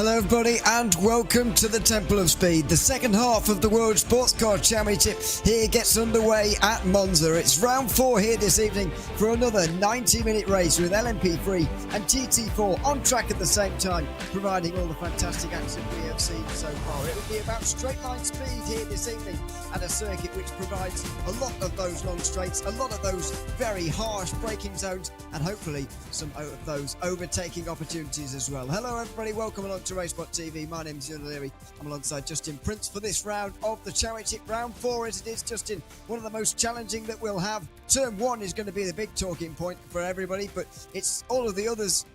Hello everybody and welcome to the Temple of Speed. The second half of the World Sportscar Championship here gets underway at Monza. It's round 4 here this evening for another 90-minute race with LMP3 and GT4 on track at the same time, providing all the fantastic action we have seen so far. It will be about straight line speed here this evening at a circuit which provides a lot of those long straights, a lot of those very harsh braking zones, and hopefully some of those overtaking opportunities as well. Hello everybody, welcome along to RaceSpotTV. My name is Ian O'Leary. I'm alongside Justin Prince for this round of the championship. Round 4 as it is, Justin, one of the most challenging that we'll have. Turn 1 is going to be the big talking point for everybody, but it's all of the others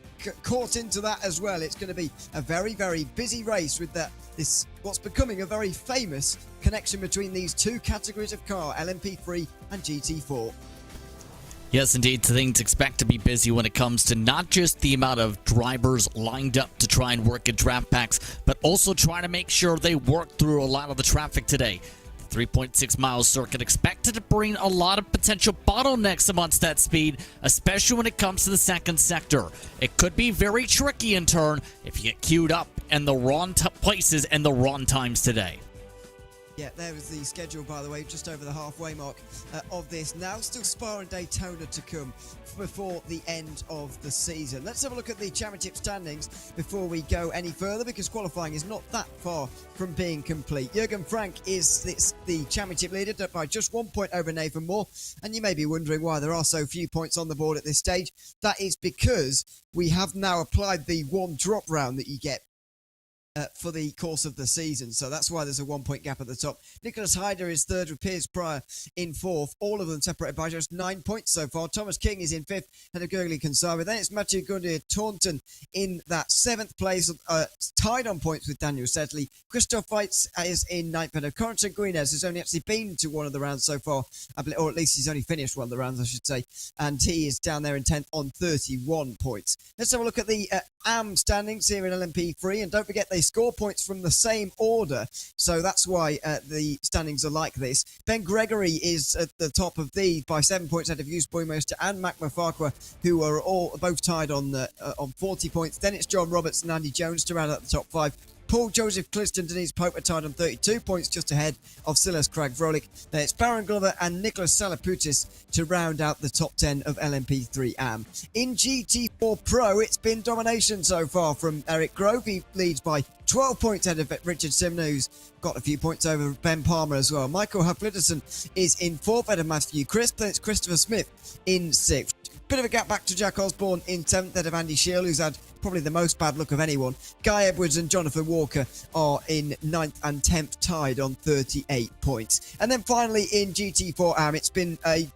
caught into that as well. It's going to be a very, very busy race with this what's becoming a very famous connection between these two categories of car, LMP3 and GT4. Yes, indeed. Things expect to be busy when it comes to not just the amount of drivers lined up to try and work in draft packs, but also trying to make sure they work through a lot of the traffic today. The 3.6 mile circuit expected to bring a lot of potential bottlenecks amongst that speed, especially when it comes to the second sector. It could be very tricky in turn if you get queued up in the wrong places and the wrong times today. Yeah, there was the schedule, by the way, just over the halfway mark of this. Now still Spa and Daytona to come before the end of the season. Let's have a look at the championship standings before we go any further, because qualifying is not that far from being complete. Jürgen Frank is the championship leader by just 1 point over Nathan Moore. And you may be wondering why there are so few points on the board at this stage. That is because we have now applied the one drop round that you get for the course of the season. So that's why there's a 1 point gap at the top. Nicholas Hyder is third with Piers Pryor in fourth. All of them separated by just 9 points so far. Thomas King is in fifth, and a Gurley Consavi. Then it's Matthew Gundir Taunton in that seventh place, tied on points with Daniel Sedley. Christoph Weitz is in ninth, and Corentin Guinez has only actually been to one of the rounds so far, or at least he's only finished one of the rounds, I should say, and he is down there in 10th on 31 points. Let's have a look at the AM standings here in LMP3, and don't forget they score points from the same order, so that's why the standings are like this. Ben Gregory is at the top of these by 7 points ahead of Hughes Boymeister and Mac Mafakwa, who are both tied on 40 points. Then it's John Roberts and Andy Jones to round out the top 5. Paul Joseph Cliston, Denise Pope are tied on 32 points, just ahead of Silas Craig Vrolik. Then it's Baron Glover and Nicholas Salaputis to round out the top 10 of LMP3 AM. In GT4 Pro, it's been domination so far from Eric Grove. He leads by 12 points ahead of Richard Simner, who's got a few points over Ben Palmer as well. Michael Huff-Litterson is in fourth ahead of Matthew Crisp. Then it's Christopher Smith in sixth. Bit of a gap back to Jack Osborne in 7th ahead of Andy Shield, who's had probably the most bad luck of anyone. Guy Edwards and Jonathan Walker are in 9th and 10th, tied on 38 points. And then finally in GT4 AM, it's been a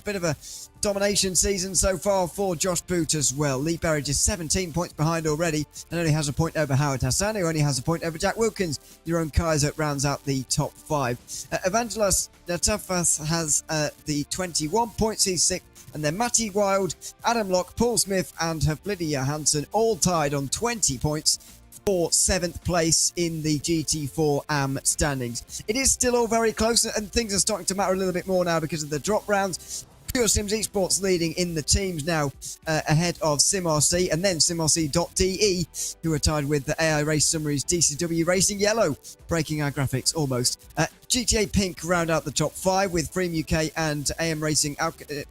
bit of a domination season so far for Josh Boot as well. Lee Berridge is 17 points behind already and only has a point over Howard Hassan, who only has a point over Jack Wilkins. Jeroen Kaiser rounds out the top 5. Evangelos Natafas has the 21 points, he's 6th. And then Matty Wild, Adam Locke, Paul Smith and Havlidi Johansson all tied on 20 points for 7th place in the GT4 AM standings. It is still all very close, and things are starting to matter a little bit more now because of the drop rounds. Pure Sims Esports leading in the teams now, ahead of SimRC and then SimRC.de, who are tied with the AI Race Summaries DCW Racing Yellow, breaking our graphics almost. GTA Pink round out the top 5 with Freem UK and AM Racing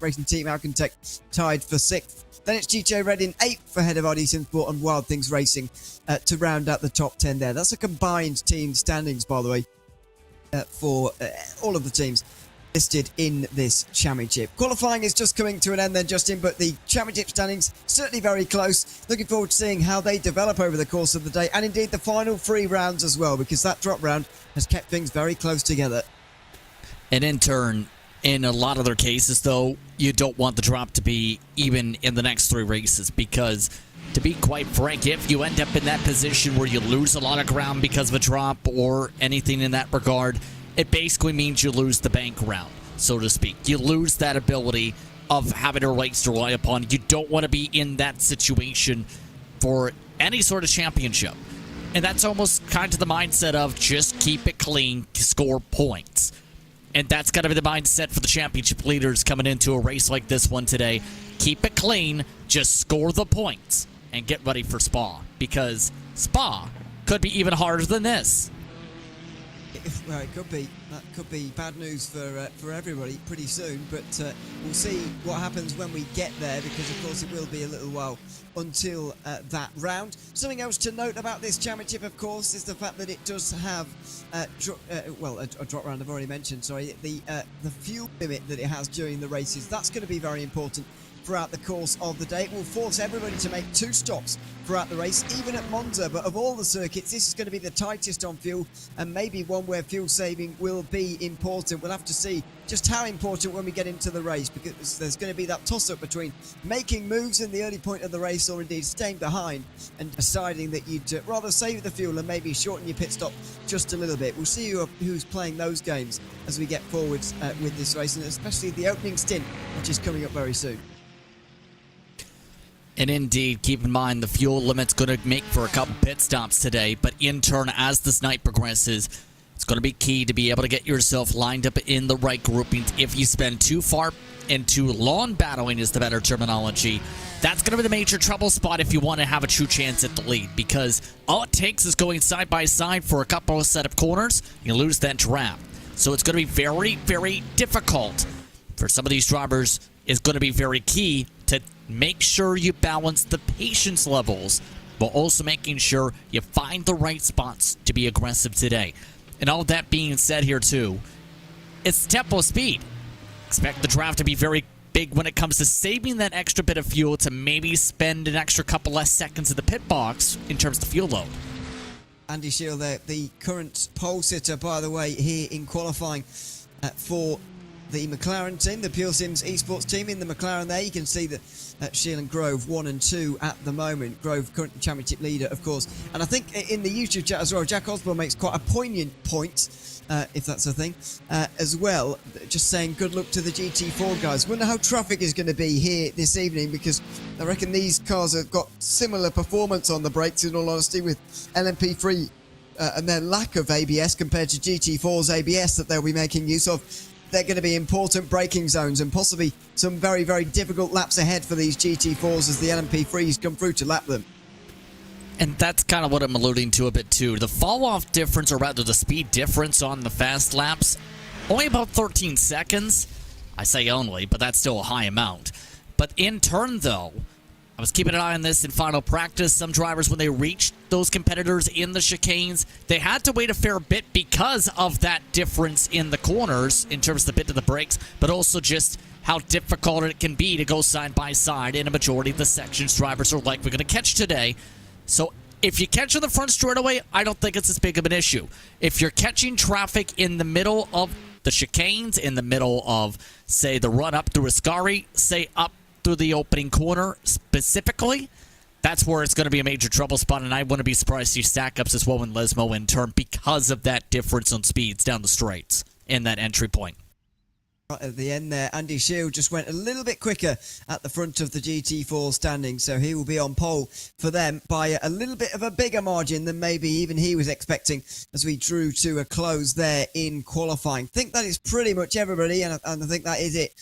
Racing Team Alcantech tied for 6th. Then it's GTA Red in 8th ahead of RD Simsport and Wild Things Racing to round out the top 10 there. That's a combined team standings, by the way, for all of the teams listed in this championship. Qualifying is just coming to an end then, Justin, but the championship standings certainly very close. Looking forward to seeing how they develop over the course of the day, and indeed the final 3 rounds as well, because that drop round has kept things very close together. And in turn, in a lot of their cases, though, you don't want the drop to be even in the next 3 races, because to be quite frank, if you end up in that position where you lose a lot of ground because of a drop or anything in that regard, it basically means you lose the bank round, so to speak. You lose that ability of having a race to rely upon. You don't want to be in that situation for any sort of championship. And that's almost kind of the mindset of just keep it clean, score points. And that's got to be the mindset for the championship leaders coming into a race like this one today. Keep it clean, just score the points, and get ready for Spa, because Spa could be even harder than this. Well, it could be. That could be bad news for everybody pretty soon, but we'll see what happens when we get there, because of course it will be a little while until that round. Something else to note about this championship, of course, is the fact that it does have a drop round. I've already mentioned. Sorry, the fuel limit that it has during the races. That's going to be very important throughout the course of the day. It will force everybody to make 2 stops throughout the race, even at Monza. But of all the circuits, this is going to be the tightest on fuel, and maybe one where fuel saving will be important. We'll have to see just how important when we get into the race, because there's going to be that toss-up between making moves in the early point of the race, or indeed staying behind and deciding that you'd rather save the fuel and maybe shorten your pit stop just a little bit. We'll see who's playing those games as we get forwards with this race, and especially the opening stint, which is coming up very soon. And indeed, keep in mind the fuel limit's going to make for a couple pit stops today, but in turn, as this night progresses, it's going to be key to be able to get yourself lined up in the right groupings. If you spend too far and too long battling is the better terminology, that's going to be the major trouble spot if you want to have a true chance at the lead, because all it takes is going side by side for a couple of set of corners, you lose that draft. So it's going to be very, very difficult for some of these drivers. Is going to be very key to make sure you balance the patience levels, while also making sure you find the right spots to be aggressive today. And all that being said here too, it's tempo speed. Expect the draft to be very big when it comes to saving that extra bit of fuel to maybe spend an extra couple less seconds in the pit box in terms of fuel load. Andy Shield there, the current pole sitter, by the way, here in qualifying for the McLaren team, the Pure Sims esports team in the McLaren there. You can see that Shield and Grove 1 and 2 at the moment. Grove current championship leader, of course. And I think in the YouTube chat as well, Jack Osborne makes quite a poignant point, if that's a thing, as well. Just saying good luck to the GT4 guys. Wonder how traffic is going to be here this evening, because I reckon these cars have got similar performance on the brakes, in all honesty, with LMP3 and their lack of ABS compared to GT4's ABS that they'll be making use of. They're going to be important braking zones and possibly some very, very difficult laps ahead for these GT4s as the LMP3s come through to lap them. And that's kind of what I'm alluding to a bit too. The fall-off difference, or rather the speed difference on the fast laps, only about 13 seconds. I say only, but that's still a high amount. But in turn, though, I was keeping an eye on this in final practice. Some drivers, when they reached those competitors in the chicanes, they had to wait a fair bit because of that difference in the corners in terms of the bit of the brakes, but also just how difficult it can be to go side by side in a majority of the sections drivers are like we're going to catch today. So if you catch on the front straightaway, I don't think it's as big of an issue. If you're catching traffic in the middle of the chicanes, in the middle of, say, the run up through Ascari, say up through the opening corner specifically, that's where it's going to be a major trouble spot, and I wouldn't be surprised to see stack-ups as well in Lesmo in turn because of that difference on speeds down the straights in that entry point. At the end there, Andy Shield just went a little bit quicker at the front of the GT4 standing, so he will be on pole for them by a little bit of a bigger margin than maybe even he was expecting as we drew to a close there in qualifying. I think that is pretty much everybody, and I think that is it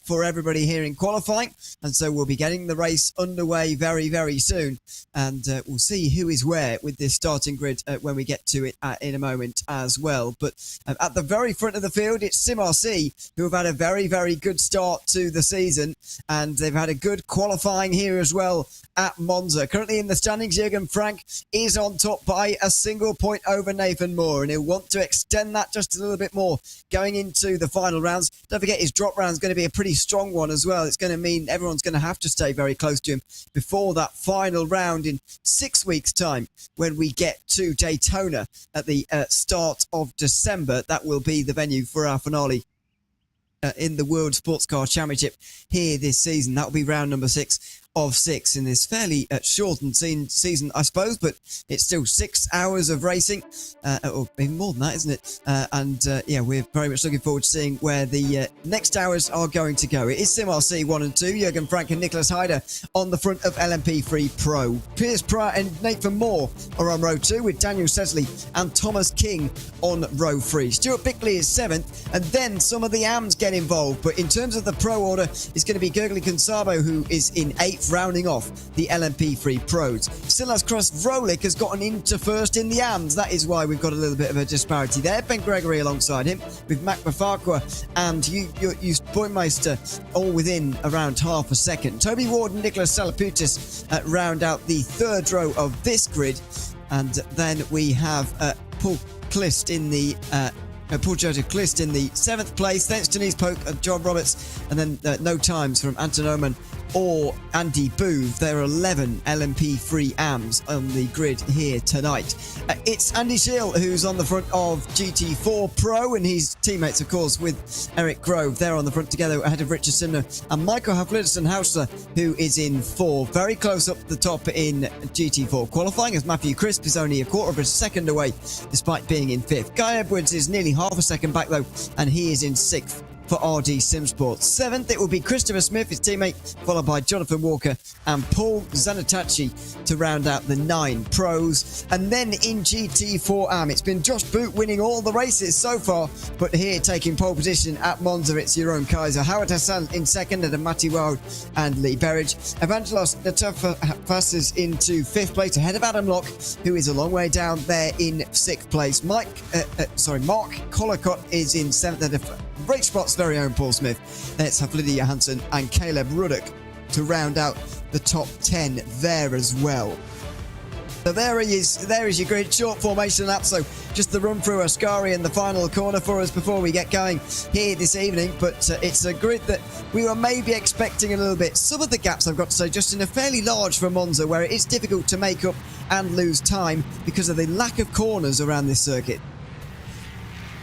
for everybody here in qualifying, and so we'll be getting the race underway very, very soon, and we'll see who is where with this starting grid when we get to it in a moment as well. But at the very front of the field, it's SimRC, who have had a very, very good start to the season, and they've had a good qualifying here as well at Monza. Currently in the standings, Jürgen Frank is on top by a single point over Nathan Moore, and he'll want to extend that just a little bit more going into the final rounds. Don't forget, his drop round is going to be a pretty strong one as well. It's going to mean everyone's going to have to stay very close to him before that final round in 6 weeks' time when we get to Daytona at the start of December. That will be the venue for our finale in the World Sportscar Championship here this season. That will be round number 6 of 6 in this fairly shortened season, I suppose, but it's still 6 hours of racing, or even more than that, isn't it? Yeah, we're very much looking forward to seeing where the next hours are going to go. It is SimRC 1 and 2, Jürgen Frank and Nicholas Hyder on the front of LMP3 Pro. Piers Pratt and Nathan Moore are on row 2, with Daniel Sesley and Thomas King on row 3. Stuart Bickley is 7th, and then some of the AMs get involved, but in terms of the Pro order, it's going to be Gergely Consabo, who is in 8th, rounding off the LMP3 Pros. Silas Cross Vrolik has gotten into first in the AMs. That is why we've got a little bit of a disparity there. Ben Gregory alongside him, with Mac Mafakwa and Jus Boymeister all within around half a second. Toby Ward and Nicholas Salaputis round out the third row of this grid, and then we have Paul Clist in the Paul Joseph Clist in the 7th place, thanks to Denise Polk and John Roberts, and then no times from Anton Oman or Andy Booth. There are 11 LMP3 AMs on the grid here tonight. It's Andy Shield who's on the front of GT4 Pro, and his teammates, of course, with Eric Grove. They're on the front together ahead of Richard Simner and Michael Hafliderson Hausler, who is in 4. Very close up the top in GT4 qualifying, as Matthew Crisp is only a quarter of a second away despite being in 5th. Guy Edwards is nearly half a second back though, and he is in 6th for RD Simsport. 7th, it will be Christopher Smith, his teammate, followed by Jonathan Walker and Paul Zanatachi to round out the 9 pros. And then in GT4 AM, it's been Josh Boot winning all the races so far, but here taking pole position at Monza, it's Jeroen Kaiser. Howard Hassan in 2nd, and Matty Wild and Lee Berridge. Evangelos Natafas is into 5th place ahead of Adam Locke, who is a long way down there in 6th place. Mark Collicott is in 7th, and RaceSpot's very own Paul Smith. Let's have Lydia Johansson and Caleb Ruddock to round out the top 10 there as well. So there is your grid, short formation lap. So just the run through Ascari in the final corner for us before we get going here this evening. But it's a grid that we were maybe expecting a little bit. Some of the gaps, I've got to say, just in a fairly large for Monza, where it is difficult to make up and lose time because of the lack of corners around this circuit.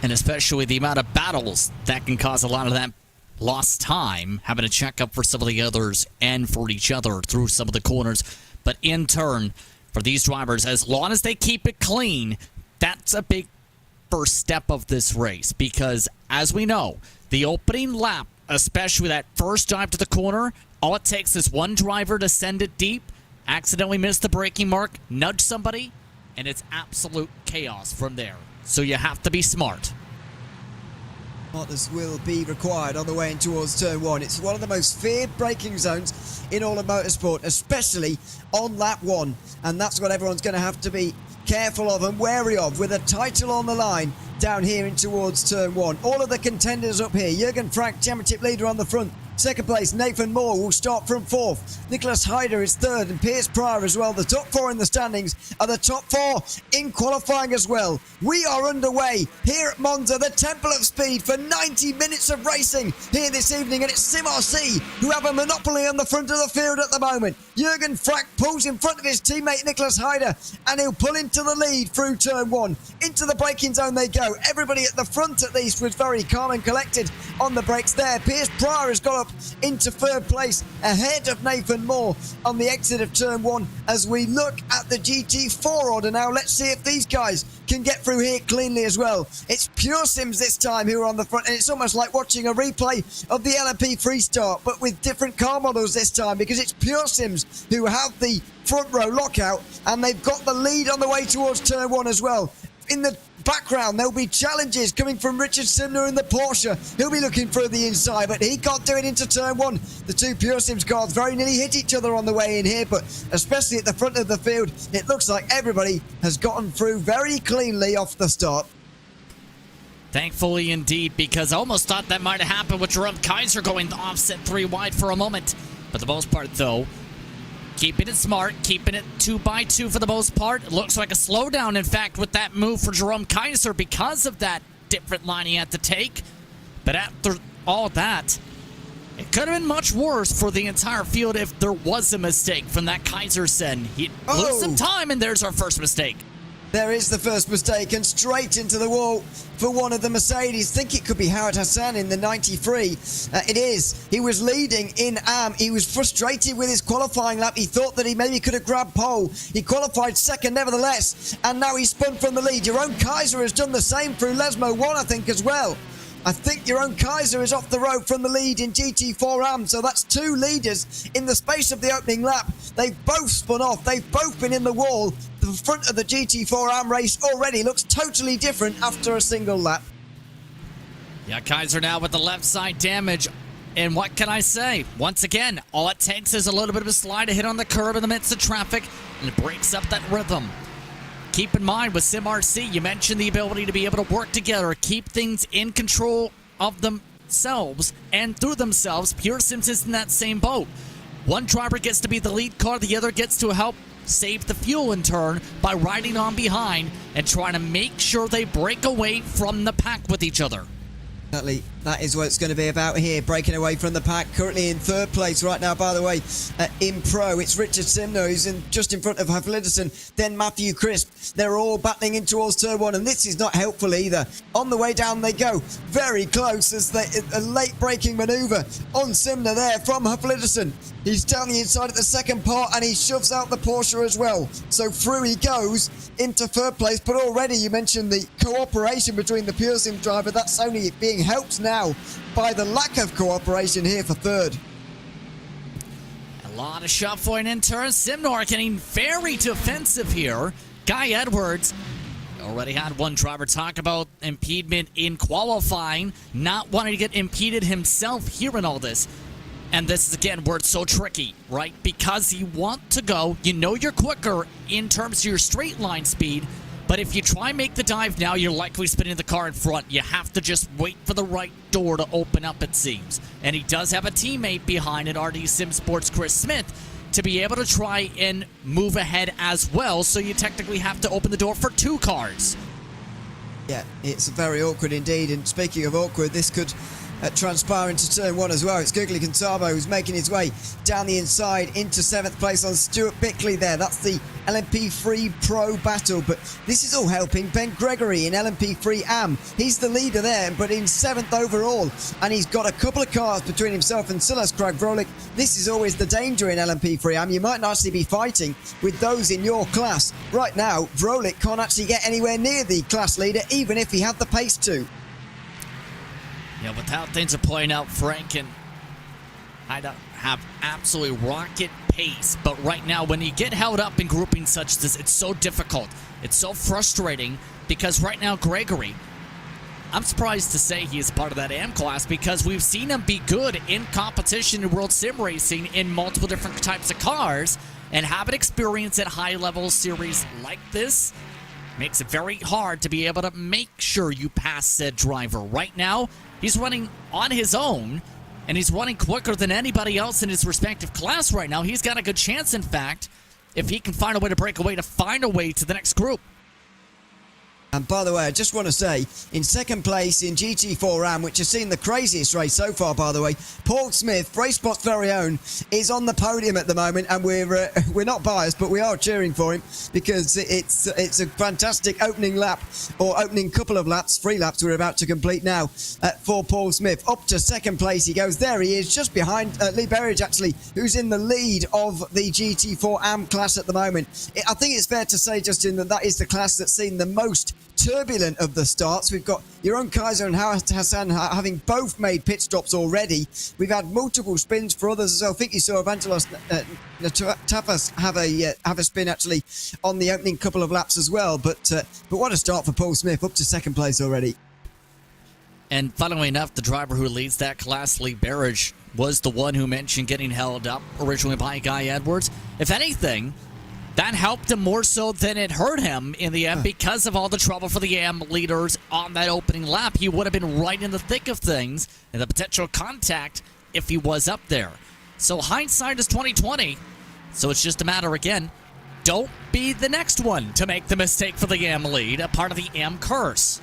And especially the amount of battles that can cause a lot of that lost time, having to check up for some of the others and for each other through some of the corners. But in turn, for these drivers, as long as they keep it clean, that's a big first step of this race. Because as we know, the opening lap, especially that first dive to the corner, all it takes is one driver to send it deep, accidentally miss the braking mark, nudge somebody, and it's absolute chaos from there. So you have to be smart. This will be required on the way in towards turn one. It's one of the most feared braking zones in all of motorsport, especially on lap one. And that's what everyone's going to have to be careful of and wary of, with a title on the line down here in towards turn one. All of the contenders up here. Jürgen Frank, championship leader on the front. Second place, Nathan Moore will start from fourth. Nicholas Hyder is third, and Piers Pryor as well. The top four in the standings are the top four in qualifying as well. We are underway here at Monza, the Temple of Speed, for 90 minutes of racing here this evening, and it's Sim RC who have a monopoly on the front of the field at the moment. Jürgen Frank pulls in front of his teammate Nicholas Hyder, and he'll pull into the lead through turn one. Into the braking zone they go. Everybody at the front at least was very calm and collected on the brakes there. Piers Pryor has got up into third place ahead of Nathan Moore on the exit of turn one as we look at the GT4 order now. Let's see if these guys can get through here cleanly as well. It's Pure Sims this time who are on the front, and it's almost like watching a replay of the LMP free start, but with different car models this time, because it's Pure Sims who have the front row lockout, and they've got the lead on the way towards turn one as well. In the background, there'll be challenges coming from Richard Simner in the Porsche. He'll be looking through the inside, but he can't do it into turn one. The two Pure Sims cars very nearly hit each other on the way in here, but especially at the front of the field, it looks like everybody has gotten through very cleanly off the start. Thankfully indeed, because I almost thought that might have happened with Jerome Kaiser going the offset 3 wide for a moment. For the most part, though, keeping it smart, keeping it 2x2 for the most part. It looks like a slowdown, in fact, with that move for Jerome Kaiser because of that different line he had to take. But after all that, it could have been much worse for the entire field if there was a mistake from that Kaiser send. He lose some time, and there's our first mistake. There is the first mistake, and straight into the wall for one of the Mercedes. Think it could be Howard Hassan in the 93. It is. He was leading in AM. He was frustrated with his qualifying lap. He thought that he maybe could have grabbed pole. He qualified second nevertheless, and now he's spun from the lead. Jerome Kaiser has done the same through Lesmo 1, I think, as well. I think Jerome Kaiser is off the road from the lead in GT4 AM, so that's two leaders in the space of the opening lap. They've both spun off. They've both been in the wall. The front of the GT4 AM race already looks totally different after a single lap. Yeah, Kaiser now with the left side damage. And what can I say? Once again, all it takes is a little bit of a slide, a hit on the curb in the midst of traffic, and it breaks up that rhythm. Keep in mind with Sim RC, you mentioned the ability to be able to work together, keep things in control of themselves and through themselves. Pure Sims is in that same boat. One driver gets to be the lead car, the other gets to help save the fuel in turn by riding on behind and trying to make sure they break away from the pack with each other. Exactly. That is what it's going to be about here, breaking away from the pack. Currently in third place right now, by the way, in Pro. It's Richard Simner who's just in front of Hafliderson, then Matthew Crisp. They're all battling in towards turn one, and this is not helpful either. On the way down they go, very close as a late braking manoeuvre on Simner there from Hafliderson. He's down the inside at the second part, and he shoves out the Porsche as well. So through he goes into third place, but already you mentioned the cooperation between the Pure Sim driver. That's only being helped now by the lack of cooperation here for third. A lot of shuffling in turns. Simnor getting very defensive here. Guy Edwards already had one driver talk about impediment in qualifying, not wanting to get impeded himself here in all this. And this is, again, where it's so tricky, right? Because you want to go, you know you're quicker in terms of your straight line speed, but if you try and make the dive now, you're likely spinning the car in front. You have to just wait for the right door to open up, it seems. And he does have a teammate behind it, RD Sim Sports Chris Smith, to be able to try and move ahead as well, so you technically have to open the door for two cars. Yeah, it's very awkward indeed. And speaking of awkward, this could transpire into turn 1 as well. It's Googly Contabo who's making his way down the inside into 7th place on Stuart Bickley there. That's the LMP3 Pro battle, but this is all helping Ben Gregory in LMP3 AM. He's the leader there, but in 7th overall, and he's got a couple of cars between himself and Silas Craig Vrolik. This is always the danger in LMP3 AM. You might not actually be fighting with those in your class. Right now, Vrolik can't actually get anywhere near the class leader, even if he had the pace to. Yeah, with how things are playing out, Frank and I have absolutely rocket pace. But right now, when you get held up in grouping such as this, it's so difficult. It's so frustrating because right now, Gregory, I'm surprised to say he is part of that AM class because we've seen him be good in competition in World Sim Racing in multiple different types of cars, and have an experience at high-level series like this makes it very hard to be able to make sure you pass said driver. Right now, he's running on his own, and he's running quicker than anybody else in his respective class right now. He's got a good chance, in fact, if he can find a way to break away, to find a way to the next group. And by the way, I just want to say, in 2nd place in GT4 RAM, which has seen the craziest race so far, by the way, Paul Smith, RaceSpot's very own, is on the podium at the moment, and we're not biased, but we are cheering for him because it's a fantastic opening lap, or opening couple of laps, 3 laps we're about to complete now, for Paul Smith. Up to 2nd place he goes. There he is, just behind Lee Berridge, actually, who's in the lead of the GT4 AM class at the moment. I think it's fair to say, Justin, that is the class that's seen the most turbulent of the starts. We've got Jeroen Kaiser and Hassan having both made pit stops already. We've had multiple spins for others as well. I think you saw Evangelos Tapas have a spin actually on the opening couple of laps as well. But what a start for Paul Smith, up to 2nd place already. And funnily enough, the driver who leads that class, Lee Berridge, was the one who mentioned getting held up originally by Guy Edwards. If anything, that helped him more so than it hurt him in the end because of all the trouble for the AM leaders on that opening lap. He would have been right in the thick of things and the potential contact if he was up there. So hindsight is 20/20. So it's just a matter, again, don't be the next one to make the mistake for the AM lead, a part of the AM curse.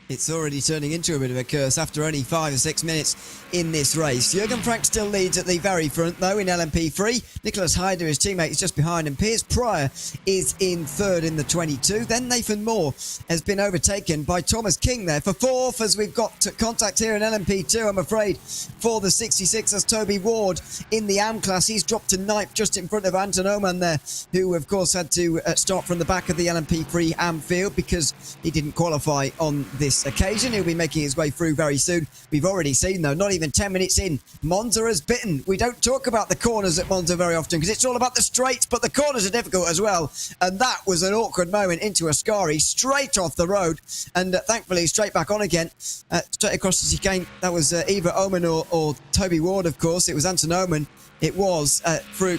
It's already turning into a bit of a curse after only 5 or 6 minutes in this race. Jürgen Frank still leads at the very front, though, in LMP3. Nicholas Hyder, his teammate, is just behind him. Piers Pryor is in 3rd in the 22. Then Nathan Moore has been overtaken by Thomas King there for 4th, as we've got contact here in LMP2, I'm afraid, for the 66. That's Toby Ward in the AM class. He's dropped to 9th just in front of Anton Oman there, who, of course, had to start from the back of the LMP3 AM field because he didn't qualify on this occasion. He'll be making his way through very soon. We've already seen, though, not even 10 minutes in, Monza has bitten. We don't talk about the corners at Monza very often because it's all about the straights, but the corners are difficult as well. And that was an awkward moment into Ascari, straight off the road, and thankfully straight back on again, straight across the chicane. That was either Oman or Toby Ward, of course. It was Anton Oman. It was through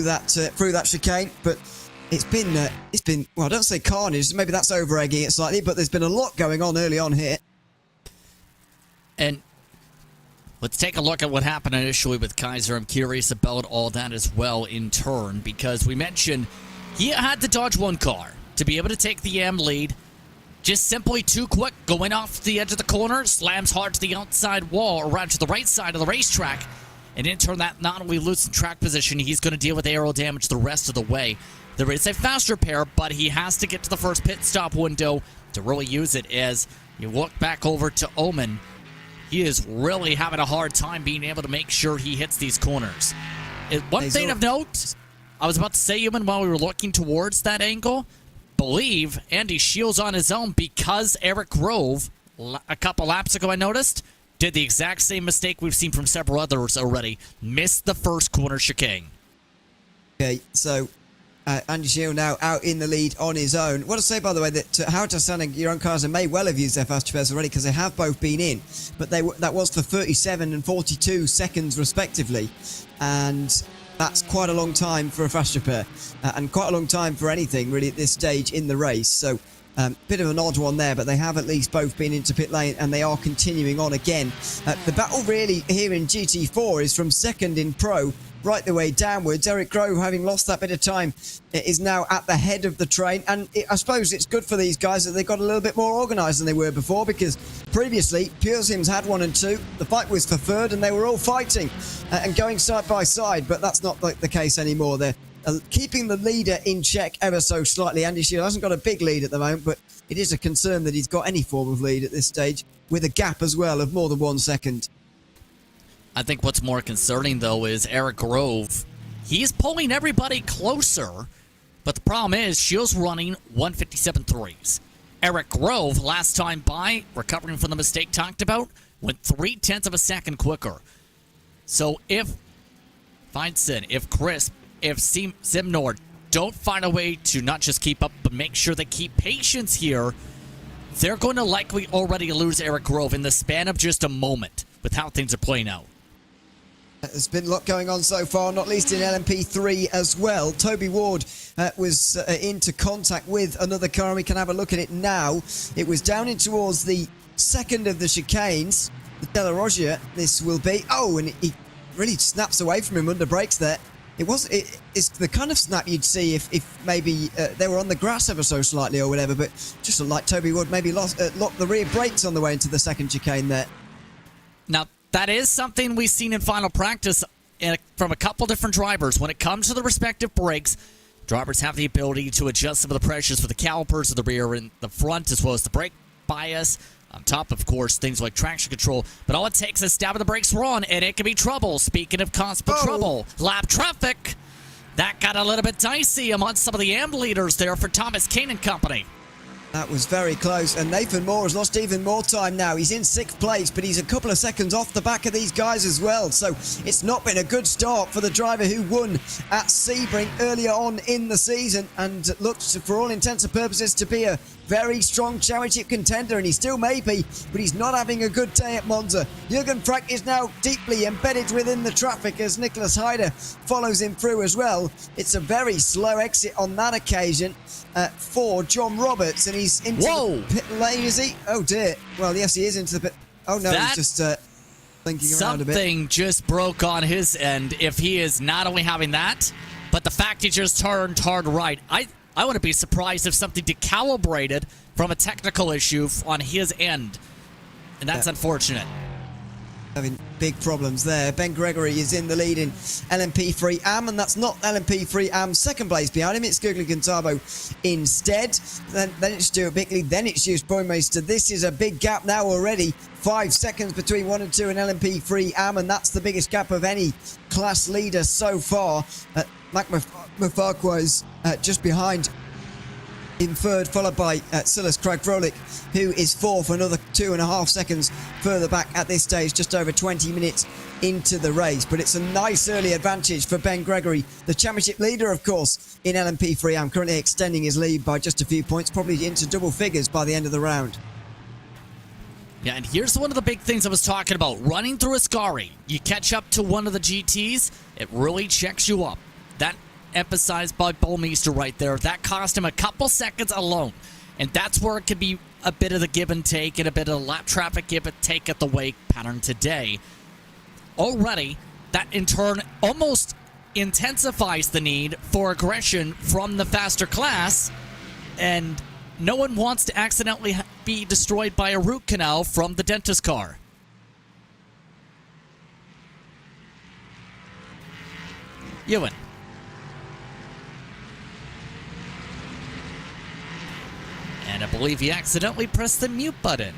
that chicane, but it's been, well, I don't say carnage, maybe that's over-egging it slightly, but there's been a lot going on early on here. And let's take a look at what happened initially with Kaiser. I'm curious about all that as well in turn, because we mentioned he had to dodge one car to be able to take the AM lead. Just simply too quick, going off the edge of the corner, slams hard to the outside wall, or around to the right side of the racetrack. And in turn, that not only loosened track position, he's going to deal with aero damage the rest of the way. There is a faster pair, but he has to get to the first pit stop window to really use it. As you look back over to Oman, he is really having a hard time being able to make sure he hits these corners. One thing of note, I was about to say, Oman, while we were looking towards that angle, believe Andy Shields on his own, because Eric Grove, a couple laps ago I noticed, did the exact same mistake we've seen from several others already. Missed the first corner chicane. Okay, so Andy Shield now out in the lead on his own. I want to say, by the way, that Howard Hassan and Jeroen Kaiser may well have used their fast repairs already because they have both been in, but that was for 37 and 42 seconds respectively, and that's quite a long time for a fast repair, and quite a long time for anything really at this stage in the race. So bit of an odd one there, but they have at least both been into pit lane and they are continuing on again. The battle really here in GT4 is from 2nd in Pro right the way downwards. Eric Grove, having lost that bit of time, is now at the head of the train. And I suppose it's good for these guys that they got a little bit more organised than they were before, because previously, Pure Sims had 1 and 2. The fight was for third, and they were all fighting and going side by side. But that's not the case anymore. They're keeping the leader in check ever so slightly. Andy Shield hasn't got a big lead at the moment, but it is a concern that he's got any form of lead at this stage, with a gap as well of more than 1 second. I think what's more concerning, though, is Eric Grove. He's pulling everybody closer, but the problem is Shield's running 157.3s. Eric Grove, last time by, recovering from the mistake talked about, went 0.3 of a second quicker. So if Feinstein, if Crisp, if Simnord don't find a way to not just keep up, but make sure they keep patience here, they're going to likely already lose Eric Grove in the span of just a moment with how things are playing out. There's been a lot going on so far, not least in LMP3 as well. Toby Ward was into contact with another car, and we can have a look at it now. It was down in towards the second of the chicanes. The De La Rogia, this will be. Oh, and he really snaps away from him under brakes there. It's the kind of snap you'd see if maybe they were on the grass ever so slightly or whatever, but just like Toby Wood maybe locked the rear brakes on the way into the second chicane there. Now, that is something we've seen in final practice from a couple different drivers. When it comes to the respective brakes, drivers have the ability to adjust some of the pressures for the calipers of the rear and the front, as well as the brake bias. On top, of course, things like traction control. But all it takes is stab of the brakes wrong, and it can be trouble. Speaking of constant trouble, lap traffic. That got a little bit dicey among some of the AM leaders there for Thomas Kane and company. That was very close, and Nathan Moore has lost even more time now. He's in 6th place, but he's a couple of seconds off the back of these guys as well. So it's not been a good start for the driver who won at Sebring earlier on in the season and looked, for all intents and purposes, to be a very strong championship contender, and he still may be, but he's not having a good day at Monza. Jürgen Frank is now deeply embedded within the traffic as Nicholas Heider follows him through as well. It's a very slow exit on that occasion for John Roberts, and he's into the pit lane, is he? Oh dear. Well, yes, he is into the pit. Oh no, he's just thinking around a bit. Something just broke on his end if he is not only having that, but the fact he just turned hard right. I wouldn't be surprised if something decalibrated from a technical issue on his end. And that's unfortunate. Having big problems there. Ben Gregory is in the lead in LMP3 AM, and that's not LMP3 AM second place behind him. It's Gugli Gantabo instead. Then it's Stuart Bickley. Then it's Joost Boymeister. This is a big gap now already. 5 seconds between 1 and 2 in LMP3 AM, and that's the biggest gap of any class leader so far. Mac Mafarquez just behind in third, followed by Silas Craig-Froelich, who is fourth, another 2.5 seconds further back at this stage, just over 20 minutes into the race. But it's a nice early advantage for Ben Gregory, the championship leader, of course, in LMP3 AM, currently extending his lead by just a few points, probably into double figures by the end of the round. Yeah, and here's one of the big things I was talking about. Running through Ascari, you catch up to one of the GTs, it really checks you up. That emphasized by Boymeister right there. That cost him a couple seconds alone. And that's where it could be a bit of the give and take and a bit of the lap traffic give and take at the wake pattern today. Already, that in turn almost intensifies the need for aggression from the faster class. And no one wants to accidentally be destroyed by a root canal from the dentist car. Ewan. And I believe he accidentally pressed the mute button.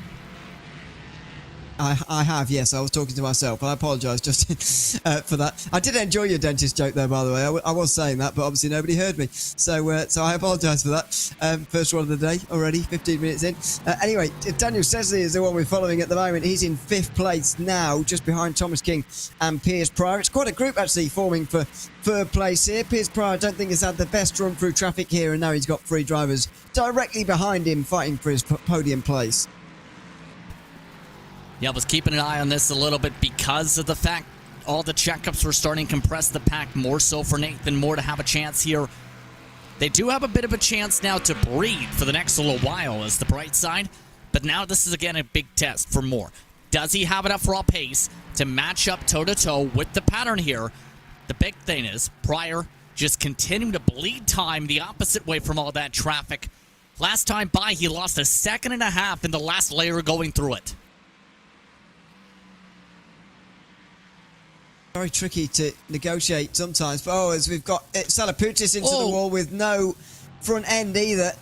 I have, yes. I was talking to myself. I apologise just for that. I did enjoy your dentist joke there, by the way. I was saying that, but obviously nobody heard me. So I apologise for that. First one of the day already, 15 minutes in. Anyway, Daniel Sesley is the one we're following at the moment. He's in 5th place now, just behind Thomas King and Piers Pryor. It's quite a group, actually, forming for 3rd place here. Piers Pryor, I don't think, has had the best run through traffic here, and now he's got 3 drivers directly behind him fighting for his podium place. Yeah, I was keeping an eye on this a little bit because of the fact all the checkups were starting to compress the pack more so for Nathan Moore to have a chance here. They do have a bit of a chance now to breathe for the next little while as the bright side, but now this is again a big test for Moore. Does he have enough raw pace to match up toe-to-toe with the pattern here? The big thing is Pryor just continuing to bleed time the opposite way from all that traffic. Last time by, he lost a second and a half in the last layer going through it. Very tricky to negotiate sometimes. But as we've got Salaputis into the wall with no front end either.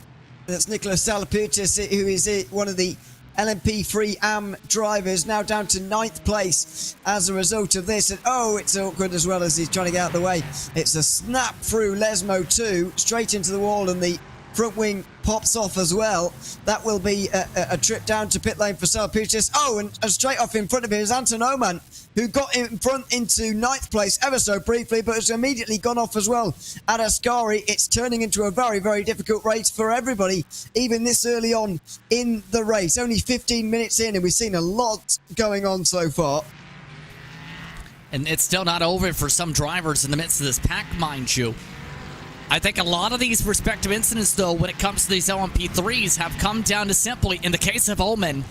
That's Nicholas Salaputis, who is one of the LMP3 AM drivers, now down to 9th place as a result of this. And it's awkward as well as he's trying to get out of the way. It's a snap through Lesmo 2, straight into the wall, and the front wing pops off as well. That will be a trip down to pit lane for Salaputis. And straight off in front of him is Anton Oman, who got in front into 9th place ever so briefly, but has immediately gone off as well at Ascari. It's turning into a very, very difficult race for everybody, even this early on in the race. Only 15 minutes in, and we've seen a lot going on so far. And it's still not over for some drivers in the midst of this pack, mind you. I think a lot of these respective incidents, though, when it comes to these LMP3s, have come down to simply, in the case of Oman,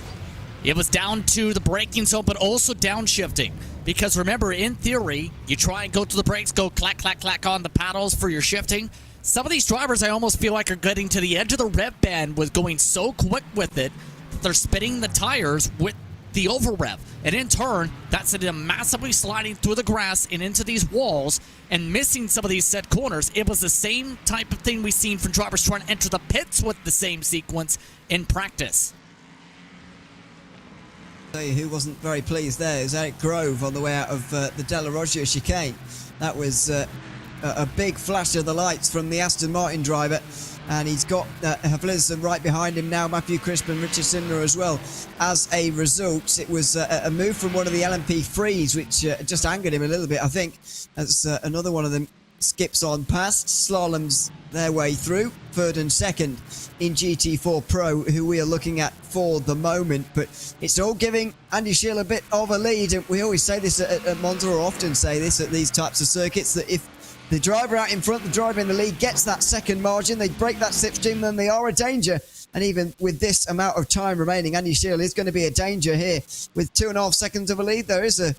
it was down to the braking zone, but also downshifting. Because remember, in theory, you try and go to the brakes, go clack, clack, clack on the paddles for your shifting. Some of these drivers, I almost feel like, are getting to the edge of the rev band with going so quick with it that they're spinning the tires with the over rev. And in turn, that's them massively sliding through the grass and into these walls and missing some of these set corners. It was the same type of thing we've seen from drivers trying to enter the pits with the same sequence in practice. Who wasn't very pleased there is Eric Grove on the way out of the Della Roggia chicane. That was a big flash of the lights from the Aston Martin driver, and he's got Havlison right behind him now, Matthew Crisp and Richard Sindler as well. As a result, it was a move from one of the LMP3s, which just angered him a little bit, I think, as another one of them skips on past, slaloms their way through, third and second in GT4 Pro, who we are looking at for the moment. But it's all giving Andy Scheel a bit of a lead, and we always say this at Monza, or often say this at these types of circuits, that if the driver out in front, the driver in the lead, gets that second margin, they break that slipstream, then they are a danger. And even with this amount of time remaining, Andy Scheel is going to be a danger here. With 2.5 seconds of a lead, there is a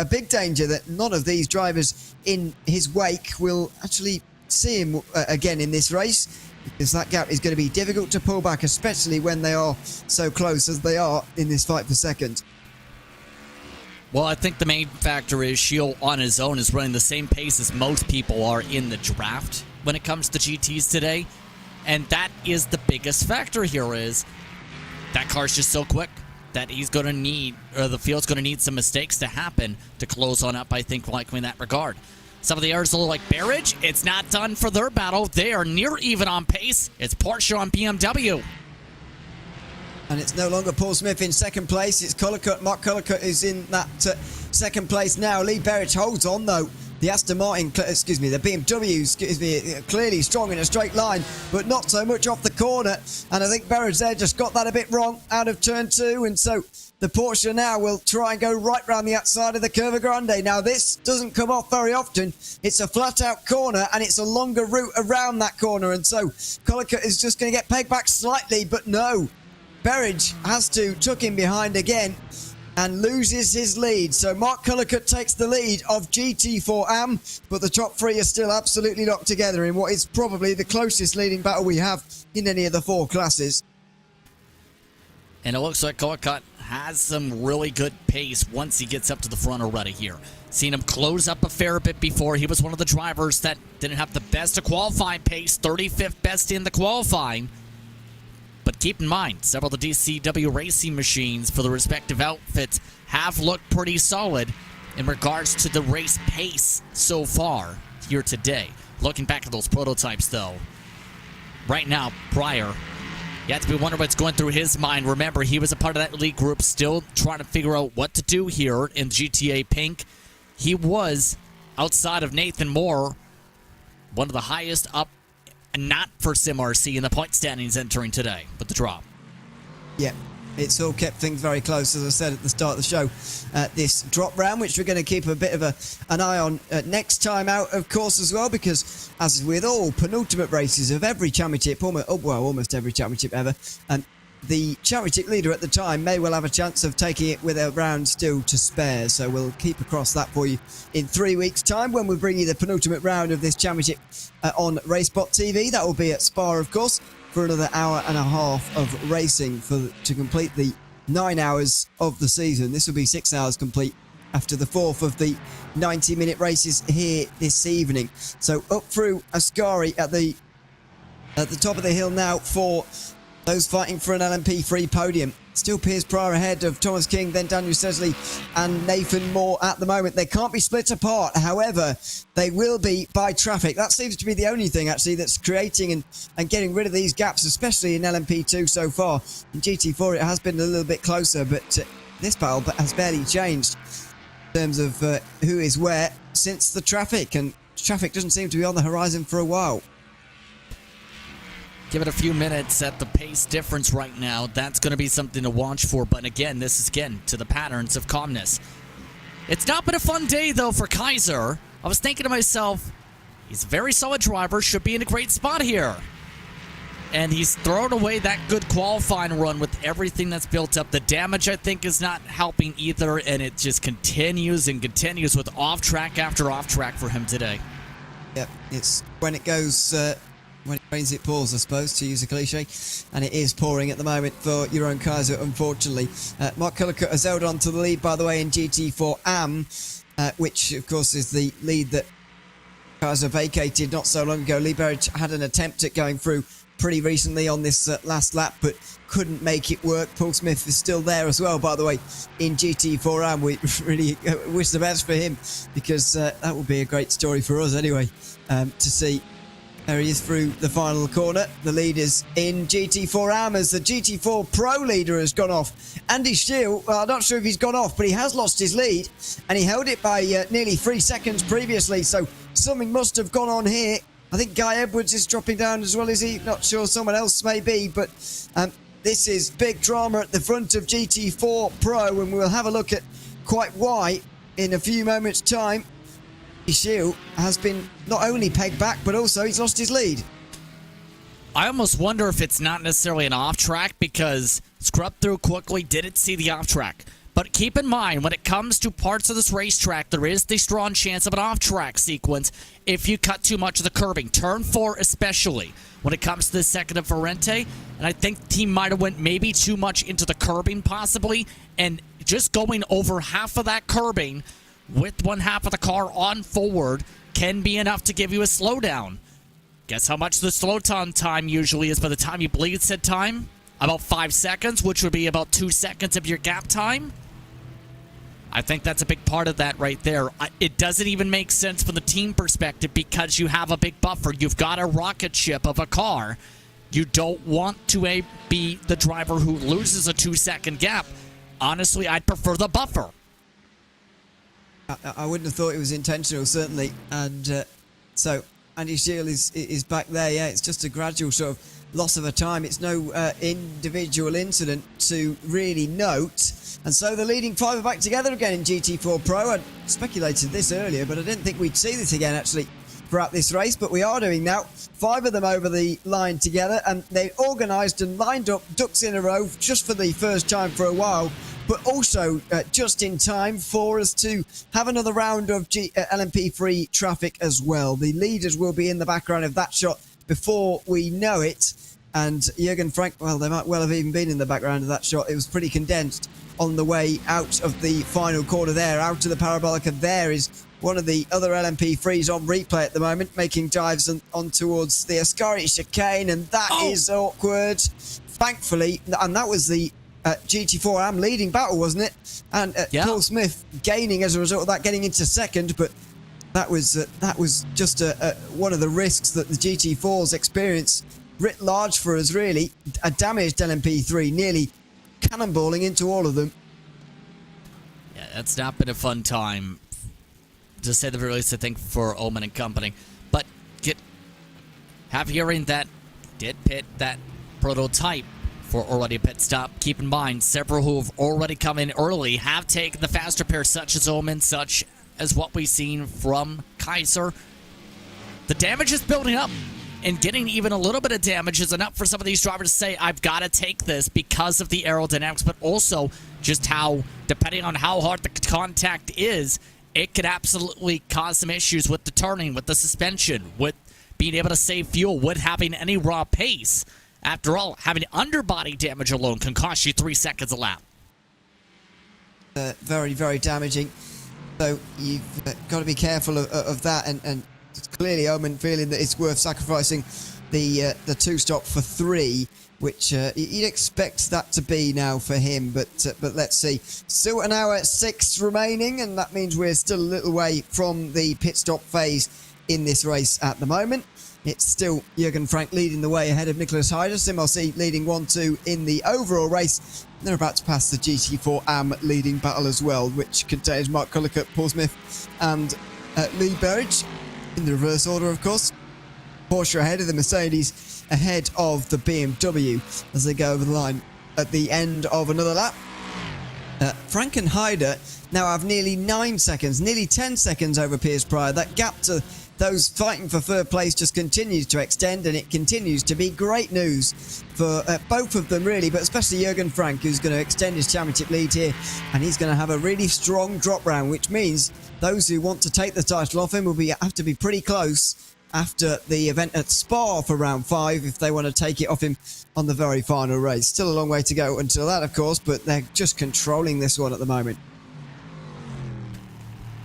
big danger that none of these drivers in his wake will actually see him again in this race, because that gap is going to be difficult to pull back, especially when they are so close as they are in this fight for second. Well, I think the main factor is Scheel on his own is running the same pace as most people are in the draft when it comes to GTs today. And that is the biggest factor here, is that car's just so quick that he's going to need, or the field's going to need some mistakes to happen to close on up, I think, likely in that regard. Some of the others look like Barrage. It's not done for their battle. They are near even on pace. It's Porsche on BMW. And it's no longer Paul Smith in second place. It's Cullicutt. Mark Cullicutt is in that second place now. Lee Berridge holds on, though. The Aston Martin, the BMW, clearly strong in a straight line, but not so much off the corner. And I think Berridge there just got that a bit wrong out of turn 2. And so the Porsche now will try and go right round the outside of the Curva Grande. Now, this doesn't come off very often. It's a flat-out corner, and it's a longer route around that corner. And so Cullicutt is just going to get pegged back slightly, but no. Berridge has to tuck him behind again and loses his lead. So Mark Cullicutt takes the lead of GT4 AM, but the top three are still absolutely locked together in what is probably the closest leading battle we have in any of the 4 classes. And it looks like Cullicutt has some really good pace once he gets up to the front already here. Seen him close up a fair bit before. He was one of the drivers that didn't have the best of qualifying pace, 35th best in the qualifying. But keep in mind, several of the DCW racing machines for the respective outfits have looked pretty solid in regards to the race pace so far here today. Looking back at those prototypes, though, right now, Pryor, you have to be wondering what's going through his mind. Remember, he was a part of that elite group, still trying to figure out what to do here in GTA Pink. He was, outside of Nathan Moore, one of the highest up, not for SimRC in the point standings entering today with the drop. Yeah, it's all kept things very close, as I said at the start of the show. This drop round, which we're going to keep a bit of an eye on next time out, of course, as well, because as with all penultimate races of every championship, almost every championship ever, the championship leader at the time may well have a chance of taking it with a round still to spare. So we'll keep across that for you in 3 weeks' time when we bring you the penultimate round of this championship on RaceSpotTV. That will be at Spa, of course, for another hour and a half of racing to complete the 9 hours of the season. This will be 6 hours complete after the fourth of the 90-minute races here this evening. So up through Ascari at the top of the hill now for those fighting for an LMP3 podium. Still Piers Pryor ahead of Thomas King, then Daniel Sesley and Nathan Moore at the moment. They can't be split apart. However, they will be by traffic. That seems to be the only thing, actually, that's creating and getting rid of these gaps, especially in LMP2 so far. In GT4, it has been a little bit closer, but this battle has barely changed in terms of who is where since the traffic. And traffic doesn't seem to be on the horizon for a while. Give it a few minutes at the pace difference right now. That's going to be something to watch for. But again, this is to the patterns of calmness. It's not been a fun day, though, for Kaiser. I was thinking to myself, he's a very solid driver, should be in a great spot here. And he's thrown away that good qualifying run with everything that's built up. The damage, I think, is not helping either. And it just continues and continues with off-track after off-track for him today. Yep, it's when it goes... when it rains, it pours, I suppose, to use a cliche. And it is pouring at the moment for Jeroen Kaiser, unfortunately. Mark Cullicutt has held on to the lead, by the way, in GT4 AM, which, of course, is the lead that Kaiser vacated not so long ago. Lee Berridge had an attempt at going through pretty recently on this last lap, but couldn't make it work. Paul Smith is still there as well, by the way, in GT4 AM. We really wish the best for him, because that would be a great story for us anyway, to see. There he is through the final corner. The lead is in GT4 AM as the GT4 Pro leader has gone off. Andy Steele, well, I'm not sure if he's gone off, but he has lost his lead, and he held it by nearly 3 seconds previously, so something must have gone on here. I think Guy Edwards is dropping down as well, is he? Not sure, someone else may be, but this is big drama at the front of GT4 Pro, and we'll have a look at quite why in a few moments' time. Shield has been not only pegged back, but also he's lost his lead. I almost wonder if it's not necessarily an off-track, because scrubbed through quickly, didn't see the off-track. But keep in mind, when it comes to parts of this racetrack, there is the strong chance of an off-track sequence if you cut too much of the curbing. Turn 4 especially, when it comes to the second of Ferrante. And I think the team might have went maybe too much into the curbing, possibly. And just going over half of that curbing with one half of the car on forward can be enough to give you a slowdown. Guess how much the slow down time usually is by the time you bleed said time? About 5 seconds, which would be about 2 seconds of your gap time. I think that's a big part of that right there. It doesn't even make sense from the team perspective, because you have a big buffer. You've got a rocket ship of a car. You don't want to be the driver who loses a 2-second gap. Honestly, I'd prefer the buffer. I wouldn't have thought it was intentional, certainly. And so Andy Shield is back there. Yeah, it's just a gradual sort of loss of a time. It's no individual incident to really note. And so the leading five are back together again in GT4 Pro. I speculated this earlier, but I didn't think we'd see this again, actually, throughout this race. But we are doing now. 5 of them over the line together. And they organised and lined up ducks in a row just for the first time for a while, but also just in time for us to have another round of LMP3 traffic as well. The leaders will be in the background of that shot before we know it. And Jürgen Frank, well, they might well have even been in the background of that shot. It was pretty condensed on the way out of the final corner there, out to the Parabolica. There is one of the other LMP3s on replay at the moment, making dives on towards the Ascari chicane, and that is awkward. Thankfully, and that was the GT4 AM leading battle, wasn't it? And Paul Smith gaining as a result of that, getting into second, but that was just one of the risks that the GT4s experience writ large for us, really. A damaged LMP3, nearly cannonballing into all of them. Yeah, that's not been a fun time, to say the very least, I think, for Ullman and company. But have hearing that did pit that prototype for already a pit stop. Keep in mind, several who have already come in early have taken the faster pair, such as Ullman, such as what we've seen from Kaiser. The damage is building up. and getting even a little bit of damage is enough for some of these drivers to say, I've got to take this because of the aerodynamics, but also just how, depending on how hard the contact is, it could absolutely cause some issues with the turning, with the suspension, with being able to save fuel, with having any raw pace. After all, having underbody damage alone can cost you 3 seconds a lap. Very, very damaging. So you've got to be careful of that, and it's clearly Omen feeling that it's worth sacrificing the 2-stop for 3, which you'd expect that to be now for him, but let's see. Still an hour 6 remaining, and that means we're still a little way from the pit stop phase in this race at the moment. It's still Jürgen Frank leading the way ahead of Nicholas Heider. SimRC leading 1-2 in the overall race. They're about to pass the GT4 AM leading battle as well, which contains Mark Cullicutt, Paul Smith and Lee Berridge in the reverse order, of course. Porsche ahead of the Mercedes, ahead of the BMW as they go over the line at the end of another lap. Frank and Heider now have nearly 9 seconds, nearly 10 seconds over Piers Pryor. That gap to those fighting for third place just continues to extend, and it continues to be great news for both of them, really, but especially Jürgen Frank, who's going to extend his championship lead here, and he's going to have a really strong drop round, which means those who want to take the title off him will have to be pretty close after the event at Spa for round 5 if they want to take it off him on the very final race. Still a long way to go until that, of course, but they're just controlling this one at the moment.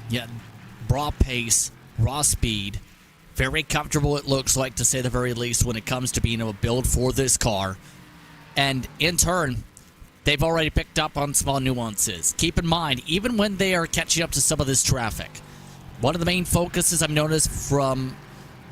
Yeah, raw pace, raw speed, very comfortable it looks like, to say the very least, when it comes to being able to build for this car. And in turn, they've already picked up on small nuances. Keep in mind, even when they are catching up to some of this traffic, one of the main focuses I've noticed from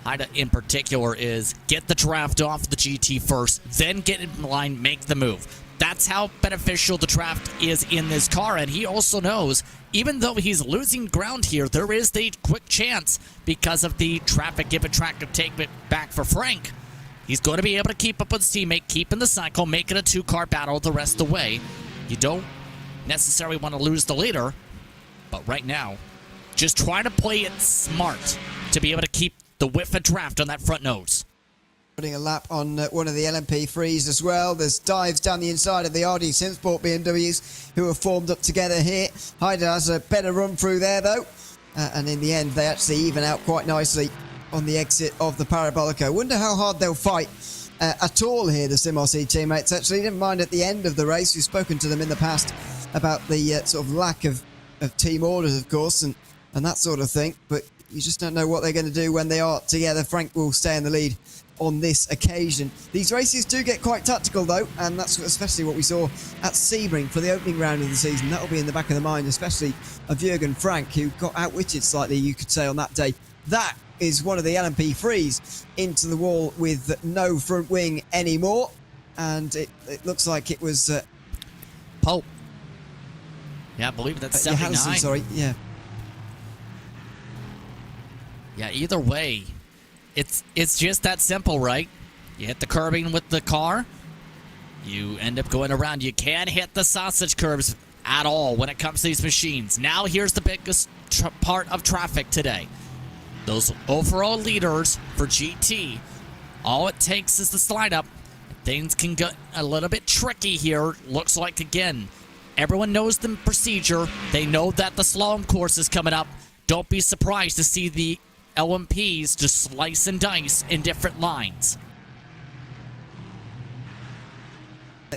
Heider in particular is get the draft off the GT first, then get in line, make the move. That's how beneficial the draft is in this car, and he also knows, even though he's losing ground here, there is the quick chance because of the traffic, give it track, take it back for Frank. He's going to be able to keep up with his teammate, keep in the cycle, make it a 2-car battle the rest of the way. You don't necessarily want to lose the leader, but right now, just try to play it smart to be able to keep the whiff of draft on that front nose. Putting a lap on one of the LMP3s as well. There's dives down the inside of the RD Simsport BMWs who are formed up together here. Heider has a better run through there though. And in the end, they actually even out quite nicely on the exit of the Parabolica. Wonder how hard they'll fight at all here, the SimRC teammates. Actually, never mind at the end of the race. We've spoken to them in the past about the sort of lack of team orders, of course, and that sort of thing. But you just don't know what they're going to do when they are together. Frank will stay in the lead on this occasion. These races do get quite tactical though, and that's especially what we saw at Sebring for the opening round of the season. That'll be in the back of the mind, especially of Jürgen Frank, who got outwitted slightly, you could say, on that day. That is one of the LMP3s into the wall with no front wing anymore, and it looks like it was Pope. Yeah, I believe that's 79. Johansson, sorry, yeah. Yeah, either way, it's just that simple, right? You hit the curbing with the car, you end up going around. You can't hit the sausage curbs at all when it comes to these machines. Now here's the biggest part of traffic today. Those overall leaders for GT, all it takes is the slide up. Things can get a little bit tricky here. Looks like, again, everyone knows the procedure. They know that the slalom course is coming up. Don't be surprised to see the LMPs just slice and dice in different lines.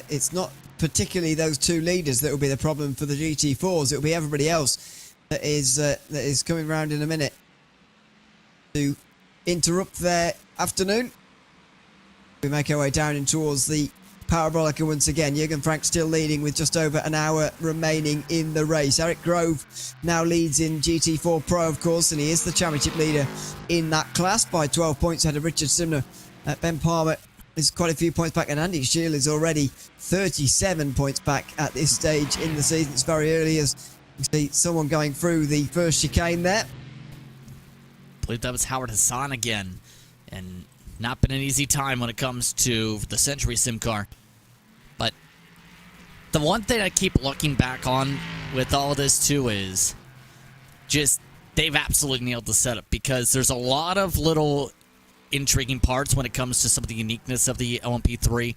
It's not particularly those two leaders that will be the problem for the GT4s. It will be everybody else that is coming round in a minute to interrupt their afternoon. We make our way down in towards the Parabolica once again. Jürgen Frank still leading with just over an hour remaining in the race. Eric Grove now leads in GT4 Pro, of course, and he is the championship leader in that class by 12 points ahead of Richard Simner. Ben Palmer is quite a few points back, and Andy Scheel is already 37 points back at this stage in the season. It's very early as you see someone going through the first chicane there. I believe that was Howard Hassan again, and not been an easy time when it comes to the Century Sim car. But the one thing I keep looking back on with all this too is just they've absolutely nailed the setup, because there's a lot of little intriguing parts when it comes to some of the uniqueness of the LMP3.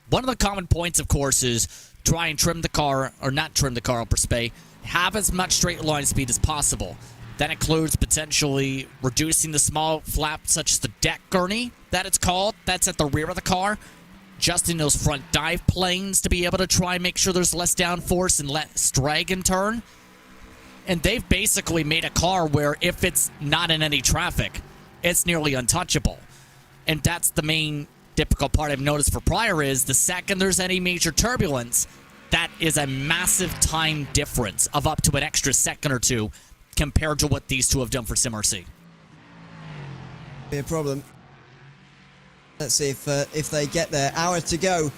One of the common points, of course, is try and trim the car, or not trim the car up per se, have as much straight line speed as possible. That includes potentially reducing the small flap, such as the deck gurney, that it's called, that's at the rear of the car. Adjusting those front dive planes to be able to try and make sure there's less downforce and less drag in turn. And they've basically made a car where if it's not in any traffic, it's nearly untouchable. And that's the main difficult part I've noticed for Pryor is the second there's any major turbulence, that is a massive time difference of up to an extra second or two compared to what these two have done for SimRC. Be a problem. Let's see if they get there. Hour to go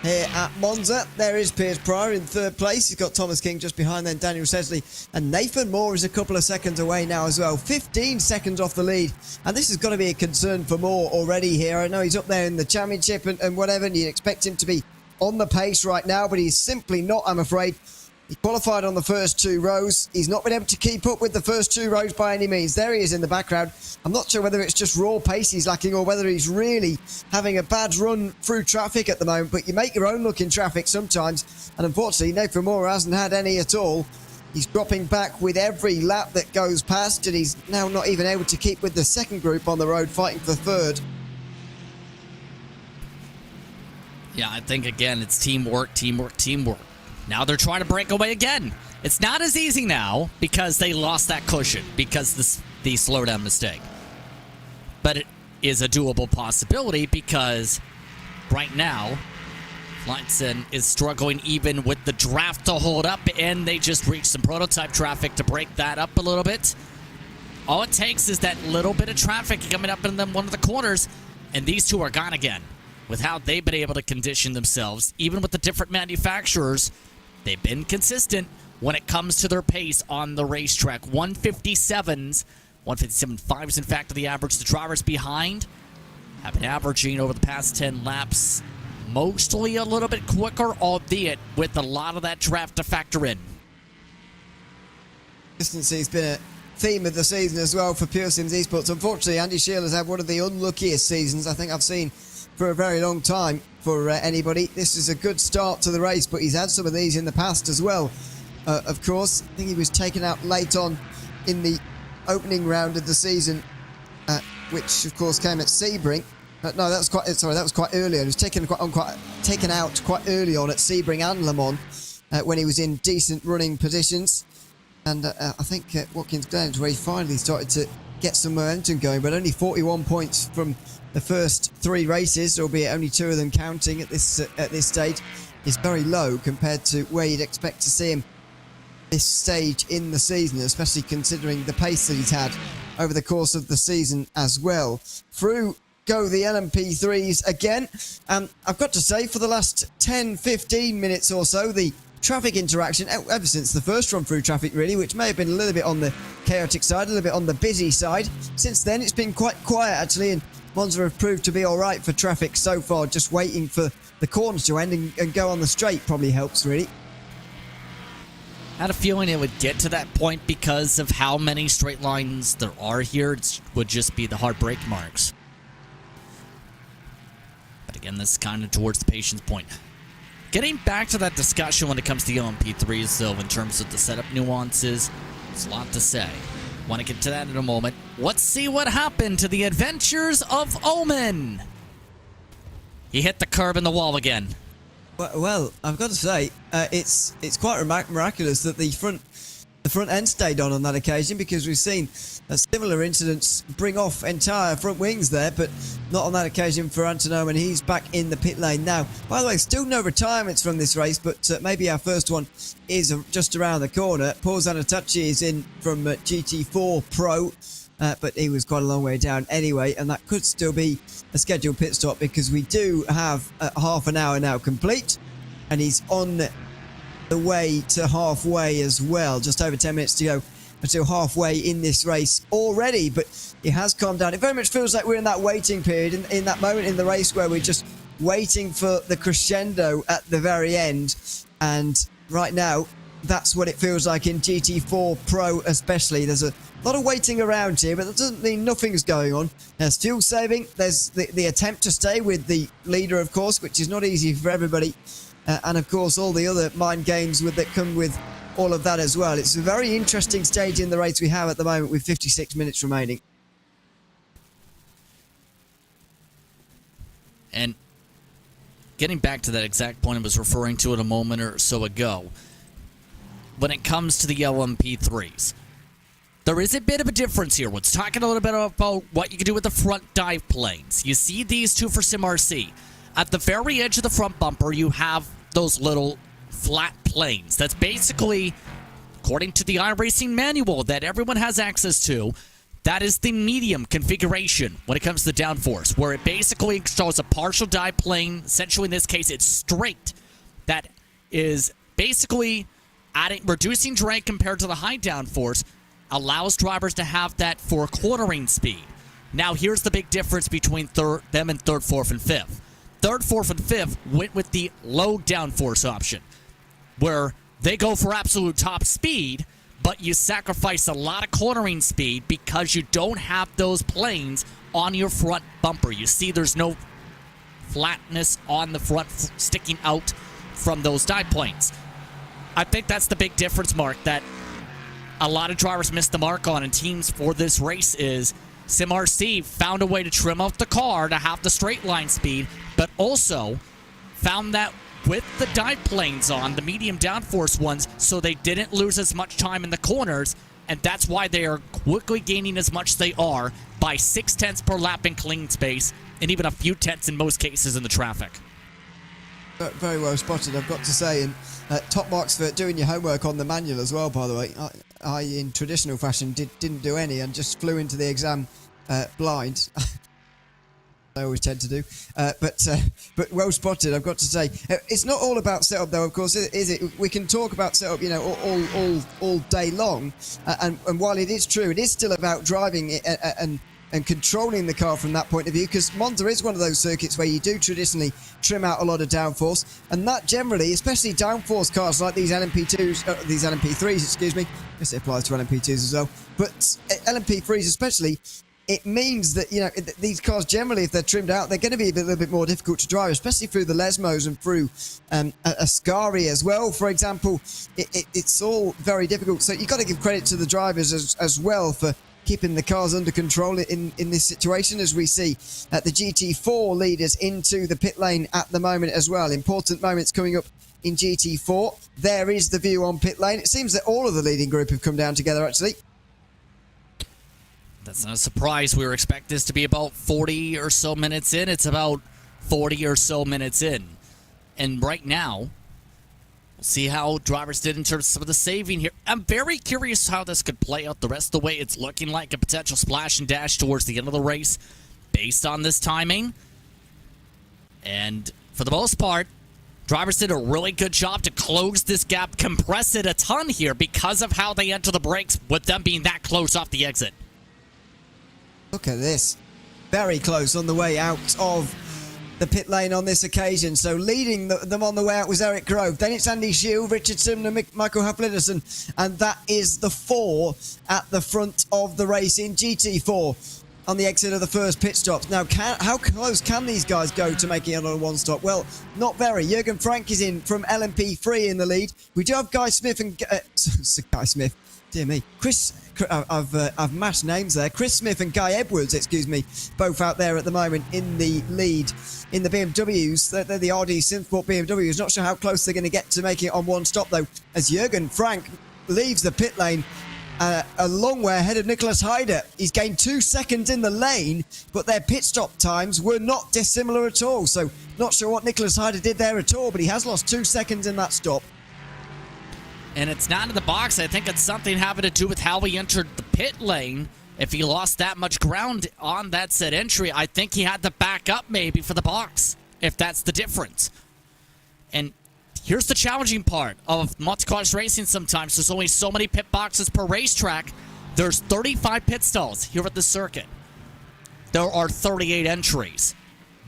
here at Monza. There is Piers Pryor in third place. He's got Thomas King just behind, then Daniel Sesley, and Nathan Moore is a couple of seconds away now as well. 15 seconds off the lead, and this has got to be a concern for Moore already here. I know he's up there in the championship and whatever, and you expect him to be on the pace right now, but he's simply not, I'm afraid. He qualified on the first two rows. He's not been able to keep up with the first two rows by any means. There he is in the background. I'm not sure whether it's just raw pace he's lacking or whether he's really having a bad run through traffic at the moment. But you make your own luck in traffic sometimes. And unfortunately, Nathan Moore hasn't had any at all. He's dropping back with every lap that goes past, and he's now not even able to keep with the second group on the road fighting for third. Yeah, I think, again, it's teamwork, teamwork, teamwork. Now they're trying to break away again. It's not as easy now because they lost that cushion because the slowdown mistake. But it is a doable possibility because right now, Lightson is struggling even with the draft to hold up, and they just reached some prototype traffic to break that up a little bit. All it takes is that little bit of traffic coming up in them one of the corners, and these two are gone again. With how they've been able to condition themselves, even with the different manufacturers, they've been consistent when it comes to their pace on the racetrack. 157s, 157.5s, in fact, are the average. The drivers behind have been averaging over the past 10 laps mostly a little bit quicker, albeit with a lot of that draft to factor in. Consistency has been a theme of the season as well for Pure Sims Esports. Unfortunately, Andy Shearer's had one of the unluckiest seasons I think I've seen for a very long time for anybody. This is a good start to the race, but he's had some of these in the past as well. Of course, I think he was taken out late on in the opening round of the season, which of course came at Sebring. No, that was quite early. He was taken out quite early on at Sebring and Le Mans when he was in decent running positions. And I think Watkins Glen is where he finally started to get some momentum going, but only 41 points from the first three races, albeit only two of them counting at this stage, is very low compared to where you'd expect to see him this stage in the season, especially considering the pace that he's had over the course of the season as well. Through go the LMP3s again, and I've got to say, for the last 10-15 minutes or so, the traffic interaction, ever since the first run through traffic really, which may have been a little bit on the chaotic side, a little bit on the busy side, since then it's been quite quiet actually, and Monza have proved to be alright for traffic so far. Just waiting for the corners to end and go on the straight probably helps really. I had a feeling it would get to that point because of how many straight lines there are here. It would just be the hard brake marks. But again, this is kind of towards the patience point. Getting back to that discussion when it comes to the LMP3s, though, in terms of the setup nuances, there's a lot to say. Want to get to that in a moment. Let's see what happened to the adventures of Omen. He hit the curb in the wall again. Well, I've got to say, it's quite miraculous that the front end stayed on that occasion, because we've seen similar incidents bring off entire front wings there, but not on that occasion for Antonio, and he's back in the pit lane now. By the way, still no retirements from this race, but maybe our first one is just around the corner. Paul Zanatachi is in from GT4 Pro, but he was quite a long way down anyway, and that could still be a scheduled pit stop, because we do have half an hour now complete, and he's on the way to halfway as well. Just over 10 minutes to go until halfway in this race already, but it has calmed down. It very much feels like we're in that waiting period, in that moment in the race where we're just waiting for the crescendo at the very end. And right now, that's what it feels like in GT4 Pro especially. There's a lot of waiting around here, but that doesn't mean nothing's going on. There's fuel saving, there's the attempt to stay with the leader, of course, which is not easy for everybody, and of course all the other mind games that come with all of that as well. It's a very interesting stage in the race we have at the moment with 56 minutes remaining. And getting back to that exact point I was referring to it a moment or so ago, when it comes to the LMP3s, there is a bit of a difference here. Let's talk a little bit about what you can do with the front dive planes. You see these two for SimRC. At the very edge of the front bumper, you have those little flat planes. That's basically, according to the iRacing manual that everyone has access to, that is the medium configuration when it comes to the downforce, where it basically shows a partial dive plane. Essentially, in this case, it's straight. That is basically reducing drag compared to the high downforce, allows drivers to have that for cornering speed. Now, here's the big difference between them and third, fourth, and fifth. Third, fourth, and fifth went with the low downforce option, where they go for absolute top speed, but you sacrifice a lot of cornering speed because you don't have those planes on your front bumper. You see there's no flatness on the front sticking out from those dive planes. I think that's the big difference, Mark, that a lot of drivers missed the mark on, and teams for this race is SimRC found a way to trim out the car to have the straight line speed, but also found that with the dive planes on, the medium downforce ones, so they didn't lose as much time in the corners, and that's why they are quickly gaining as much as they are by 0.6 per lap in clean space, and even a few tenths in most cases in the traffic. Very well spotted, I've got to say, and top marks for doing your homework on the manual as well, by the way. I in traditional fashion, didn't do any and just flew into the exam blind. I always tend to do, but well spotted, I've got to say. It's not all about setup, though, of course, is it? We can talk about setup, you know, all day long, and while it is true, it is still about driving it and controlling the car from that point of view, because Monza is one of those circuits where you do traditionally trim out a lot of downforce, and that generally, especially downforce cars like these LMP2s, these LMP3s, excuse me, I guess it applies to LMP2s as well, but LMP3s especially, it means that, you know, these cars generally, if they're trimmed out, they're going to be a little bit more difficult to drive, especially through the Lesmos and through Ascari as well, for example. It's all very difficult, so you've got to give credit to the drivers as well for keeping the cars under control in this situation, as we see the GT4 leaders into the pit lane at the moment as well. Important moments coming up in GT4. There is the view on pit lane. It seems that all of the leading group have come down together, actually. That's not a surprise. We were expecting this to be about 40 or so minutes in. It's about 40 or so minutes in. And right now, we'll see how drivers did in terms of some of the saving here. I'm very curious how this could play out the rest of the way. It's looking like a potential splash and dash towards the end of the race based on this timing. And for the most part, drivers did a really good job to close this gap, compress it a ton here because of how they enter the brakes with them being that close off the exit. Look at this. Very close on the way out of the pit lane on this occasion. So leading them on the way out was Eric Grove. Then it's Andy Shield, Richardson and Michael Hafliderson. And that is the four at the front of the race in GT4 on the exit of the first pit stops. Now, how close can these guys go to making it on a one-stop? Well, not very. Jürgen Frank is in from LMP3 in the lead. We do have Guy Smith and... Guy Smith. Dear me. I've mashed names there. Chris Smith and Guy Edwards, excuse me, both out there at the moment in the lead in the BMWs. They're the RD Synthport BMWs. Not sure how close they're going to get to making it on one stop, though, as Jürgen Frank leaves the pit lane a long way ahead of Nicholas Heider. He's gained 2 seconds in the lane, but their pit stop times were not dissimilar at all. So not sure what Nicholas Heider did there at all, but he has lost 2 seconds in that stop. And it's not in the box. I think it's something having to do with how he entered the pit lane. If he lost that much ground on that said entry, I think he had to back up maybe for the box, if that's the difference. And here's the challenging part of multi-class racing sometimes. There's only so many pit boxes per racetrack. There's 35 pit stalls here at the circuit. There are 38 entries.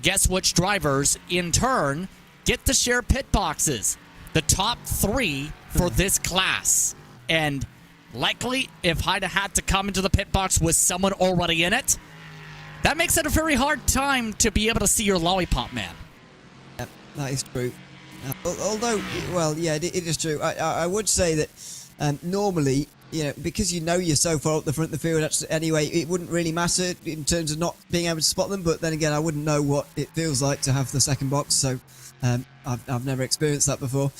Guess which drivers, in turn, get to share pit boxes? the top 3 for this class. And likely, if Haida had to come into the pit box with someone already in it, that makes it a very hard time to be able to see your lollipop man. Yep, that is true. Although, well, yeah, it is true. I would say that normally, because you're so far up the front of the field, anyway, it wouldn't really matter in terms of not being able to spot them. But then again, I wouldn't know what it feels like to have the second box, so I've never experienced that before.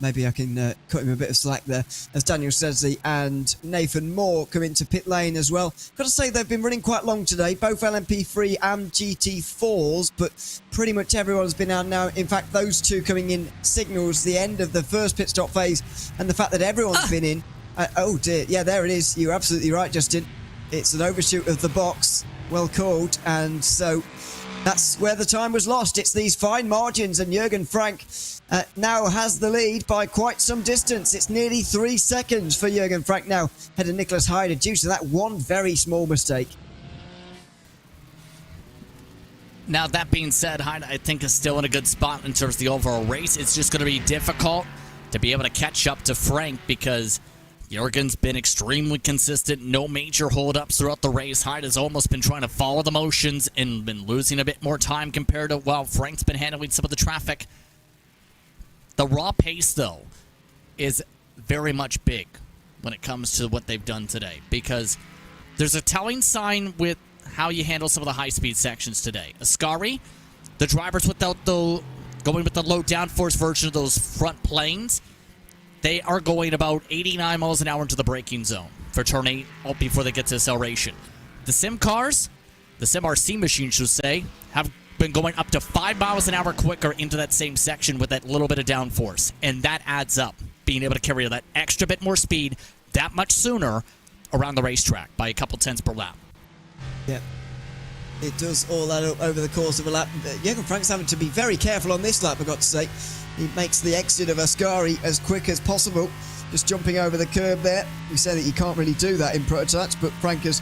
Maybe I can cut him a bit of slack there. As Daniel Sedley and Nathan Moore come into pit lane as well. Got to say, they've been running quite long today, both LMP3 and GT4s, but pretty much everyone's been out now. In fact, those two coming in signals the end of the first pit stop phase, and the fact that everyone's been in. Oh dear, yeah, there it is. You're absolutely right, Justin. It's an overshoot of the box. Well called. And so that's where the time was lost. It's these fine margins, and Jürgen Frank now has the lead by quite some distance. It's nearly 3 seconds for Jürgen Frank now ahead of Nicholas Haida due to that one very small mistake. Now, that being said, Haida, I think, is still in a good spot in terms of the overall race. It's just going to be difficult to be able to catch up to Frank because Jürgen's been extremely consistent, no major holdups throughout the race. Haida's almost been trying to follow the motions and been losing a bit more time compared to while Frank's been handling some of the traffic. The raw pace, though, is very much big when it comes to what they've done today because there's a telling sign with how you handle some of the high-speed sections today. Ascari, the drivers without the going with the low downforce version of those front planes, they are going about 89 miles an hour into the braking zone for turn 8 before they get to acceleration. The sim cars, the sim RC machines, should say, have been going up to 5 miles an hour quicker into that same section with that little bit of downforce. And that adds up, being able to carry that extra bit more speed that much sooner around the racetrack by a couple tenths per lap. Yeah. It does all add up over the course of a lap. Jürgen Frank's having to be very careful on this lap, I've got to say. He makes the exit of Ascari as quick as possible, just jumping over the curb there. We say that you can't really do that in prototypes, but Frank has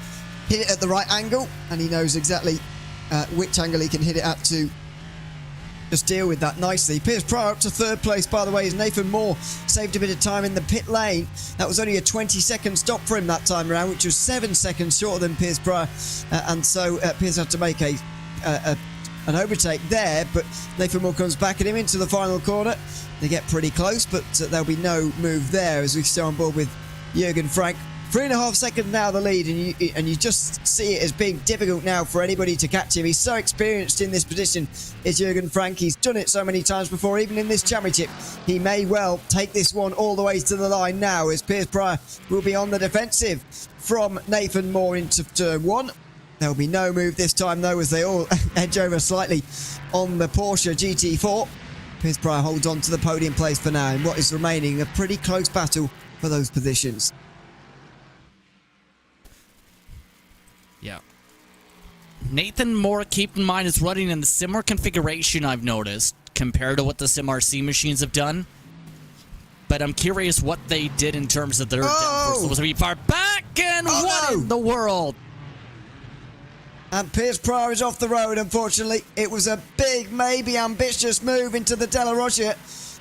hit it at the right angle, and he knows exactly which angle he can hit it at to just deal with that nicely. Piers Pryor up to third place, by the way, as Nathan Moore saved a bit of time in the pit lane. That was only a 20-second stop for him that time around, which was 7 seconds shorter than Piers Pryor, and so Piers had to make an overtake there, but Nathan Moore comes back at him into the final corner. They get pretty close, but there'll be no move there as we stay on board with Jürgen Frank. 3.5 seconds now the lead, and you just see it as being difficult now for anybody to catch him. He's so experienced in this position, is Jürgen Frank. He's done it so many times before, even in this championship. He may well take this one all the way to the line now, as Piers Pryor will be on the defensive from Nathan Moore into turn 1. There'll be no move this time, though, as they all edge over slightly on the Porsche GT4. Piers Pryor holds on to the podium place for now in what is remaining a pretty close battle for those positions. Yeah. Nathan Moore, keep in mind, is running in the similar configuration I've noticed compared to what the Sim RC machines have done. But I'm curious what they did in terms of their downforce was to be far back, and what in the world? And Piers Pryor is off the road, unfortunately. It was a big, maybe ambitious move into the Della Roggia,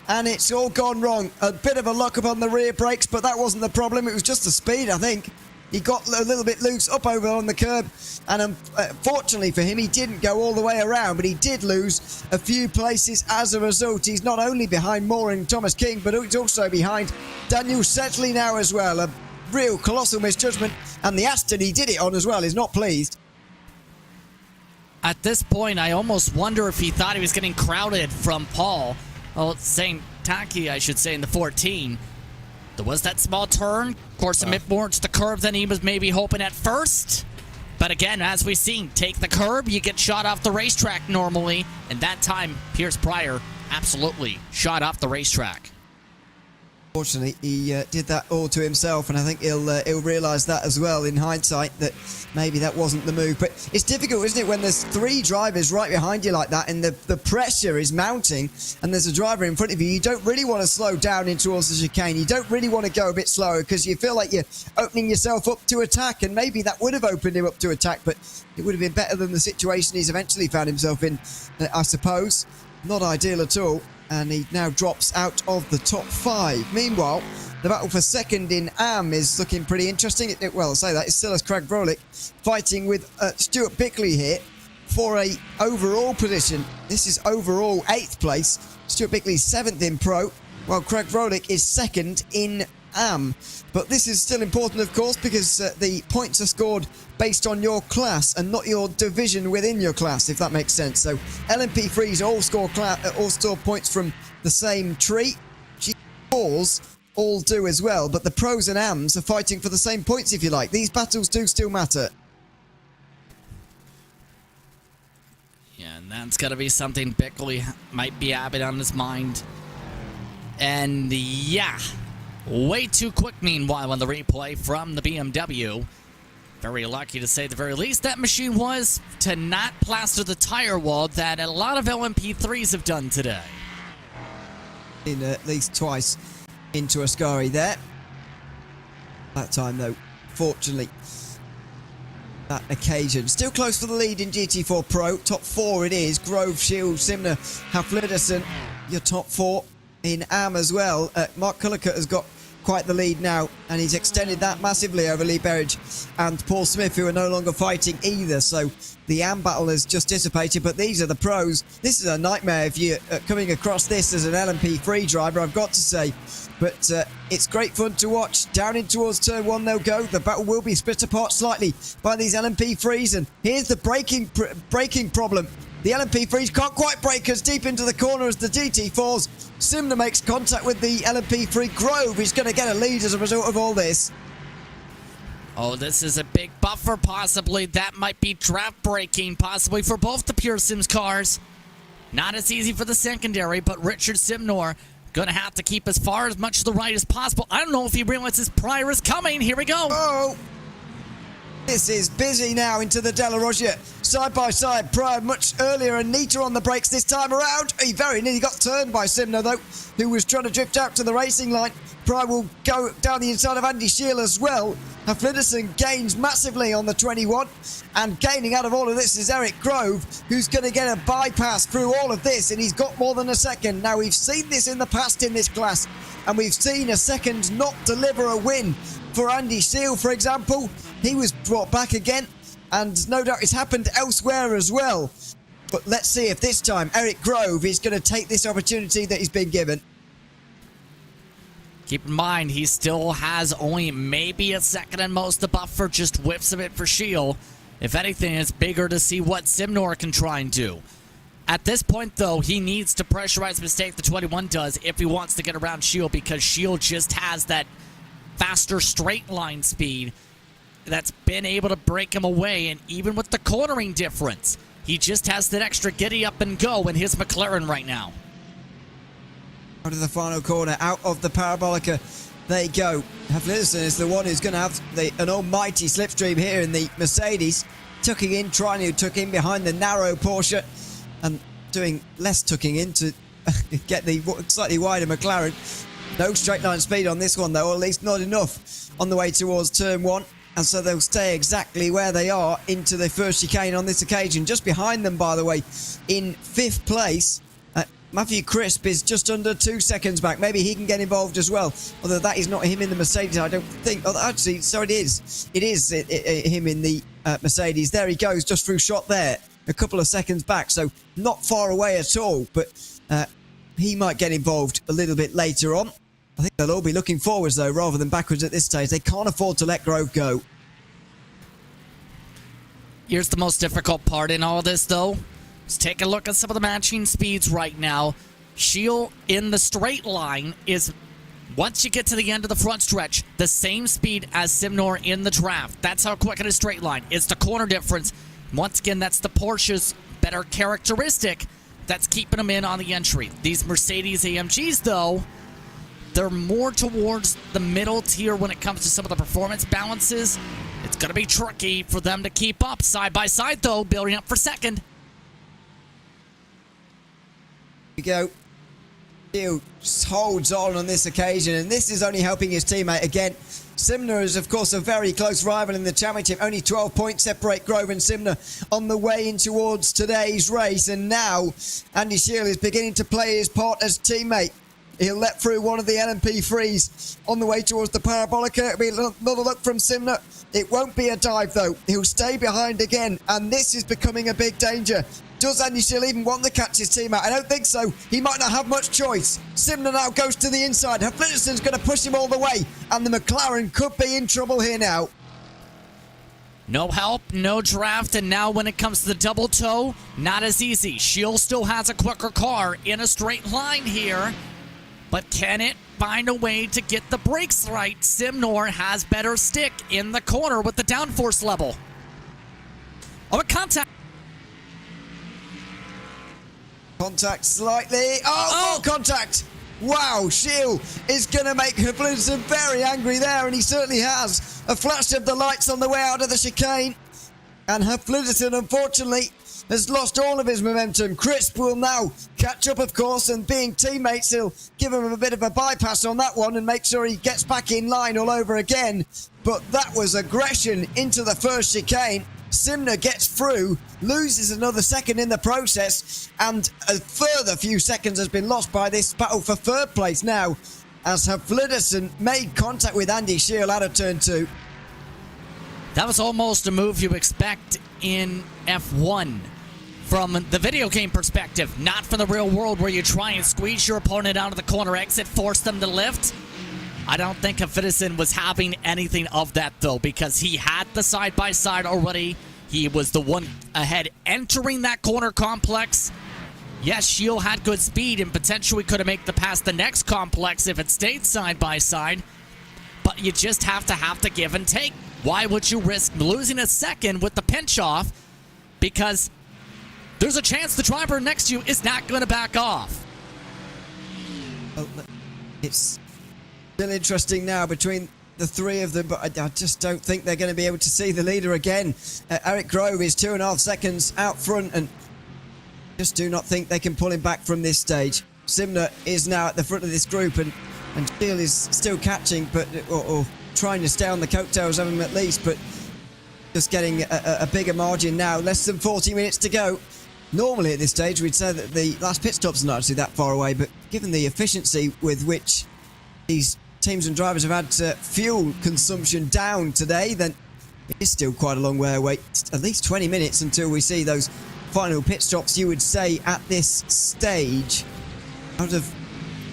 and it's all gone wrong. A bit of a lock up on the rear brakes, but that wasn't the problem. It was just the speed, I think. He got a little bit loose up over on the curb, and fortunately for him, he didn't go all the way around, but he did lose a few places as a result. He's not only behind Moore and Thomas King, but he's also behind Daniel Sedley now as well. A real colossal misjudgment, and the Aston he did it on as well is not pleased. At this point, I almost wonder if he thought he was getting crowded from Paul. Well, St. Taki, I should say, in the 14. There was that small turn. Of course, a bit more to the curb than he was maybe hoping at first. But again, as we've seen, take the curb, you get shot off the racetrack normally. And that time, Piers Pryor absolutely shot off the racetrack. Unfortunately, he did that all to himself, and I think he'll realise that as well in hindsight, that maybe that wasn't the move. But it's difficult, isn't it, when there's 3 drivers right behind you like that, and the pressure is mounting, and there's a driver in front of you. You don't really want to slow down in towards the chicane. You don't really want to go a bit slower because you feel like you're opening yourself up to attack, and maybe that would have opened him up to attack, but it would have been better than the situation he's eventually found himself in, I suppose. Not ideal at all. and he now drops out of the top 5. Meanwhile, the battle for second in AM is looking pretty interesting. Well, I'll say that. It's still as Craig Vrolik fighting with Stuart Bickley here for a overall position. This is overall 8th place. Stuart Bickley's 7th in Pro, while Craig Vrolik is 2nd in AM. But this is still important, of course, because the points are scored based on your class and not your division within your class, if that makes sense. So LMP3s all score points from the same tree. G4s all do as well, but the pros and AMs are fighting for the same points, if you like. These battles do still matter. Yeah, and that's got to be something Bickley might be having on his mind. And yeah, way too quick meanwhile on the replay from the BMW. Very lucky to say the very least that machine was to not plaster the tire wall that a lot of LMP3s have done today. In at least twice into Ascari there. That time though, fortunately, that occasion. Still close for the lead in GT4 Pro. Top 4 it is. Grove, Shield, Simner, Hafliderson, your top 4 in AM as well. Mark Cullicutt has got quite the lead now, and he's extended that massively over Lee Berridge and Paul Smith, who are no longer fighting either. So the AM battle has just dissipated, but these are the pros. This is a nightmare if you're coming across this as an LMP3 driver, I've got to say. But it's great fun to watch. Down in towards turn 1 they'll go. The battle will be split apart slightly by these LMP3s, and here's the braking problem. The LMP3s can't quite break as deep into the corner as the GT4s. Simner makes contact with the LMP3. Grove is going to get a lead as a result of all this. Oh, this is a big buffer possibly. That might be draft braking possibly for both the Pure Sims cars. Not as easy for the secondary, but Richard Simnor going to have to keep as far as much to the right as possible. I don't know if he realizes Pryor is coming. Here we go. Oh! This is busy now into the Della Roggia. Side by side, Pryor much earlier and neater on the brakes this time around. He very nearly got turned by Simner though, who was trying to drift out to the racing line. Pryor will go down the inside of Andy Shield as well. Hafliderson gains massively on the 21, and gaining out of all of this is Eric Grove, who's going to get a bypass through all of this, and he's got more than a second. Now, we've seen this in the past in this class, and we've seen a second not deliver a win for Andy Shield, for example. He was brought back again, and no doubt it's happened elsewhere as well. But let's see if this time Eric Grove is going to take this opportunity that he's been given. Keep in mind, he still has only maybe a second and most the buffer, just whips of it for Shield. If anything, it's bigger to see what Simnor can try and do. At this point, though, he needs to pressurize mistake the 21 does if he wants to get around Shield, because Shield just has that faster straight line speed that's been able to break him away. And even with the cornering difference, he just has that extra giddy up and go in his McLaren right now. Out of the final corner, out of the Parabolica they go. Hafliderson is the one who's going to have an almighty slipstream here in the Mercedes. Tucking in, trying to tuck in behind the narrow Porsche, and doing less tucking in to get the slightly wider McLaren. No straight line speed on this one though, or at least not enough on the way towards turn 1. And so they'll stay exactly where they are into the first chicane on this occasion. Just behind them, by the way, in 5th place, Matthew Crisp is just under 2 seconds back. Maybe he can get involved as well. Although that is not him in the Mercedes, I don't think. Oh, actually, so it is. It is him in the Mercedes. There he goes, just through shot there. A couple of seconds back, so not far away at all. But he might get involved a little bit later on. I think they'll all be looking forwards, though, rather than backwards at this stage. They can't afford to let Grove go. Here's the most difficult part in all this, though. Let's take a look at some of the matching speeds right now. Shield in the straight line is, once you get to the end of the front stretch, the same speed as Simnor in the draft. That's how quick in a straight line. It's the corner difference. Once again, that's the Porsche's better characteristic that's keeping them in on the entry. These Mercedes AMGs, though, they're more towards the middle tier when it comes to some of the performance balances. It's going to be tricky for them to keep up. Side by side, though, building up for second. We go. Shield holds on this occasion, and this is only helping his teammate again. Simner is, of course, a very close rival in the championship. Only 12 points separate Grove and Simner on the way in towards today's race. And now Andy Shield is beginning to play his part as teammate. He'll let through one of the LMP3s on the way towards the Parabolica. It'll be another look from Simner. It won't be a dive, though. He'll stay behind again, and this is becoming a big danger. Does Andy Shield even want to catch his team out? I don't think so. He might not have much choice. Simner now goes to the inside. Flitterson's going to push him all the way, and the McLaren could be in trouble here now. No help, no draft, and now when it comes to the double toe, not as easy. Shield still has a quicker car in a straight line here, but can it find a way to get the brakes right? Simnor has better stick in the corner with the downforce level. Oh, a contact. Contact slightly. Oh, more contact. Wow, Shield is going to make Flitterson very angry there, and he certainly has. A flash of the lights on the way out of the chicane. And Flitterson, unfortunately, has lost all of his momentum. Crisp will now catch up, of course, and being teammates, he'll give him a bit of a bypass on that one and make sure he gets back in line all over again. But that was aggression into the first chicane. Simner gets through, loses another second in the process, and a further few seconds has been lost by this battle for third place now, as Flitterson made contact with Andy Shield out of turn 2. That was almost a move you expect in F1 from the video game perspective, not from the real world where you try and squeeze your opponent out of the corner exit, force them to lift. I don't think Flitterson was having anything of that, though, because he had the side-by-side already. He was the one ahead entering that corner complex. Yes, Shield had good speed and potentially could have made the pass the next complex if it stayed side-by-side. But you just have to give and take. Why would you risk losing a second with the pinch off? Because there's a chance the driver next to you is not going to back off. Oh, it's still interesting now between the three of them, but I just don't think they're going to be able to see the leader again. Eric Grove is 2.5 seconds out front, and just do not think they can pull him back from this stage. Simner is now at the front of this group, and Shield is still catching, but or trying to stay on the coattails of him at least, but just getting a bigger margin now. Less than 40 minutes to go. Normally at this stage we'd say that the last pit stop's not actually that far away, but given the efficiency with which these teams and drivers have had fuel consumption down today, then it is still quite a long way away. It's at least 20 minutes until we see those final pit stops, you would say, at this stage. Out of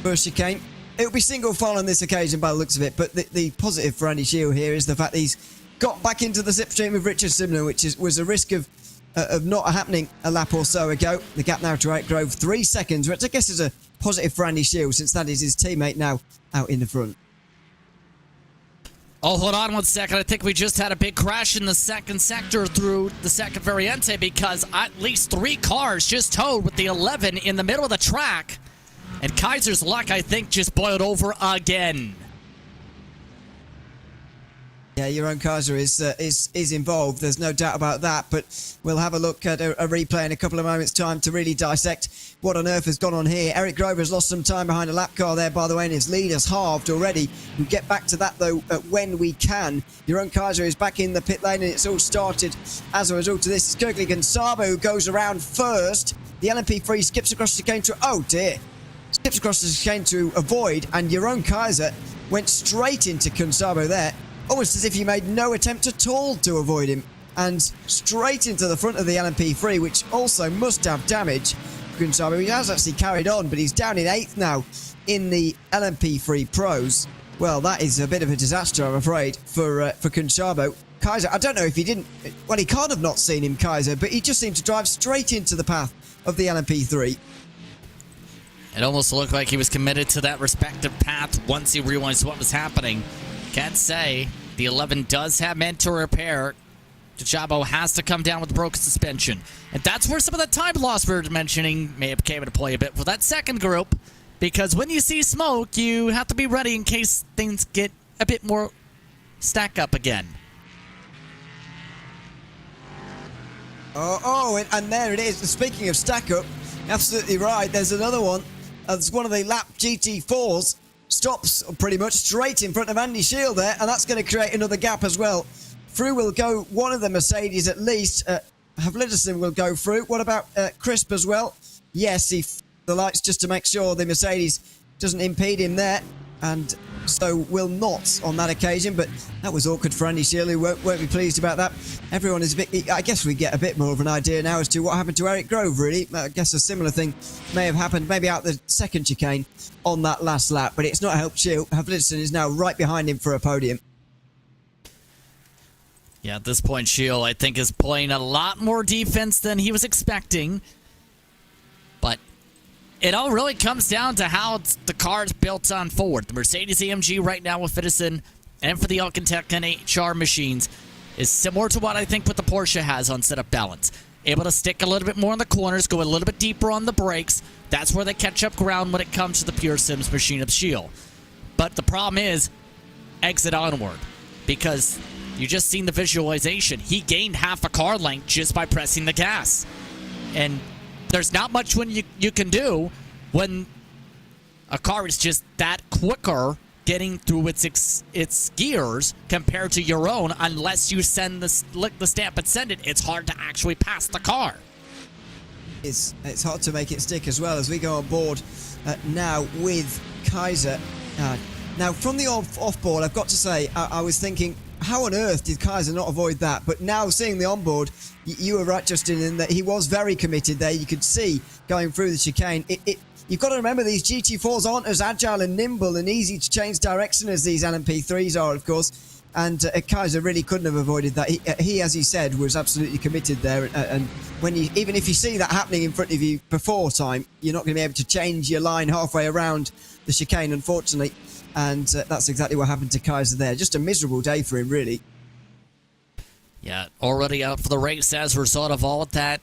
first chicane. It'll be single file on this occasion by the looks of it, but the positive for Andy Shield here is the fact that he's got back into the slipstream with Richard Simner, which was a risk of not happening a lap or so ago. The gap now to Eric Grove, 3 seconds, which I guess is a positive for Andy Shield, since that is his teammate now out in the front. Oh, hold on 1 second. I think we just had a big crash in the second sector through the second variante, because at least 3 cars just towed with the 11 in the middle of the track. And Kaiser's luck, I think, just boiled over again. Yeah, Jeroen Kaiser is involved. There's no doubt about that. But we'll have a look at a replay in a couple of moments' time to really dissect what on earth has gone on here. Eric Grover has lost some time behind a lap car there, by the way, and his lead has halved already. We'll get back to that, though, when we can. Jeroen Kaiser is back in the pit lane, and it's all started as a result of this. It's Kirkley Gonzabo who goes around first. The LMP3 skips across the chicane to... Oh, dear. Skips across the chicane to avoid, and Jeroen Kaiser went straight into Gonzabo there. Almost as if he made no attempt at all to avoid him, and straight into the front of the LMP3, which also must have damage. Gonzalo, he has actually carried on, but he's down in 8th now in the LMP3 Pros. Well, that is a bit of a disaster, I'm afraid, for Gonzalo. Kaiser, I don't know if he didn't... Well, he can't have not seen him, Kaiser, but he just seemed to drive straight into the path of the LMP3. It almost looked like he was committed to that respective path once he realized what was happening. Can't say. The 11 does have meant to repair. Jabo has to come down with broken suspension. And that's where some of that time loss we were mentioning may have came into play a bit for that second group. Because when you see smoke, you have to be ready in case things get a bit more stack up again. And there it is. Speaking of stack up, absolutely right. There's another one. It's one of the lap GT4s. stops pretty much straight in front of Andy Shield there, and that's going to create another gap as well. Through will go one of the Mercedes at least. Havlidison will go through. What about Crisp as well? Yes, the lights just to make sure the Mercedes doesn't impede him there, and so will not on that occasion. But that was awkward for Andy Shield, who won't be pleased about that. Everyone is a bit... I guess we get a bit more of an idea now as to what happened to Eric Grove, really. I guess a similar thing may have happened, maybe out the second chicane on that last lap, but it's not helped Shield. Havlidison is now right behind him for a podium. Yeah, at this point, Shield, I think, is playing a lot more defense than he was expecting. But it all really comes down to how the car is built on forward. The Mercedes-AMG right now with Edison and for the Alcantara and HR machines is similar to what I think what the Porsche has on setup balance. Able to stick a little bit more in the corners, go a little bit deeper on the brakes. That's where they catch up ground when it comes to the Pure Sims machine of Shield. But the problem is exit onward, because you just seen the visualization. He gained half a car length just by pressing the gas. And there's not much when you can do when a car is just that quicker getting through its gears compared to your own. Unless you lick the stamp and send it, it's hard to actually pass the car. It's hard to make it stick as well as we go on board now with Kaiser. Now, from the off-board, I've got to say, I was thinking, how on earth did Kaiser not avoid that? But now seeing the onboard, you were right, Justin, in that he was very committed there. You could see going through the chicane. You've got to remember these GT4s aren't as agile and nimble and easy to change direction as these LMP3s are, of course. And Kaiser really couldn't have avoided that. He, as he said, was absolutely committed there. And when even if you see that happening in front of you before time, you're not going to be able to change your line halfway around the chicane, unfortunately. And that's exactly what happened to Kaiser there. Just a miserable day for him, really. Yeah, already out for the race as a result of all of that.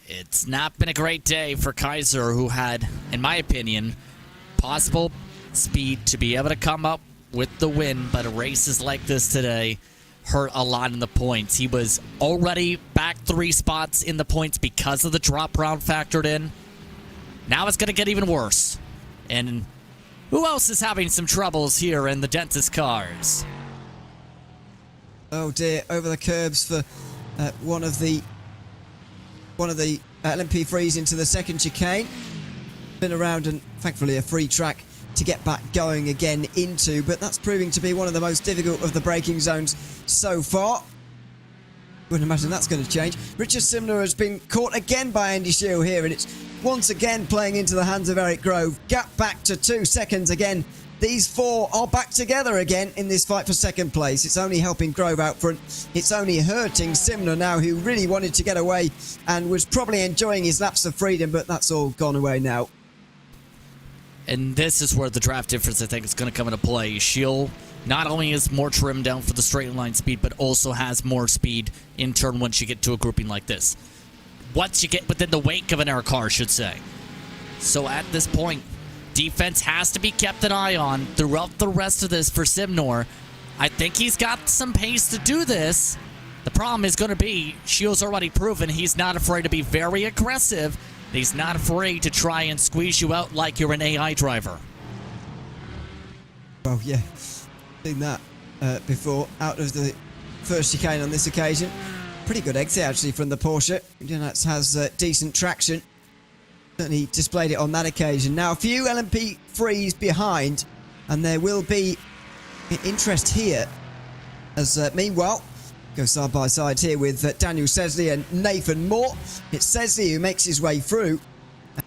It's not been a great day for Kaiser, who had, in my opinion, possible speed to be able to come up with the win. But races like this today hurt a lot in the points. He was already back 3 spots in the points because of the drop round factored in. Now it's going to get even worse. And who else is having some troubles here in the dentist cars? Oh dear, over the curbs for one of the LMP3s into the second chicane. Been around, and thankfully a free track to get back going again into, but that's proving to be one of the most difficult of the braking zones so far. Wouldn't imagine that's going to change. Richard Simner has been caught again by Andy Shield here, and it's once again playing into the hands of Eric Grove. Gap back to 2 seconds again. These 4 are back together again in this fight for second place. It's only helping Grove out front. It's only hurting Simner now, who really wanted to get away and was probably enjoying his laps of freedom, but that's all gone away now. And this is where the draft difference, I think, is going to come into play. Shield not only is more trimmed down for the straight line speed, but also has more speed in turn once you get to a grouping like this. Once you get within the wake of an air car, I should say. So at this point, defense has to be kept an eye on throughout the rest of this for Simnor. I think he's got some pace to do this. The problem is going to be, Shield's already proven he's not afraid to be very aggressive. He's not afraid to try and squeeze you out like you're an AI driver. Well, yeah, seen that before. Out of the first chicane on this occasion. Pretty good exit, actually, from the Porsche. It has decent traction. Certainly displayed it on that occasion. Now, a few LMP3s behind, and there will be interest here. As meanwhile, go side by side here with Daniel Sesley and Nathan Moore. It's Sesley who makes his way through,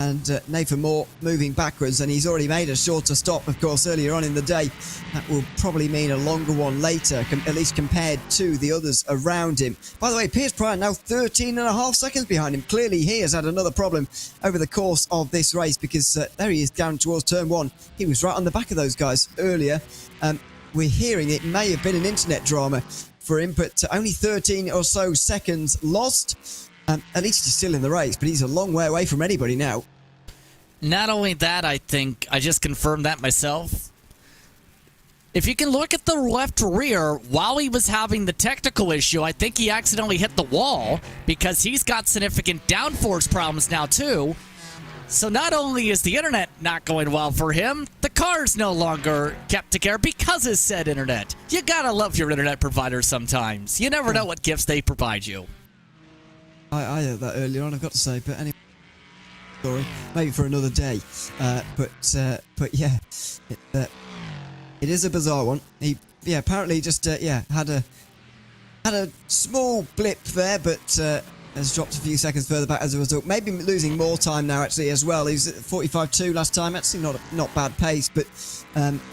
and Nathan Moore moving backwards, and he's already made a shorter stop, of course, earlier on in the day. That will probably mean a longer one later, at least compared to the others around him. By the way, Piers Pryor now 13.5 seconds behind him. Clearly, he has had another problem over the course of this race, because there he is down towards turn 1. He was right on the back of those guys earlier. We're hearing it may have been an internet drama for him, but only 13 or so seconds lost. At least he's still in the race, but he's a long way away from anybody now. Not only that, I think I just confirmed that myself. If you can look at the left rear, while he was having the technical issue, I think he accidentally hit the wall, because he's got significant downforce problems now too. So not only is the internet not going well for him, the car's no longer kept together because of said internet. You gotta love your internet provider sometimes. You never know what gifts they provide you. I heard that earlier on, I've got to say, but anyway, story maybe for another day. But yeah, it is a bizarre one. He apparently just had a small blip there, but has dropped a few seconds further back as a result. Maybe losing more time now actually as well. He was at 45.2 last time. Actually not bad pace, but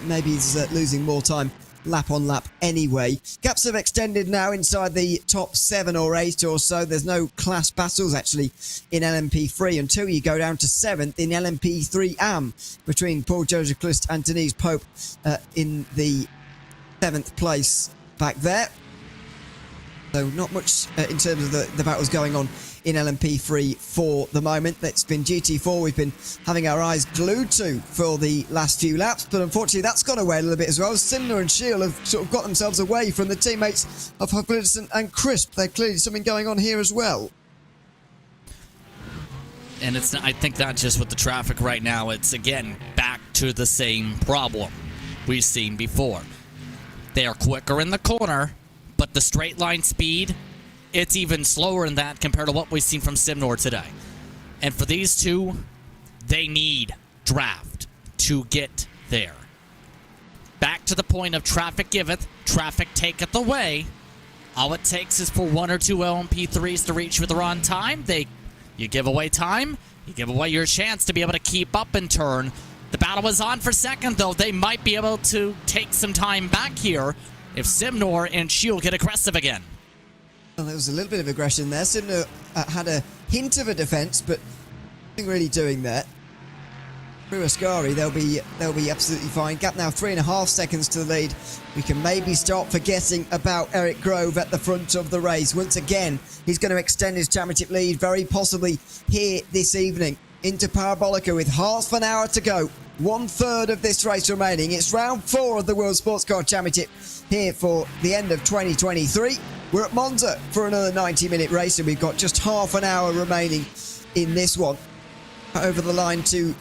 maybe he's losing more time lap on lap anyway. Gaps have extended now inside the top 7 or 8 or so. There's no class battles actually in LMP3 until you go down to 7th in LMP3 AM between Paul Joseph Clist and Denise Pope in the 7th place back there. So not much in terms of the battles going on in LMP3 for the moment. It's been GT4 we've been having our eyes glued to for the last few laps, but unfortunately that's gone away a little bit as well. Simner and Shield have sort of got themselves away from the teammates of Hufflidson and Crisp. There's clearly something going on here as well. And it's I think not just with the traffic right now. It's, again, back to the same problem we've seen before. They are quicker in the corner, but the straight line speed, it's even slower than that compared to what we've seen from Simnor today. And for these two, they need draft to get there. Back to the point of traffic giveth, traffic taketh away. All it takes is for 1 or 2 LMP3s to reach with their on time. You give away time, you give away your chance to be able to keep up and turn. The battle is on for second, though. They might be able to take some time back here if Simnor and Shield get aggressive again. Well, there was a little bit of aggression there. Simnor had a hint of a defence, but nothing really doing that. Through Ascari, they'll be absolutely fine. Gap now 3.5 seconds to the lead. We can maybe start forgetting about Eric Grove at the front of the race. Once again, he's going to extend his championship lead very possibly here this evening into Parabolica with half an hour to go. 1/3 of this race remaining. It's round 4 of the World Sports Car Championship here for the end of 2023. We're at Monza for another 90-minute race, and we've got just half an hour remaining in this one. Over the line to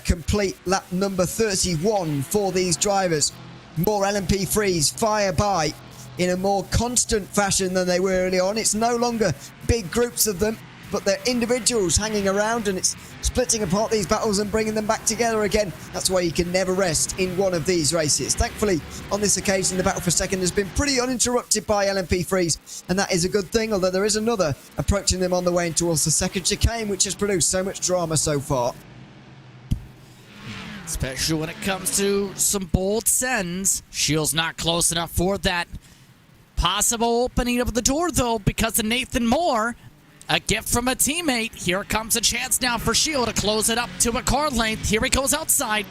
complete lap number 31 for these drivers. More LMP3s fire by in a more constant fashion than they were early on. It's no longer big groups of them, but they're individuals hanging around, and it's splitting apart these battles and bringing them back together again. That's why you can never rest in one of these races. Thankfully, on this occasion, the battle for second has been pretty uninterrupted by LMP3s, and that is a good thing, although there is another approaching them on the way towards the second chicane, which has produced so much drama so far. Especially when it comes to some bold sends. Shield's not close enough for that possible opening of the door, though, because of Nathan Moore. A gift from a teammate. Here comes a chance now for Shield to close it up to a car length. Here he goes outside.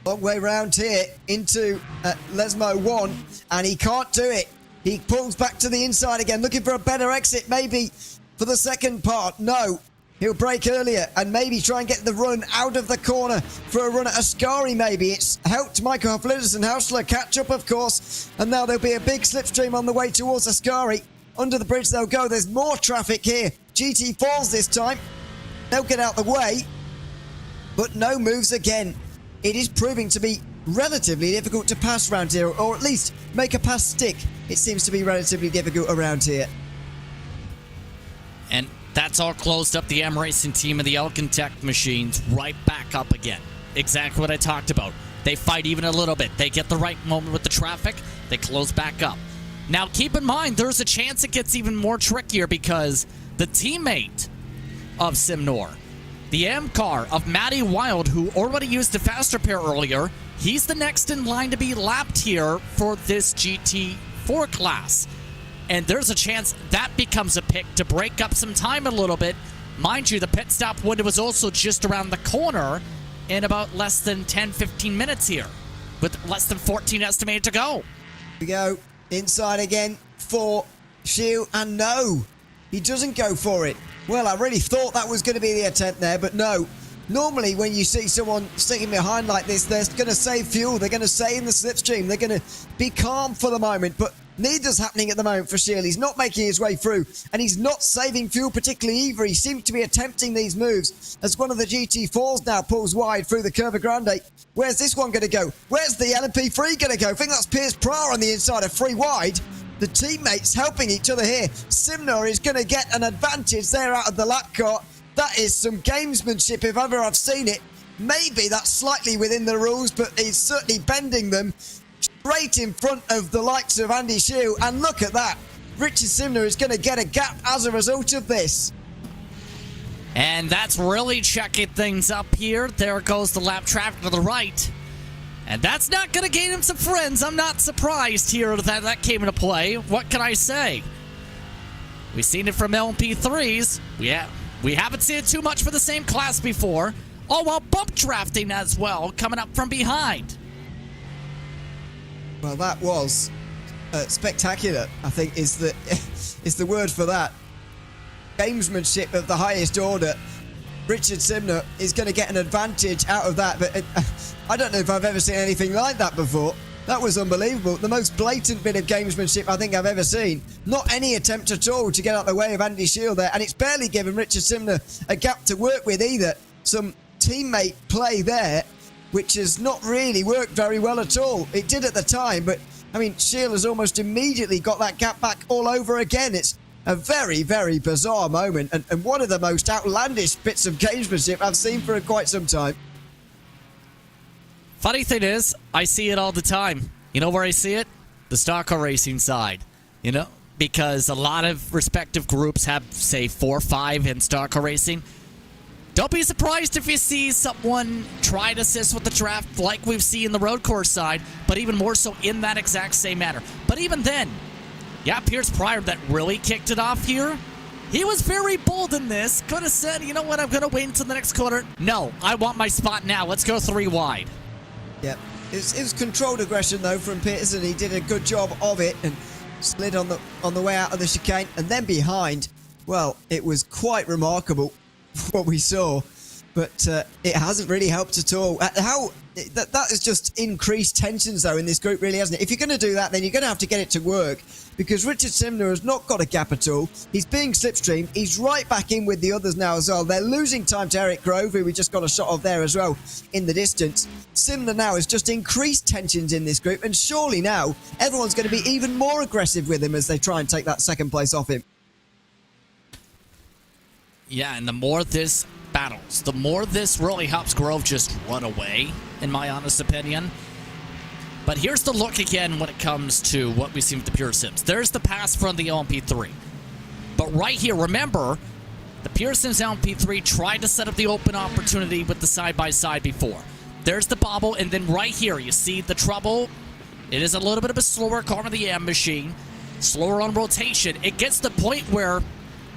Long way round here into Lesmo 1, and he can't do it. He pulls back to the inside again, looking for a better exit, maybe for the second part. No, he'll brake earlier and maybe try and get the run out of the corner for a run at Ascari, maybe. It's helped Michael Hufflidis and Hausler catch up, of course, and now there'll be a big slipstream on the way towards Ascari. Under the bridge they'll go. There's more traffic here. GT falls this time. They'll get out the way, but no moves again. It is proving to be relatively difficult to pass around here, or at least make a pass stick. It seems to be relatively difficult around here. And that's all closed up. The iRacing team and the Elkin Tech machines right back up again. Exactly what I talked about. They fight even a little bit. They get the right moment with the traffic. They close back up. Now, keep in mind, there's a chance it gets even more trickier because the teammate of Simnor, the M car of Matty Wild, who already used a faster pair earlier, he's the next in line to be lapped here for this GT4 class. And there's a chance that becomes a pick to break up some time a little bit. Mind you, the pit stop window was also just around the corner in about less than 10-15 minutes here, with less than 14 estimated to go. Here we go. Inside again for Shield, and no, he doesn't go for it. Well, I really thought that was going to be the attempt there, but no. Normally, when you see someone sticking behind like this, they're going to save fuel. They're going to stay in the slipstream. They're going to be calm for the moment, but Neither's happening at the moment for Shield. He's not making his way through, and he's not saving fuel particularly either. He seems to be attempting these moves as one of the GT4s now pulls wide through the Curva Grande. Where's this one going to go? Where's the LMP3 going to go? I think that's Piers Pryor on the inside of 3 wide. The teammates helping each other here. Simner is going to get an advantage there out of the lap car. That is some gamesmanship if ever I've seen it. Maybe that's slightly within the rules, but he's certainly bending them straight in front of the likes of Andy Shield. And look at that. Richard Simner is going to get a gap as a result of this. And that's really checking things up here. There goes the lap traffic to the right. And that's not going to gain him some friends. I'm not surprised here that that came into play. What can I say? We've seen it from LMP3s. We haven't seen it too much for the same class before. Oh, well, bump drafting as well, coming up from behind. Well, that was spectacular, I think, is the word for that. Gamesmanship of the highest order. Richard Simner is going to get an advantage out of that, but I don't know if I've ever seen anything like that before. That was unbelievable. The most blatant bit of gamesmanship I think I've ever seen. Not any attempt at all to get out the way of Andy Shield there, and it's barely given Richard Simner a gap to work with either. Some teammate play there, which has not really worked very well at all. It did at the time, but I mean, Shield has almost immediately got that gap back all over again. It's a very, very bizarre moment, and one of the most outlandish bits of gamesmanship I've seen for quite some time. Funny thing is, I see it all the time. You know where I see it? The stock car racing side. You know, because a lot of respective groups have, say, 4 or 5 in stock car racing. Don't be surprised if you see someone try to assist with the draft like we've seen in the road course side, but even more so in that exact same manner. But even then, yeah, Piers Pryor that really kicked it off here. He was very bold in this. Could have said, you know what, I'm going to wait until the next corner. No, I want my spot now. Let's go 3 wide. Yep. It was controlled aggression, though, from Peterson. He did a good job of it and slid on the way out of the chicane. And then behind, well, it was quite remarkable what we saw. But it hasn't really helped at all. That has just increased tensions, though, in this group, really, hasn't it? If you're going to do that, then you're going to have to get it to work, because Richard Simner has not got a gap at all. He's being slipstreamed. He's right back in with the others now as well. They're losing time to Eric Grove, who we just got a shot of there as well in the distance. Simner now has just increased tensions in this group, and surely now everyone's going to be even more aggressive with him as they try and take that second place off him. Yeah, and the more this battles, the more this really helps Grove just run away, in my honest opinion. But here's the look again when it comes to what we've seen with the Pure Sims. There's the pass from the LMP3. But right here, remember, the Pure Sims LMP3 tried to set up the open opportunity with the side-by-side before. There's the bobble, and then right here, you see the trouble. It is a little bit of a slower car in the AM machine, slower on rotation. It gets to the point where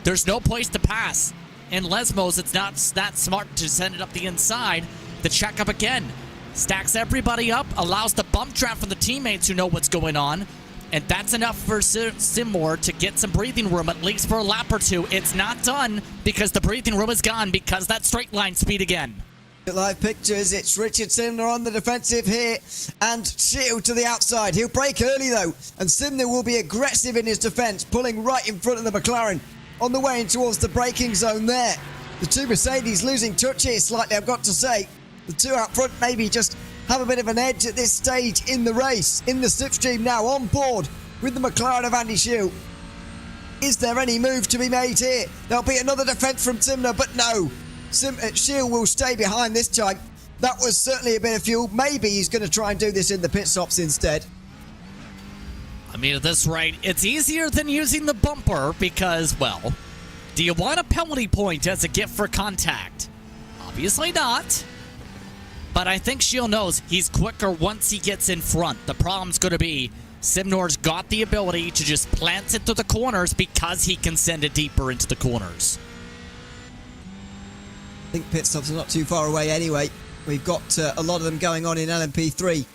there's no place to pass. In Lesmos, it's not that smart to send it up the inside. The checkup again stacks everybody up, allows the bump draft from the teammates who know what's going on, and that's enough for Simmore to get some breathing room, at least for a lap or two. It's not done because the breathing room is gone because that straight line speed again. Live pictures, it's Richard Simner on the defensive here, and Shield to the outside. He'll break early though, and Simner will be aggressive in his defense, pulling right in front of the McLaren on the way in towards the braking zone there. The two Mercedes losing touch here slightly, I've got to say. The two out front maybe just have a bit of an edge at this stage in the race. In the slipstream now, on board with the McLaren of Andy Shield. Is there any move to be made here? There'll be another defence from Simner, but no. Shield will stay behind this time. That was certainly a bit of fuel. Maybe he's going to try and do this in the pit stops instead. I mean, at this rate, it's easier than using the bumper because, well, do you want a penalty point as a gift for contact? Obviously not. But I think Shield knows he's quicker once he gets in front. The problem's going to be Simnor's got the ability to just plant it through the corners because he can send it deeper into the corners. I think pit stops are not too far away anyway. We've got a lot of them going on in LMP3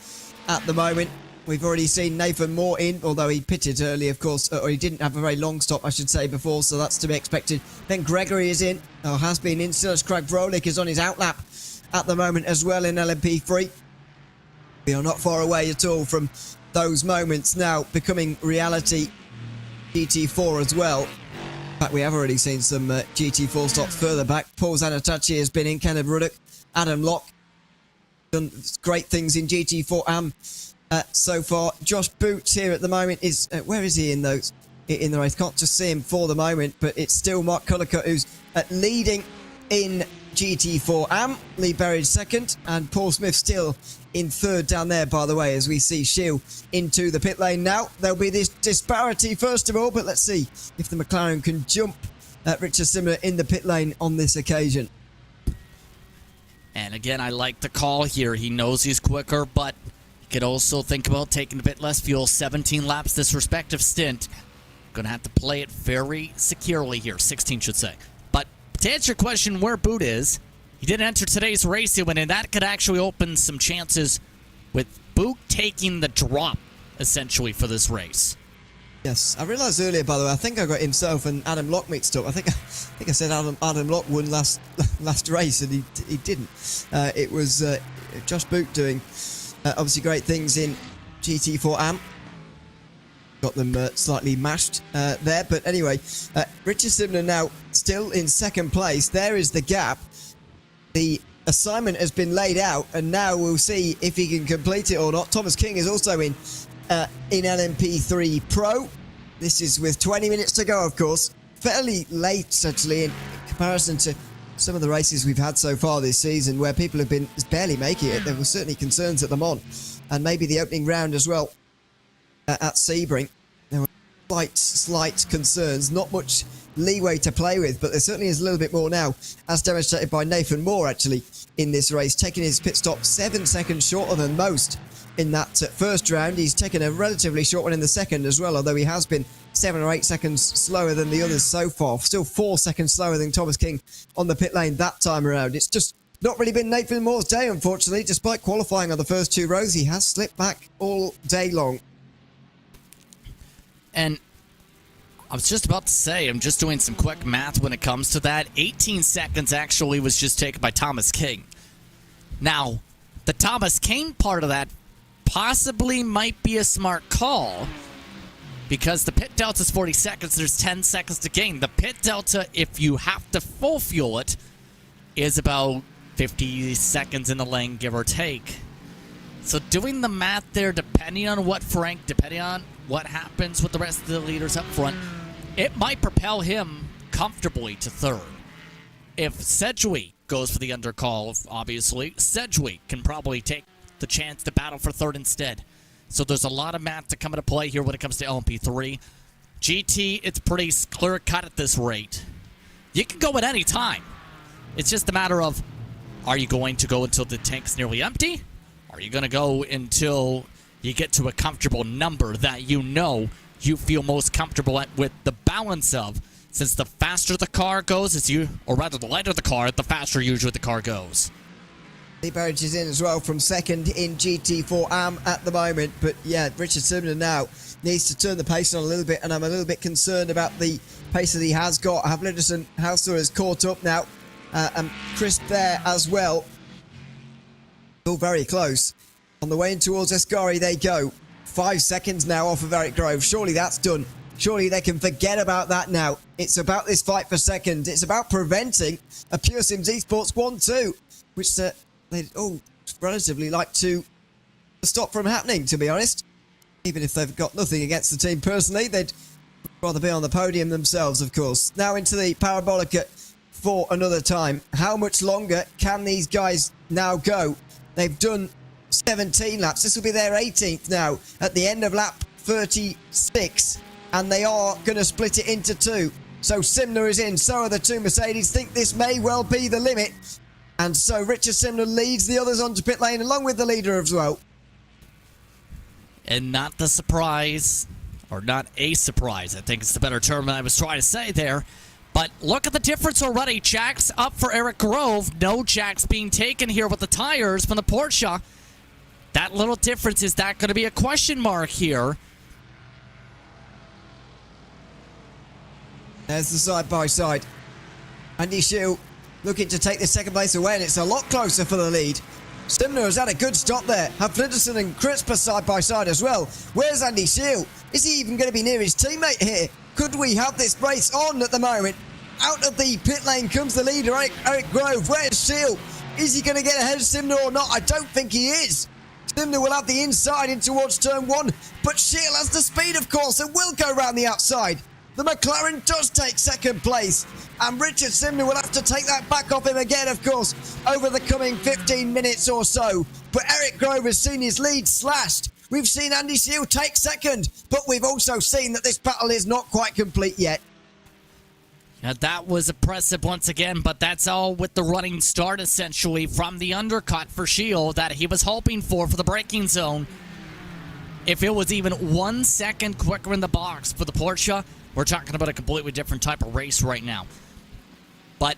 at the moment. We've already seen Nathan Moore in, although he pitted early, of course, or he didn't have a very long stop, I should say, before, so that's to be expected. Then Gregory is in, or has been in. Still as Craig Vrolik is on his outlap at the moment as well in LMP3. We are not far away at all from those moments now becoming reality. GT4 as well. In fact, we have already seen some GT4 stops further back. Paul Zanatachi has been in, Kenneth Ruddock, Adam Locke. Done great things in GT4 AM so far. Josh Boots here at the moment is... where is he in the race? Can't just see him for the moment, but it's still Mark Cullicutt who's leading in GT4 AM. Lee Berridge second, and Paul Smith still in third down there, by the way, as we see Shield into the pit lane now. There'll be this disparity first of all, but let's see if the McLaren can jump Richard Simler in the pit lane on this occasion. And again, I like the call here. He knows he's quicker, but he could also think about taking a bit less fuel. 17 laps this respective stint. Going to have to play it very securely here. 16 should say. But to answer your question where Boot is, he did enter today's race, and that could actually open some chances with Boot taking the drop, essentially, for this race. Yes, I realised earlier, by the way, I think I got himself and Adam Locke mixed up. I think I said Adam Locke won last race, and he didn't. It was Josh Boot doing obviously great things in GT4 AM. Got them slightly mashed there, but anyway, Richard Simler now still in second place. There is the gap. The assignment has been laid out, and now we'll see if he can complete it or not. Thomas King is also in LMP3 Pro. This is with 20 minutes to go, of course. Fairly late, actually, in comparison to some of the races we've had so far this season, where people have been barely making it. There were certainly concerns at Le Mans, and maybe the opening round as well at Sebring. There were slight concerns, not much leeway to play with, but there certainly is a little bit more now, as demonstrated by Nathan Moore, actually, in this race, taking his pit stop 7 seconds shorter than most in that first round. He's taken a relatively short one in the second as well, although he has been 7 or 8 seconds slower than the others so far. Still 4 seconds slower than Thomas King on the pit lane that time around. It's just not really been Nathan Moore's day, unfortunately. Despite qualifying on the first 2 rows, he has slipped back all day long. And I was just about to say, I'm just doing some quick math when it comes to that. 18 seconds actually was just taken by Thomas King. Now, the Thomas King part of that possibly might be a smart call, because the pit delta is 40 seconds. There's 10 seconds to gain. The pit delta, if you have to full fuel it, is about 50 seconds in the lane, give or take. So doing the math there, depending on depending on what happens with the rest of the leaders up front, it might propel him comfortably to third. If Sedgwick goes for the undercall, obviously, Sedgwick can probably take the chance to battle for third instead. So there's a lot of math to come into play here when it comes to LMP3. GT, it's pretty clear cut at this rate. You can go at any time. It's just a matter of, are you going to go until the tank's nearly empty? Are you going to go until you get to a comfortable number that you feel most comfortable at, with the balance of, since the faster the car goes, or rather the lighter the car, the faster usually the car goes. Lee Berridge is in as well from second in GT4 AM at the moment. But yeah, Richard Simler now needs to turn the pace on a little bit, and I'm a little bit concerned about the pace that he has got. Havlidison Hauser has caught up now, and Crisp there as well. All very close. On the way in towards Escari they go. 5 seconds now off of Eric Grove. Surely that's done. Surely they can forget about that now. It's about this fight for second. It's about preventing a Pure Sims Esports 1-2, which they'd all relatively like to stop from happening, to be honest. Even if they've got nothing against the team personally, they'd rather be on the podium themselves, of course. Now into the Parabolica for another time. How much longer can these guys now go? They've done 17 laps. This will be their 18th now at the end of lap 36, and they are going to split it into 2. So Simler is in, so are the 2 Mercedes. Think this may well be the limit. And so Richard Simler leads the others onto pit lane, along with the leader as well. And not the surprise, or not a surprise, I think it's the better term I was trying to say there. But look at the difference already. Jacks up for Eric Grove. No jacks being taken here with the tires from the Porsche. That little difference, is that going to be a question mark here? There's the side-by-side. Andy Shield looking to take the second place away, and it's a lot closer for the lead. Simner has had a good stop there. Have Flitterson and Crisp are side by side as well. Where's Andy Shield? Is he even going to be near his teammate here? Could we have this race on at the moment? Out of the pit lane comes the leader, Eric Grove. Where's Shield? Is he going to get ahead of Simner or not? I don't think he is. Simner will have the inside in towards turn 1, but Shield has the speed, of course, and will go round the outside. The McLaren does take second place, and Richard Simner will have to take that back off him again, of course, over the coming 15 minutes or so. But Eric Grove has seen his lead slashed. We've seen Andy Shield take second, but we've also seen that this battle is not quite complete yet. Yeah, that was impressive once again, but that's all with the running start, essentially, from the undercut for Shield that he was hoping for the braking zone. If it was even 1 second quicker in the box for the Porsche, we're talking about a completely different type of race right now. But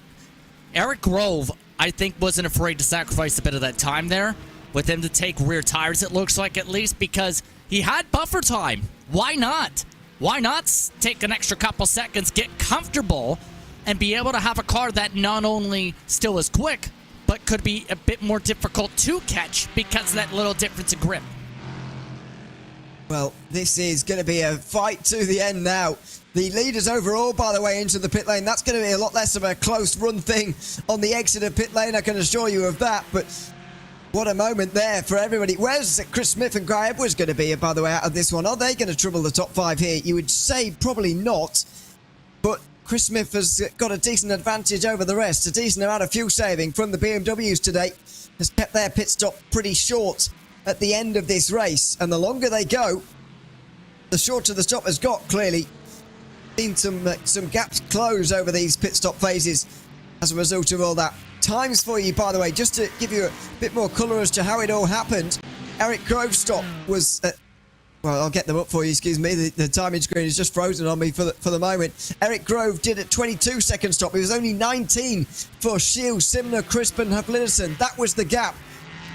Eric Grove, I think, wasn't afraid to sacrifice a bit of that time there with him to take rear tires, it looks like, at least, because he had buffer time. Why not? Why not take an extra couple seconds, get comfortable, and be able to have a car that not only still is quick, but could be a bit more difficult to catch because of that little difference in grip? Well, this is going to be a fight to the end now. The leaders overall, by the way, into the pit lane. That's going to be a lot less of a close run thing on the exit of pit lane, I can assure you of that. But what a moment there for everybody. Where's Chris Smith and Guy Edwards going to be, by the way, out of this one? Are they going to trouble the top 5 here? You would say probably not. But Chris Smith has got a decent advantage over the rest. A decent amount of fuel saving from the BMWs today. Has kept their pit stop pretty short at the end of this race. And the longer they go, the shorter the stop has got, clearly. Seen some gaps close over these pit stop phases as a result of all that. Times for you, by the way, just to give you a bit more colour as to how it all happened. Eric Grove's stop was... well, I'll get them up for you, excuse me. The timing screen is just frozen on me for the moment. Eric Grove did a 22-second stop. It was only 19 for Shield, Simner, Crisp and Havliderson. That was the gap.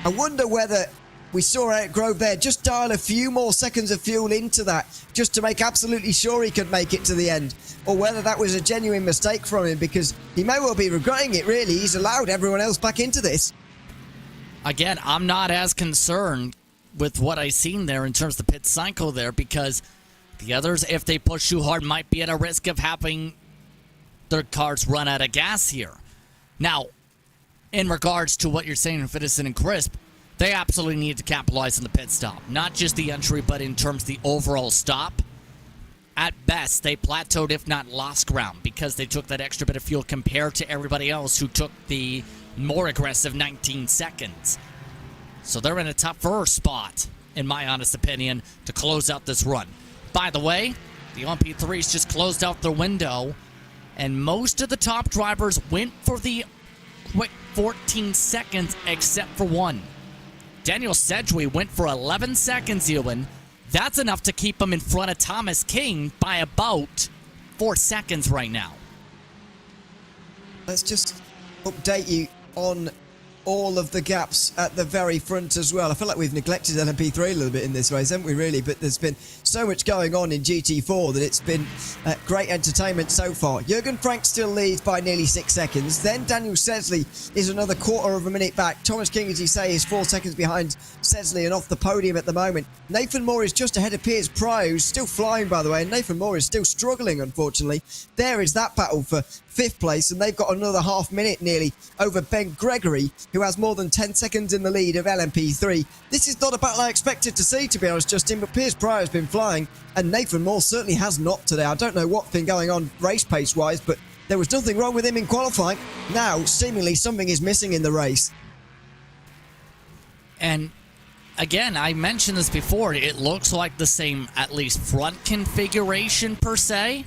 I wonder whether we saw Eric Grove there just dial a few more seconds of fuel into that just to make absolutely sure he could make it to the end, or whether that was a genuine mistake from him, because he may well be regretting it, really. He's allowed everyone else back into this. Again, I'm not as concerned with what I've seen there in terms of the pit cycle there, because the others, if they push too hard, might be at a risk of having their cars run out of gas here. Now, in regards to what you're saying with Fittison and Crisp, they absolutely need to capitalize on the pit stop. Not just the entry, but in terms of the overall stop. At best, they plateaued, if not lost ground, because they took that extra bit of fuel compared to everybody else who took the more aggressive 19 seconds. So they're in a tougher spot, in my honest opinion, to close out this run. By the way, the LMP3s just closed out their window, and most of the top drivers went for the quick 14 seconds except for one. Daniel Sedgwick went for 11 seconds, Ewan. That's enough to keep him in front of Thomas King by about 4 seconds right now. Let's just update you on all of the gaps at the very front as well. I feel like we've neglected LMP3 a little bit in this race, haven't we, really? But there's been so much going on in GT4 that it's been great entertainment so far. Jürgen Frank still leads by nearly 6 seconds. Then Daniel Sesley is another quarter of a minute back. Thomas King, as you say, is 4 seconds behind Sesley and off the podium at the moment. Nathan Moore is just ahead of Piers Pryor, who's still flying, by the way, and Nathan Moore is still struggling, unfortunately. There is that battle for 5th place, and they've got another half minute nearly over Ben Gregory, who has more than 10 seconds in the lead of LMP3. This is not a battle I expected to see, to be honest, Justin, but Piers Pryor has been flying, and Nathan Moore certainly has not today. I don't know what's been going on race pace-wise, but there was nothing wrong with him in qualifying. Now, seemingly, something is missing in the race. And again, I mentioned this before, it looks like the same, at least front configuration per se,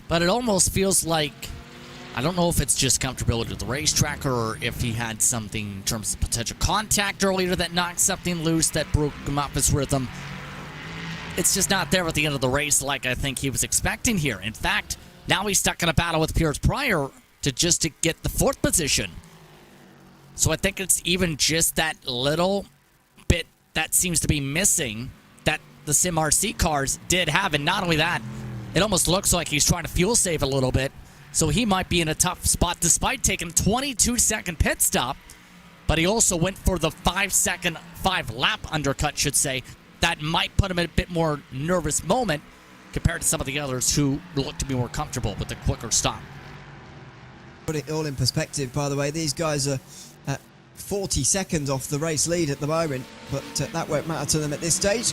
but it almost feels like, I don't know if it's just comfortability with the racetrack or if he had something in terms of potential contact earlier that knocked something loose that broke him off his rhythm. It's just not there at the end of the race like I think he was expecting here. In fact, now he's stuck in a battle with Piers Pryor to get the 4th position. So I think it's even just that little bit that seems to be missing that the Sim RC cars did have. And not only that, it almost looks like he's trying to fuel save a little bit. So he might be in a tough spot despite taking a 22-second pit stop. but he also went for the 5-lap undercut, should say. That might put him in a bit more nervous moment compared to some of the others who look to be more comfortable with the quicker stop. Put it all in perspective, by the way, these guys are 40 seconds off the race lead at the moment, but that won't matter to them at this stage.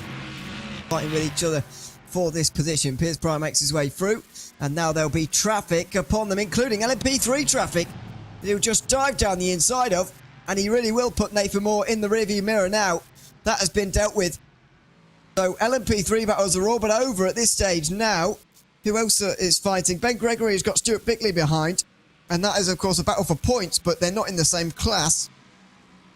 Fighting with each other for this position. Piers Prime makes his way through, and now there'll be traffic upon them, including LMP3 traffic. He'll just dive down the inside of, and he really will put Nathan Moore in the rearview mirror now. That has been dealt with. So LMP3 battles are all but over at this stage now. Who else is fighting? Ben Gregory has got Stuart Bickley behind, and that is, of course, a battle for points, but they're not in the same class.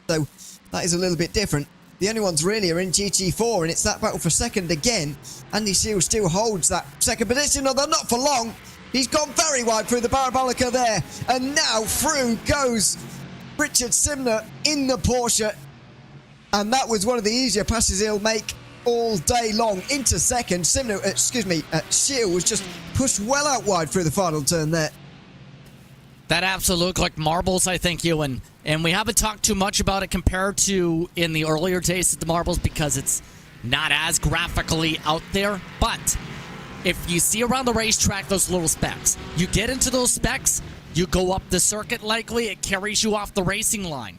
So that is a little bit different. The only ones really are in GT4, and it's that battle for second again. Andy Shields still holds that second position, although not for long. He's gone very wide through the parabolica there, and now through goes Richard Simner in the Porsche, and that was one of the easier passes he'll make all day long. Into second, Shield was just pushed well out wide through the final turn there. That absolutely looked like marbles, I think, Ewan. And we haven't talked too much about it compared to in the earlier days of the marbles because it's not as graphically out there. But if you see around the racetrack those little specks, you get into those specks, you go up the circuit likely, it carries you off the racing line.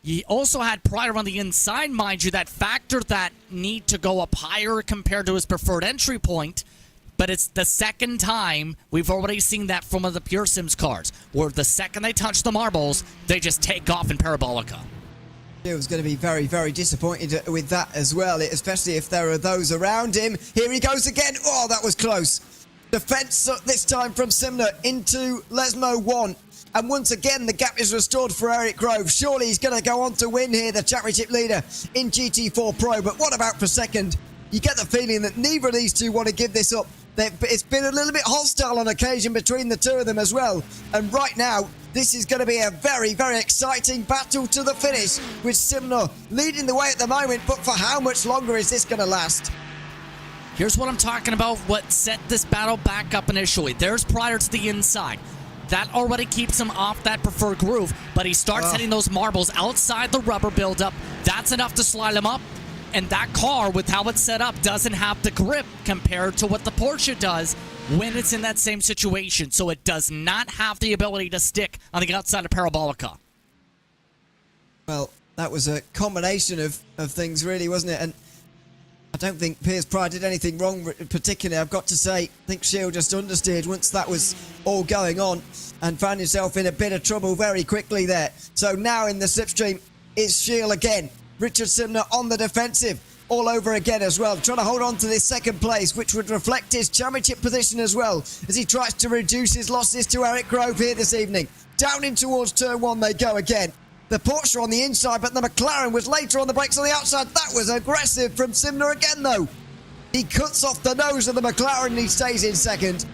You also had Pryor on the inside, mind you, that factor that need to go up higher compared to his preferred entry point. But it's the second time we've already seen that from one of the Pure Sims cars, where the second they touch the marbles, they just take off in parabolica. He was going to be very, very disappointed with that as well, especially if there are those around him. Here he goes again. Oh, that was close. Defence this time from Simner into Lesmo 1. And once again, the gap is restored for Eric Grove. Surely he's going to go on to win here, the championship leader in GT4 Pro. But what about for second? You get the feeling that neither of these two want to give this up. It's been a little bit hostile on occasion between the two of them as well. And right now, this is going to be a very, very exciting battle to the finish, with Simner leading the way at the moment. But for how much longer is this going to last? Here's what I'm talking about, what set this battle back up initially. There's Pryor to the inside. That already keeps him off that preferred groove, but he starts hitting those marbles outside the rubber buildup. That's enough to slide him up. And that car, with how it's set up, doesn't have the grip compared to what the Porsche does when it's in that same situation. So it does not have the ability to stick on the outside of parabolica. Well, that was a combination of things, really, wasn't it? And I don't think Piers Pryor did anything wrong, particularly, I've got to say. I think Shield just understeered once that was all going on and found himself in a bit of trouble very quickly there. So now in the slipstream is Shield again. Richard Simner on the defensive all over again as well, trying to hold on to this second place, which would reflect his championship position as well, as he tries to reduce his losses to Eric Grove here this evening. Down in towards turn one they go again. The Porsche on the inside, but the McLaren was later on the brakes on the outside. That was aggressive from Simner again, though. He cuts off the nose of the McLaren and he stays in second.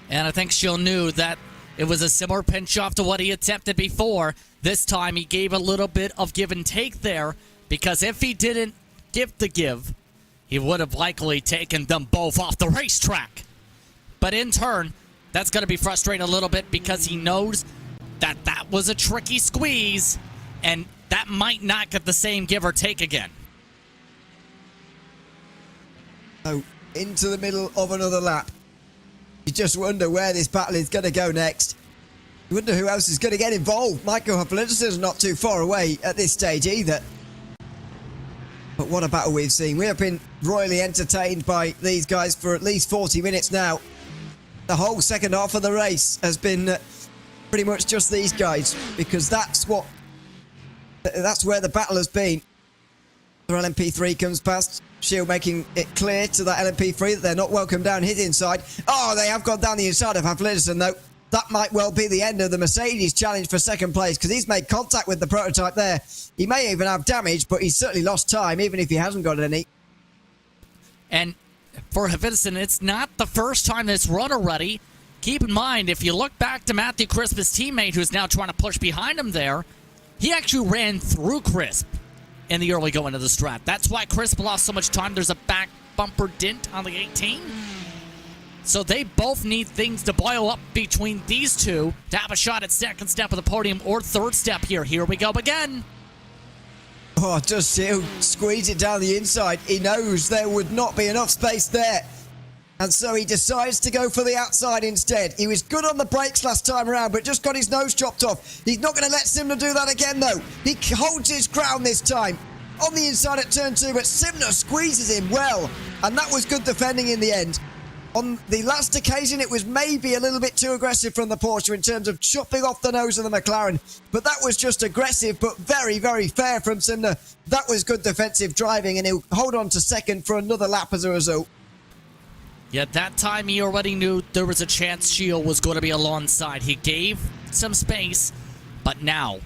And I think Shield knew that it was a similar pinch off to what he attempted before. This time he gave a little bit of give and take there, because if he didn't give the give, he would have likely taken them both off the racetrack. But in turn, that's going to be frustrating a little bit, because he knows that that was a tricky squeeze, and that might not get the same give or take again. So, into the middle of another lap. You just wonder where this battle is going to go next. You wonder who else is going to get involved. Michael Hoflindersen's not too far away at this stage either. But what a battle we've seen. We have been royally entertained by these guys for at least 40 minutes now. The whole second half of the race has been pretty much just these guys, because that's where the battle has been. The LMP3 comes past. Shield making it clear to that LMP3 that they're not welcome down his inside. Oh, they have gone down the inside of Hoflindersen though. That might well be the end of the Mercedes challenge for second place, because he's made contact with the prototype there. He may even have damage, but he's certainly lost time, even if he hasn't got any. And for Hoflindersen, it's not the first time that's run already. Keep in mind, if you look back to Matthew Crisp, his teammate, who's now trying to push behind him there, he actually ran through Crisp in the early going of the strat. That's why Crisp lost so much time. There's a back bumper dent on the 18. So they both need things to boil up between these two to have a shot at second step of the podium or third step here. Here we go again. Oh, does Shield squeeze it down the inside? He knows there would not be enough space there. And so he decides to go for the outside instead. He was good on the brakes last time around, but just got his nose chopped off. He's not going to let Simner do that again, though. He holds his ground this time. On the inside at turn 2, but Simner squeezes him well. And that was good defending in the end. On the last occasion, it was maybe a little bit too aggressive from the Porsche in terms of chopping off the nose of the McLaren. But that was just aggressive, but very, very fair from Simner. That was good defensive driving, and he'll hold on to second for another lap as a result. Yet that time he already knew there was a chance Shield was going to be alongside. He gave some space, but now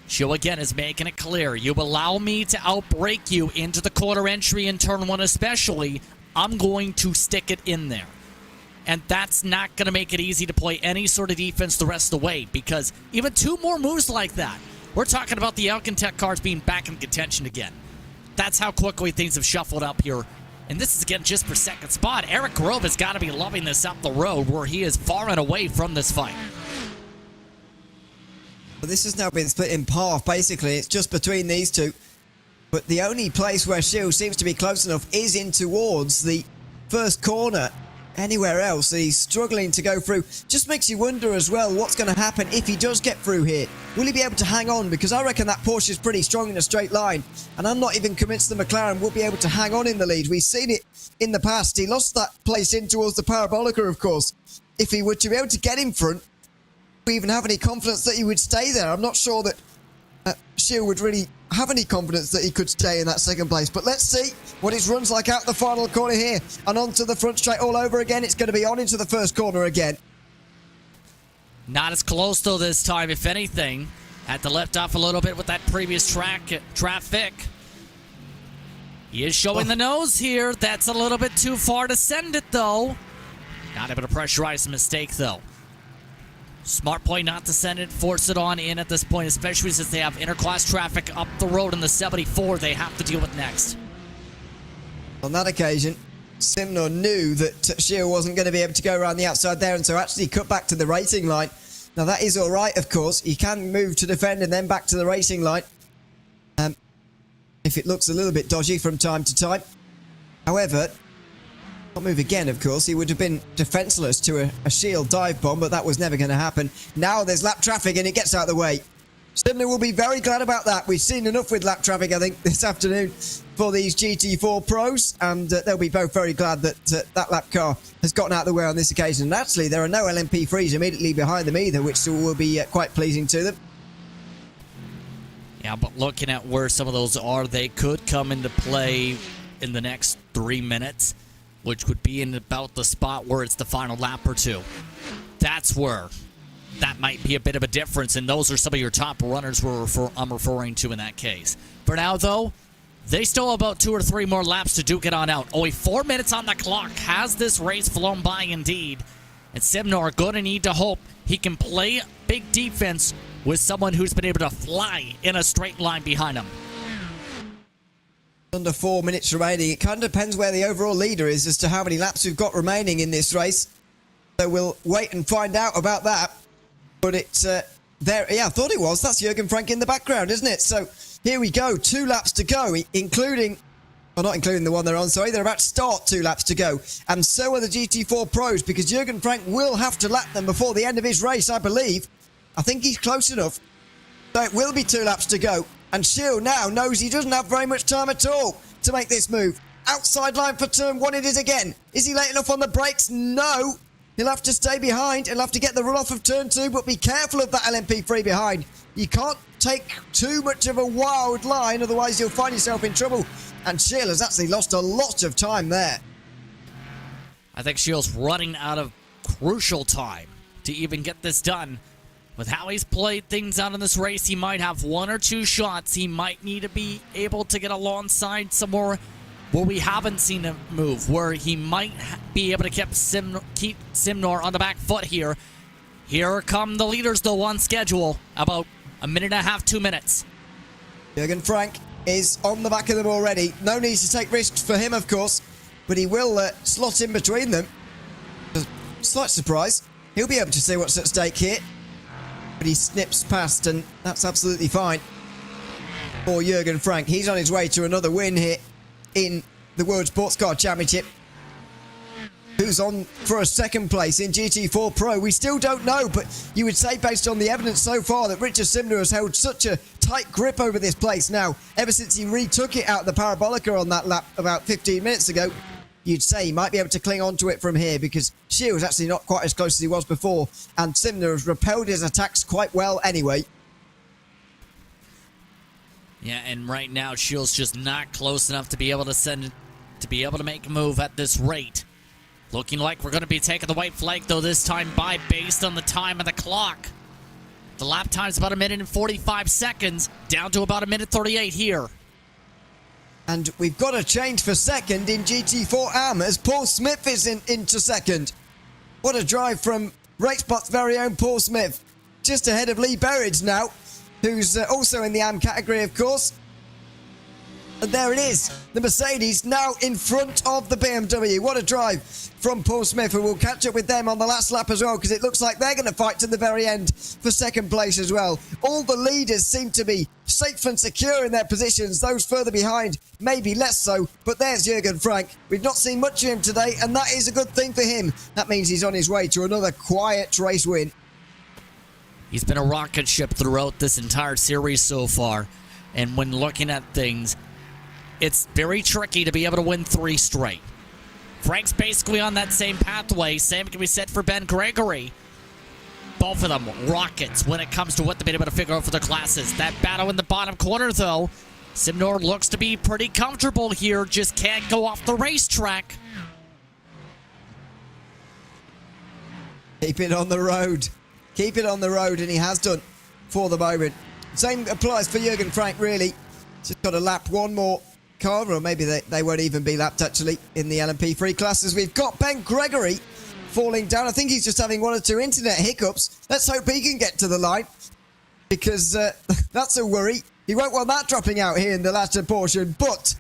Shield again is making it clear. You allow me to outbrake you into the quarter entry in turn 1 especially, I'm going to stick it in there. And that's not going to make it easy to play any sort of defense the rest of the way, because even 2 more moves like that, we're talking about the Alcantech cars being back in contention again. That's how quickly things have shuffled up here. And this is again just for second spot. Eric Grove has got to be loving this up the road where he is far and away from this fight. But this has now been split in half, basically. It's just between these two. But the only place where Shield seems to be close enough is in towards the first corner. Anywhere else, he's struggling to go through. Just makes you wonder as well what's going to happen if he does get through here. Will he be able to hang on? Because I reckon that Porsche is pretty strong in a straight line. And I'm not even convinced the McLaren will be able to hang on in the lead. We've seen it in the past. He lost that place in towards the Parabolica, of course. If he were to be able to get in front, do we even have any confidence that he would stay there? I'm not sure that Shield would really have any confidence that he could stay in that second place. But let's see what his run's like out the final corner here. And onto the front straight all over again. It's going to be on into the first corner again. Not as close though this time, if anything. Had to lift off a little bit with that previous traffic. He is showing the nose here. That's a little bit too far to send it though. Not able to pressurize the mistake though. Smart play not to send it, force it on in at this point, especially since they have interclass traffic up the road in the 74 they have to deal with next. On that occasion, Simner knew that Shield wasn't going to be able to go around the outside there, and so actually cut back to the racing line. Now that is all right, of course. He can move to defend and then back to the racing line. If it looks a little bit dodgy from time to time. However, not move again, of course. He would have been defenseless to a Shield dive bomb, but that was never going to happen. Now there's lap traffic and it gets out of the way. Simner will be very glad about that. We've seen enough with lap traffic, I think, this afternoon for these GT4 pros, and they'll be both very glad that that lap car has gotten out of the way on this occasion. And actually, there are no LMP3s immediately behind them either, which will be quite pleasing to them. Yeah, but looking at where some of those are, they could come into play in the next 3 minutes, which would be in about the spot where it's the final lap or two. That's where that might be a bit of a difference, and those are some of your top runners I'm referring to in that case. For now, though, they still have about 2 or 3 more laps to duke it on out. Only 4 minutes on the clock. Has this race flown by indeed? And Simner going to need to hope he can play big defense with someone who's been able to fly in a straight line behind him. Under 4 minutes remaining. It kind of depends where the overall leader is as to how many laps we've got remaining in this race. So we'll wait and find out about that. But it's there. Yeah, I thought it was. That's Jürgen Frank in the background, isn't it? So here we go. 2 laps to go, including, or not including the one they're on, sorry. They're about to start 2 laps to go. And so are the GT4 pros, because Jürgen Frank will have to lap them before the end of his race, I believe. I think he's close enough. So it will be 2 laps to go. And Shield now knows he doesn't have very much time at all to make this move. Outside line for turn 1 it is again. Is he late enough on the brakes? No. He'll have to stay behind. He'll have to get the run-off of turn 2, but be careful of that LMP3 behind. You can't take too much of a wild line, otherwise you'll find yourself in trouble. And Shield has actually lost a lot of time there. I think Shield's running out of crucial time to even get this done. With how he's played things out in this race, he might have 1 or 2 shots. He might need to be able to get alongside somewhere where we haven't seen him move, where he might be able to keep Simner on the back foot here. Here come the leaders, though, on schedule. About 1.5 minutes, 2 minutes. Jürgen Frank is on the back of them already. No need to take risks for him, of course, but he will slot in between them. slight surprise. He'll be able to see what's at stake here. But he snips past, and that's absolutely fine for Jürgen Frank. He's on his way to another win here in the World Sports Car Championship. Who's on for a second place in GT4 Pro? We still don't know, but you would say, based on the evidence so far, that Richard Simner has held such a tight grip over this place now, ever since he retook it out of the Parabolica on that lap about 15 minutes ago. You'd say he might be able to cling on to it from here, because Shields actually not quite as close as he was before, and Simner has repelled his attacks quite well anyway. Yeah, and right now Shields just not close enough to be able to make a move at this rate. Looking like we're going to be taking the white flag, though, this time by, based on the time of the clock. The lap time's about 1 minute and 45 seconds, down to about 1 minute 38 here. And we've got a change for second in GT4 AM as Paul Smith is into second. What a drive from RaceSpot's very own Paul Smith. Just ahead of Lee Berridge now, who's also in the AM category, of course. And there it is, the Mercedes now in front of the BMW. What a drive from Paul Smith, and we'll catch up with them on the last lap as well, because it looks like they're going to fight to the very end for second place as well. All the leaders seem to be safe and secure in their positions. Those further behind, maybe less so, but there's Jürgen Frank. We've not seen much of him today, and that is a good thing for him. That means he's on his way to another quiet race win. He's been a rocket ship throughout this entire series so far, and when looking at things, it's very tricky to be able to win 3 straight. Frank's basically on that same pathway. Same can be said for Ben Gregory. Both of them rockets when it comes to what they've been able to figure out for their classes. That battle in the bottom corner, though, Simnor looks to be pretty comfortable here. Just can't go off the racetrack. Keep it on the road. Keep it on the road, and he has done for the moment. Same applies for Jürgen Frank, really. Just got to lap one more car, or maybe they won't even be lapped, actually, in the LMP3 classes. We've got Ben Gregory falling down. I think he's just having 1 or 2 internet hiccups. Let's hope he can get to the line, because that's a worry. He won't want that dropping out here in the latter portion, but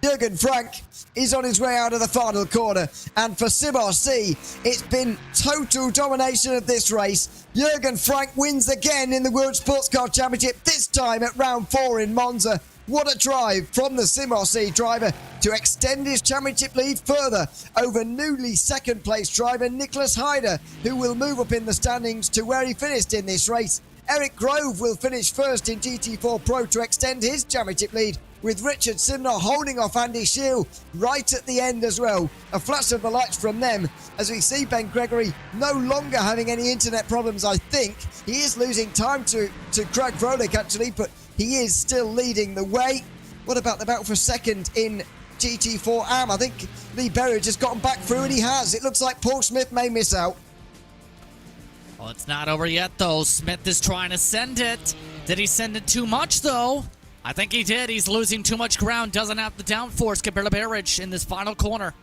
Jürgen Frank is on his way out of the final corner, and for Sim RC, it's been total domination of this race. Jürgen Frank wins again in the World Sports Car Championship, this time at round 4 in Monza. What a drive from the Sim RC driver to extend his championship lead further over newly second place driver Nicholas Hyder, who will move up in the standings to where he finished in this race. Eric Grove will finish first in GT4 Pro to extend his championship lead, with Richard Simner holding off Andy Shield right at the end as well. A flash of the lights from them as we see Ben Gregory no longer having any internet problems, I think. He is losing time to Craig Froelich, actually, but he is still leading the way. What about the battle for second in GT4 AM? I think Lee Berridge has gotten back through, and he has. It looks like Paul Smith may miss out. Well, it's not over yet, though. Smith is trying to send it. Did he send it too much, though? I think he did. He's losing too much ground. Doesn't have the downforce compared to Berridge in this final corner,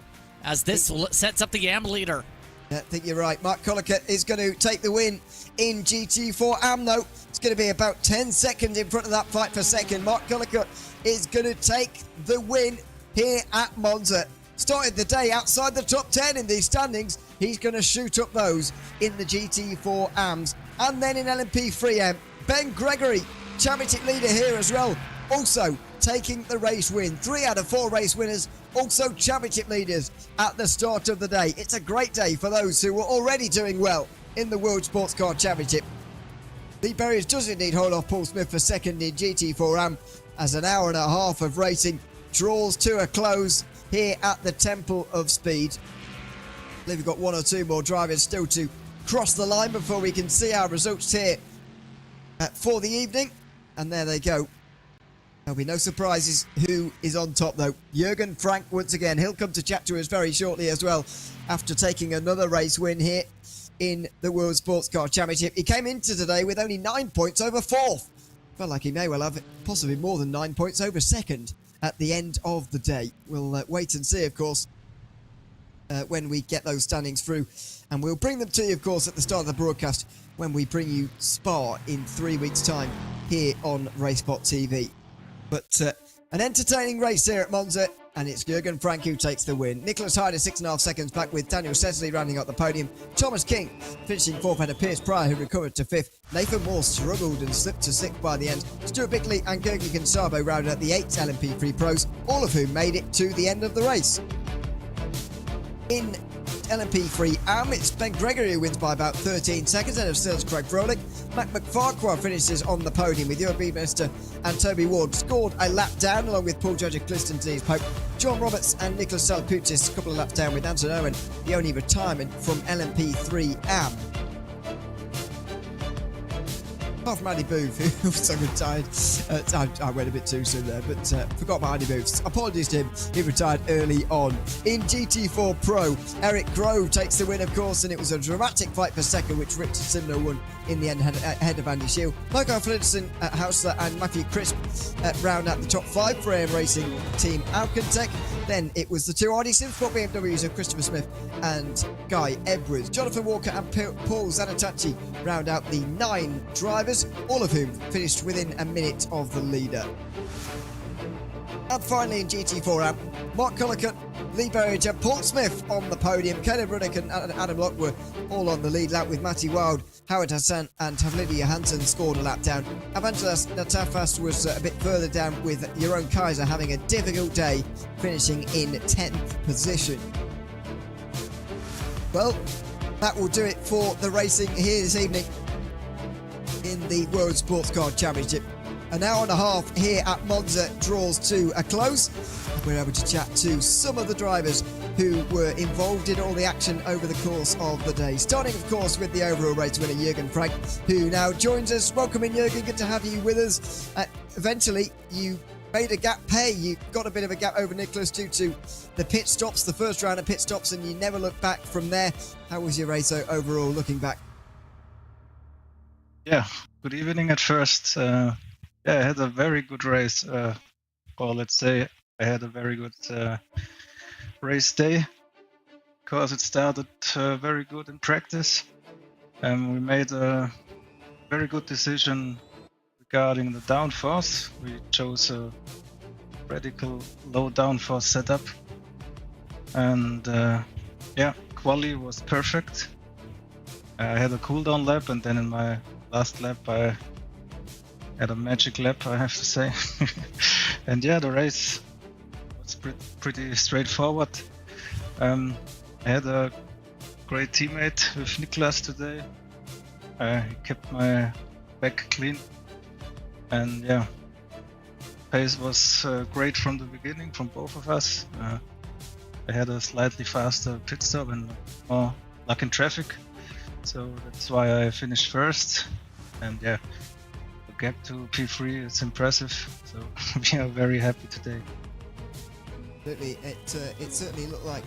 as this sets up the AM leader. I think you're right. Mark Collicutt is going to take the win in GT4 AM, though. It's going to be about 10 seconds in front of that fight for second. Mark Collicutt is going to take the win here at Monza. Started the day outside the top 10 in these standings. He's going to shoot up those in the GT4 AMs. And then in LMP3M, Ben Gregory, championship leader here as well, also taking the race win. 3 out of 4 race winners, also championship leaders at the start of the day. It's a great day for those who were already doing well in the World Sports Car Championship. Lee Berridge does indeed hold off Paul Smith for second in GT4 AM as an hour and a half of racing draws to a close here at the Temple of Speed. I believe we've got 1 or 2 more drivers still to cross the line before we can see our results here for the evening. And there they go. There'll be no surprises who is on top, though. Jürgen Frank, once again, he'll come to chat to us very shortly as well, after taking another race win here in the World Sports Car Championship. He came into today with only 9 points over 4th. Felt like he may well have possibly more than 9 points over 2nd at the end of the day. We'll wait and see, of course, when we get those standings through. And we'll bring them to you, of course, at the start of the broadcast when we bring you Spa in 3 weeks' time here on RaceSpotTV. But an entertaining race here at Monza, and it's Jürgen Frank who takes the win. Nicholas Hyder 6.5 seconds back, with Daniel Sesley rounding up the podium. Thomas King finishing 4th ahead of Pierce Pryor, who recovered to 5th. Nathan Moore struggled and slipped to 6th by the end. Stuart Bickley and Gergi Gonçalves rounded out the 8 LMP3 pros, all of whom made it to the end of the race. In LMP3 AM, it's Ben Gregory who wins by about 13 seconds ahead of Stills Craig Froelich. Mac McFarquhar finishes on the podium, with Johan Beemester and Toby Ward scored a lap down, along with Paul Judge of Clifton Denise Pope. John Roberts and Nicholas Salputis a couple of laps down, with Anton Owen the only retirement from LMP3 AM. Apart from Andy Booth, who also retired. I went a bit too soon there, but forgot about Andy Booth. Apologies to him, he retired early on. In GT4 Pro, Eric Grove takes the win, of course, and it was a dramatic fight for second, which Richard Simner won in the end ahead of Andy Shield. Michael Flintson, Hausler and Matthew Crisp round out the top 5 for AM Racing Team Alcantech. Then it was the two RD Simsport BMWs of Christopher Smith and Guy Edwards. Jonathan Walker and Paul Zanatachi round out the 9 drivers, all of whom finished within a minute of the leader. And finally in GT4 AM, Mark Cullicutt, Lee Berridge and Paul Smith on the podium. Caleb Ruddock and Adam Locke were all on the lead lap, with Matty Wild, Howard Hassan and Tavlidi Johansson scored a lap down. Evangelos Natafas was a bit further down, with Jeroen Kaiser having a difficult day, finishing in 10th position. Well, that will do it for the racing here this evening in the World Sports Car Championship. An hour and a half here at Monza draws to a close. We're able to chat to some of the drivers who were involved in all the action over the course of the day. Starting, of course, with the overall race winner, Jürgen Frank, who now joins us. Welcome in, Jürgen. Good to have you with us. Eventually, you made a gap pay. You got a bit of a gap over Nicholas due to the pit stops, the first round of pit stops, and you never looked back from there. How was your race overall, looking back? Yeah, good evening at first. I had a very good race, or let's say I had a very good race day, because it started very good in practice. We made a very good decision regarding the downforce. We chose a radical low downforce setup, and quali was perfect. I had a cooldown lap, and then in my last lap I had a magic lap, I have to say. And yeah, the race was pretty straightforward. I had a great teammate with Niklas today. He kept my back clean, and yeah, pace was great from the beginning from both of us. I had a slightly faster pit stop and more luck in traffic, so that's why I finished first. And yeah, the gap to P3 is impressive, so we are very happy today. Absolutely, it certainly looked like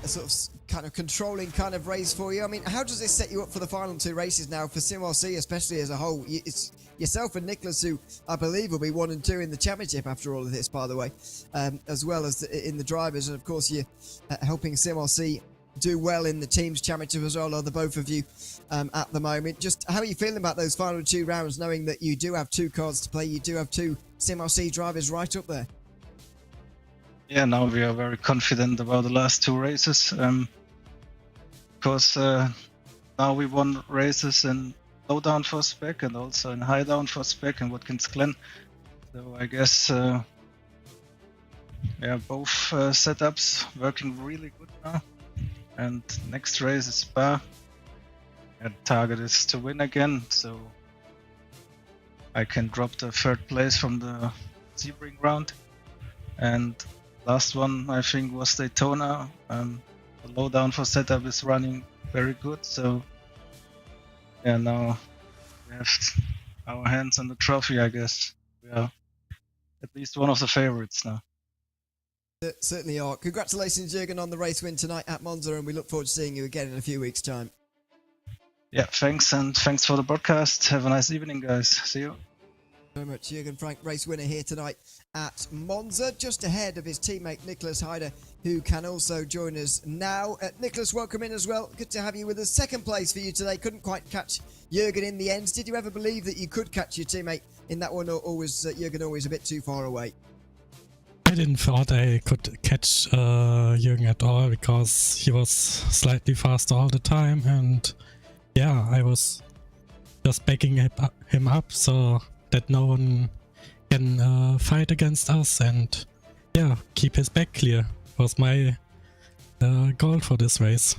a sort of kind of controlling kind of race for you. I mean, how does this set you up for the final 2 races now for SimRC, especially as a whole? It's yourself and Nicholas, who I believe will be 1 and 2 in the championship after all of this, by the way, as well as in the drivers, and of course you're helping SimRC do well in the teams championship as well, are the both of you at the moment. Just how are you feeling about those final 2 rounds, knowing that you do have 2 cards to play, you do have 2 SimRC drivers right up there? Yeah, now we are very confident about the last 2 races, because now we won races in low downforce spec and also in high downforce spec in Watkins Glen. So I guess both setups working really good now. And next race is Spa. And target is to win again, so I can drop the 3rd place from the Sebring round. And last one, I think, was Daytona. The low downforce setup is running very good, so yeah, now we have our hands on the trophy, I guess. We are at least one of the favorites now. Certainly are. Congratulations, Jürgen, on the race win tonight at Monza, and we look forward to seeing you again in a few weeks' time. Yeah, thanks, and thanks for the broadcast. Have a nice evening, guys. See you. Very much. Jürgen Frank, race winner here tonight at Monza, just ahead of his teammate Nicholas Hyder, who can also join us now. Nicholas, welcome in as well. Good to have you with us. 2nd place for you today. Couldn't quite catch Jürgen in the end. Did you ever believe that you could catch your teammate in that one, or was Jürgen always a bit too far away? I didn't thought I could catch Jürgen at all because he was slightly faster all the time, and yeah, I was just backing him up so that no one can fight against us, and yeah, keep his back clear was my goal for this race.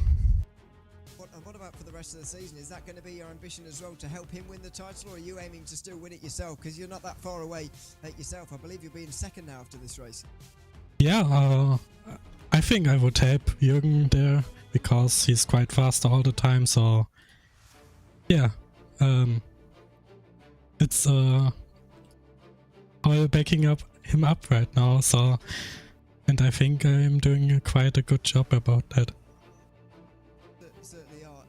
What about for the rest of the season? Is that going to be your ambition as well, to help him win the title, or are you aiming to still win it yourself? Because you're not that far away yourself. I believe you'll be in second now after this race. Yeah, I think I would help Jürgen there because he's quite fast all the time, so yeah, it's all backing him up right now, so, and I think I'm doing quite a good job about that. Certainly are.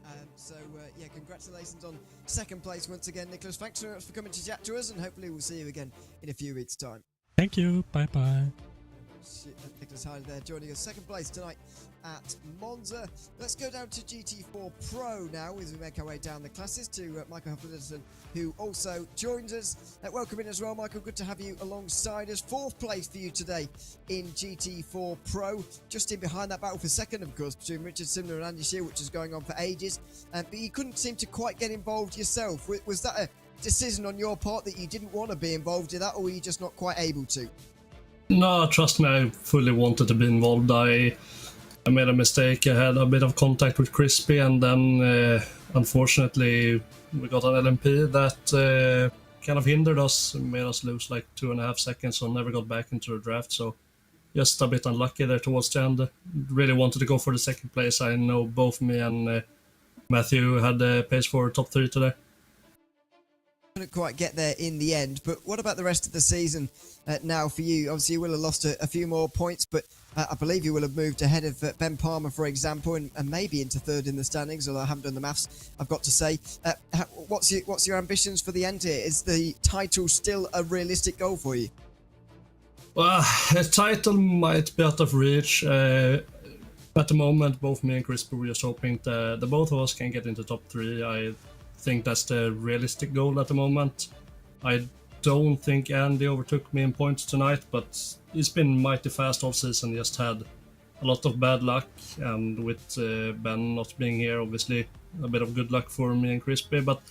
Yeah, congratulations on second place once again, Nicholas. Thanks very much for coming to chat to us, and hopefully we'll see you again in a few weeks' time. Thank you. Bye bye. Nicholas Hyde there, joining us second place tonight at Monza. Let's go down to GT4 Pro now as we make our way down the classes to Michael Huffington, who also joins us. Welcome in as well, Michael. Good to have you alongside us. Fourth place for you today in GT4 Pro. Just in behind that battle for second, of course, between Richard Simler and Andy Shear, which is going on for ages. But you couldn't seem to quite get involved yourself. Was that a decision on your part that you didn't want to be involved in that, or were you just not quite able to? No, trust me, I fully wanted to be involved. I made a mistake. I had a bit of contact with Crispy, and then unfortunately we got an LMP that kind of hindered us, made us lose like 2.5 seconds, and never got back into the draft. So just a bit unlucky there towards the end. Really wanted to go for the second place. I know both me and Matthew had the pace for top 3 today. Couldn't quite get there in the end, but what about the rest of the season now for you? Obviously, you will have lost a few more points, but I believe you will have moved ahead of Ben Palmer, for example, and maybe into third in the standings, although I haven't done the maths, I've got to say. What's your ambitions for the end here? Is the title still a realistic goal for you? Well, a title might be out of reach. At the moment, both me and Crispy were just hoping that the both of us can get into top 3. I think that's the realistic goal at the moment. I don't think Andy overtook me in points tonight, but he's been mighty fast all season. Just had a lot of bad luck, and with Ben not being here, obviously a bit of good luck for me and Crispy. But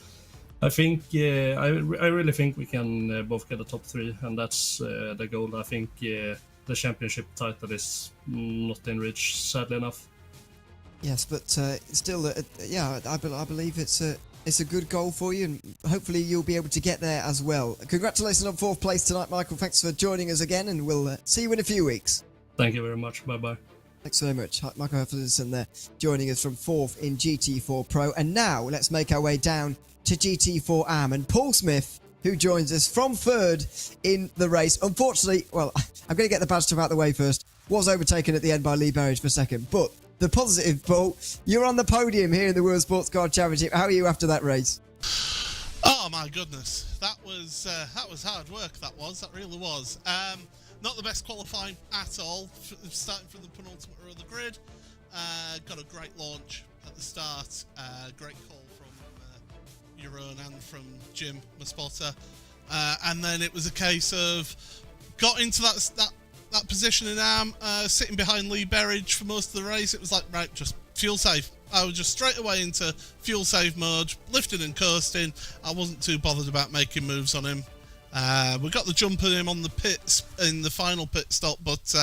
I think I really think we can both get a top 3, and that's the goal. I think the championship title is not in reach, sadly enough. Yes, but still, yeah, I believe it's a good goal for you, and hopefully you'll be able to get there as well. Congratulations on fourth place tonight, Michael. Thanks for joining us again, and we'll see you in a few weeks. Thank you very much. Bye-bye. Thanks so much. Michael Huffington there, joining us from fourth in GT4 Pro. And now let's make our way down to GT4 Am, and Paul Smith, who joins us from third in the race. Unfortunately, well, I'm going to get the bad stuff out of the way first. Was overtaken at the end by Lee Berridge for second, but the positive, Paul, you're on the podium here in the World Sports Car Championship. How are you after that race? Oh my goodness, that was hard work. That really was. Not the best qualifying at all. Starting from the penultimate row of the grid, got a great launch at the start. Great call from Jeroen and from Jim, my spotter, and then it was a case of got into that position in Am, sitting behind Lee Berridge for most of the race. It was like, right, just fuel save. I was just straight away into fuel save mode, lifting and coasting. I wasn't too bothered about making moves on him. We got the jump on him on the pits in the final pit stop, but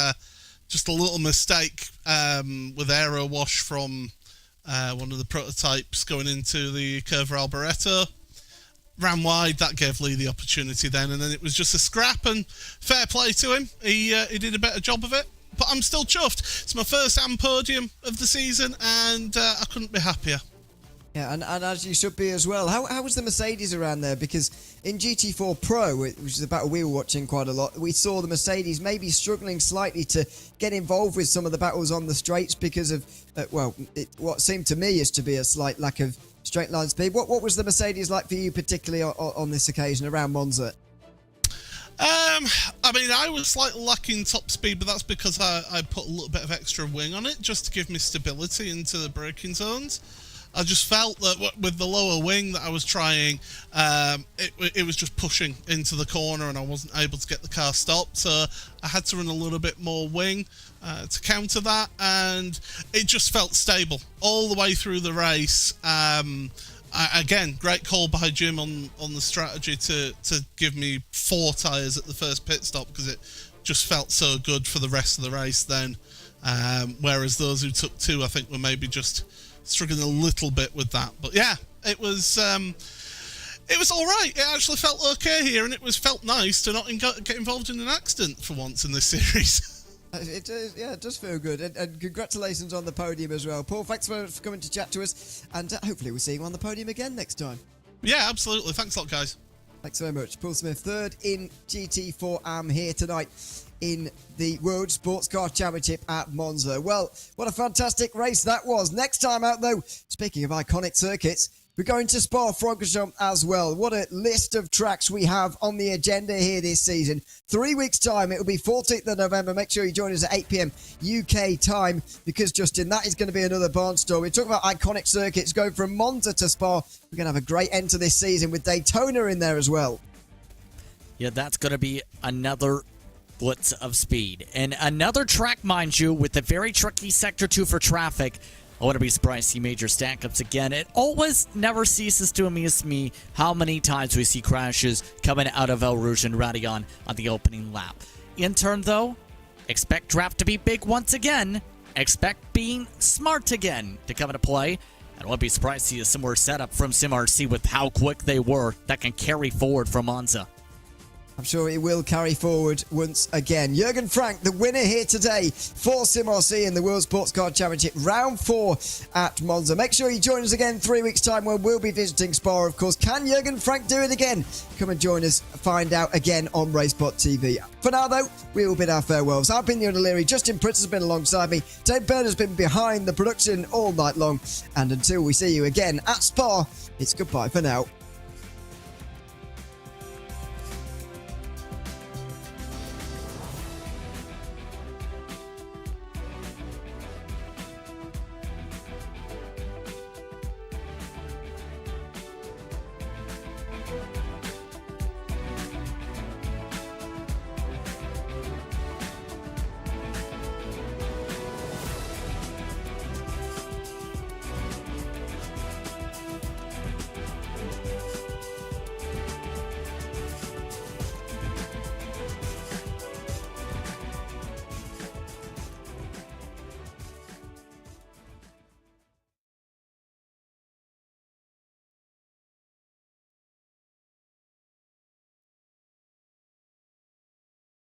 just a little mistake with aero wash from one of the prototypes going into the Curva Alboreto. Ran wide, that gave Lee the opportunity then, and then it was just a scrap, and fair play to him. He did a better job of it, but I'm still chuffed. It's my first Am podium of the season, and I couldn't be happier. Yeah, and as you should be as well. How was the Mercedes around there? Because in GT4 Pro, which is a battle we were watching quite a lot, we saw the Mercedes maybe struggling slightly to get involved with some of the battles on the straights because of, what seemed to me is to be a slight lack of straight line speed. What was the Mercedes like for you, particularly on this occasion around Monza? I mean, I was slightly lacking top speed, but that's because I put a little bit of extra wing on it just to give me stability into the braking zones. I just felt that with the lower wing that I was trying, it was just pushing into the corner and I wasn't able to get the car stopped. So I had to run a little bit more wing to counter that, and it just felt stable all the way through the race. Again, great call by Jim on the strategy to give me 4 tyres at the first pit stop, because it just felt so good for the rest of the race then. Whereas those who took 2, I think, were maybe just struggling a little bit with that. But yeah, it was all right. It actually felt okay here, and it felt nice to not get involved in an accident for once in this series. It does feel good, and congratulations on the podium as well. Paul, thanks for coming to chat to us, and hopefully we'll see you on the podium again next time. Yeah, absolutely. Thanks a lot, guys. Thanks very much. Paul Smith, 3rd in GT4 Am here tonight in the World Sports Car Championship at Monza. Well, what a fantastic race that was. Next time out, though, speaking of iconic circuits, we're going to Spa-Francorchamps as well. What a list of tracks we have on the agenda here this season. 3 weeks' time, it will be 14th of November. Make sure you join us at 8 p.m. UK time, because, Justin, that is going to be another barnstorm. We're talking about iconic circuits going from Monza to Spa. We're going to have a great end to this season with Daytona in there as well. Yeah, that's going to be another blitz of speed. And another track, mind you, with a very tricky Sector 2 for traffic. I wouldn't be surprised to see major stack-ups again. It always never ceases to amaze me how many times we see crashes coming out of El Rouge and Radion on the opening lap. In turn, though, expect draft to be big once again. Expect being smart again to come into play. And I wouldn't be surprised to see a similar setup from SimRC with how quick they were that can carry forward from Monza. I'm sure it will carry forward once again. Jürgen Frank, the winner here today for SimRC in the World Sports Car Championship, round 4 at Monza. Make sure you join us again 3 weeks' time when we'll be visiting Spa, of course. Can Jürgen Frank do it again? Come and join us, find out again on RaceSpotTV. For now, though, we will bid our farewells. I've been Ian O'Leary, Justin Pritz has been alongside me, Dave Byrne has been behind the production all night long, and until we see you again at Spa, it's goodbye for now.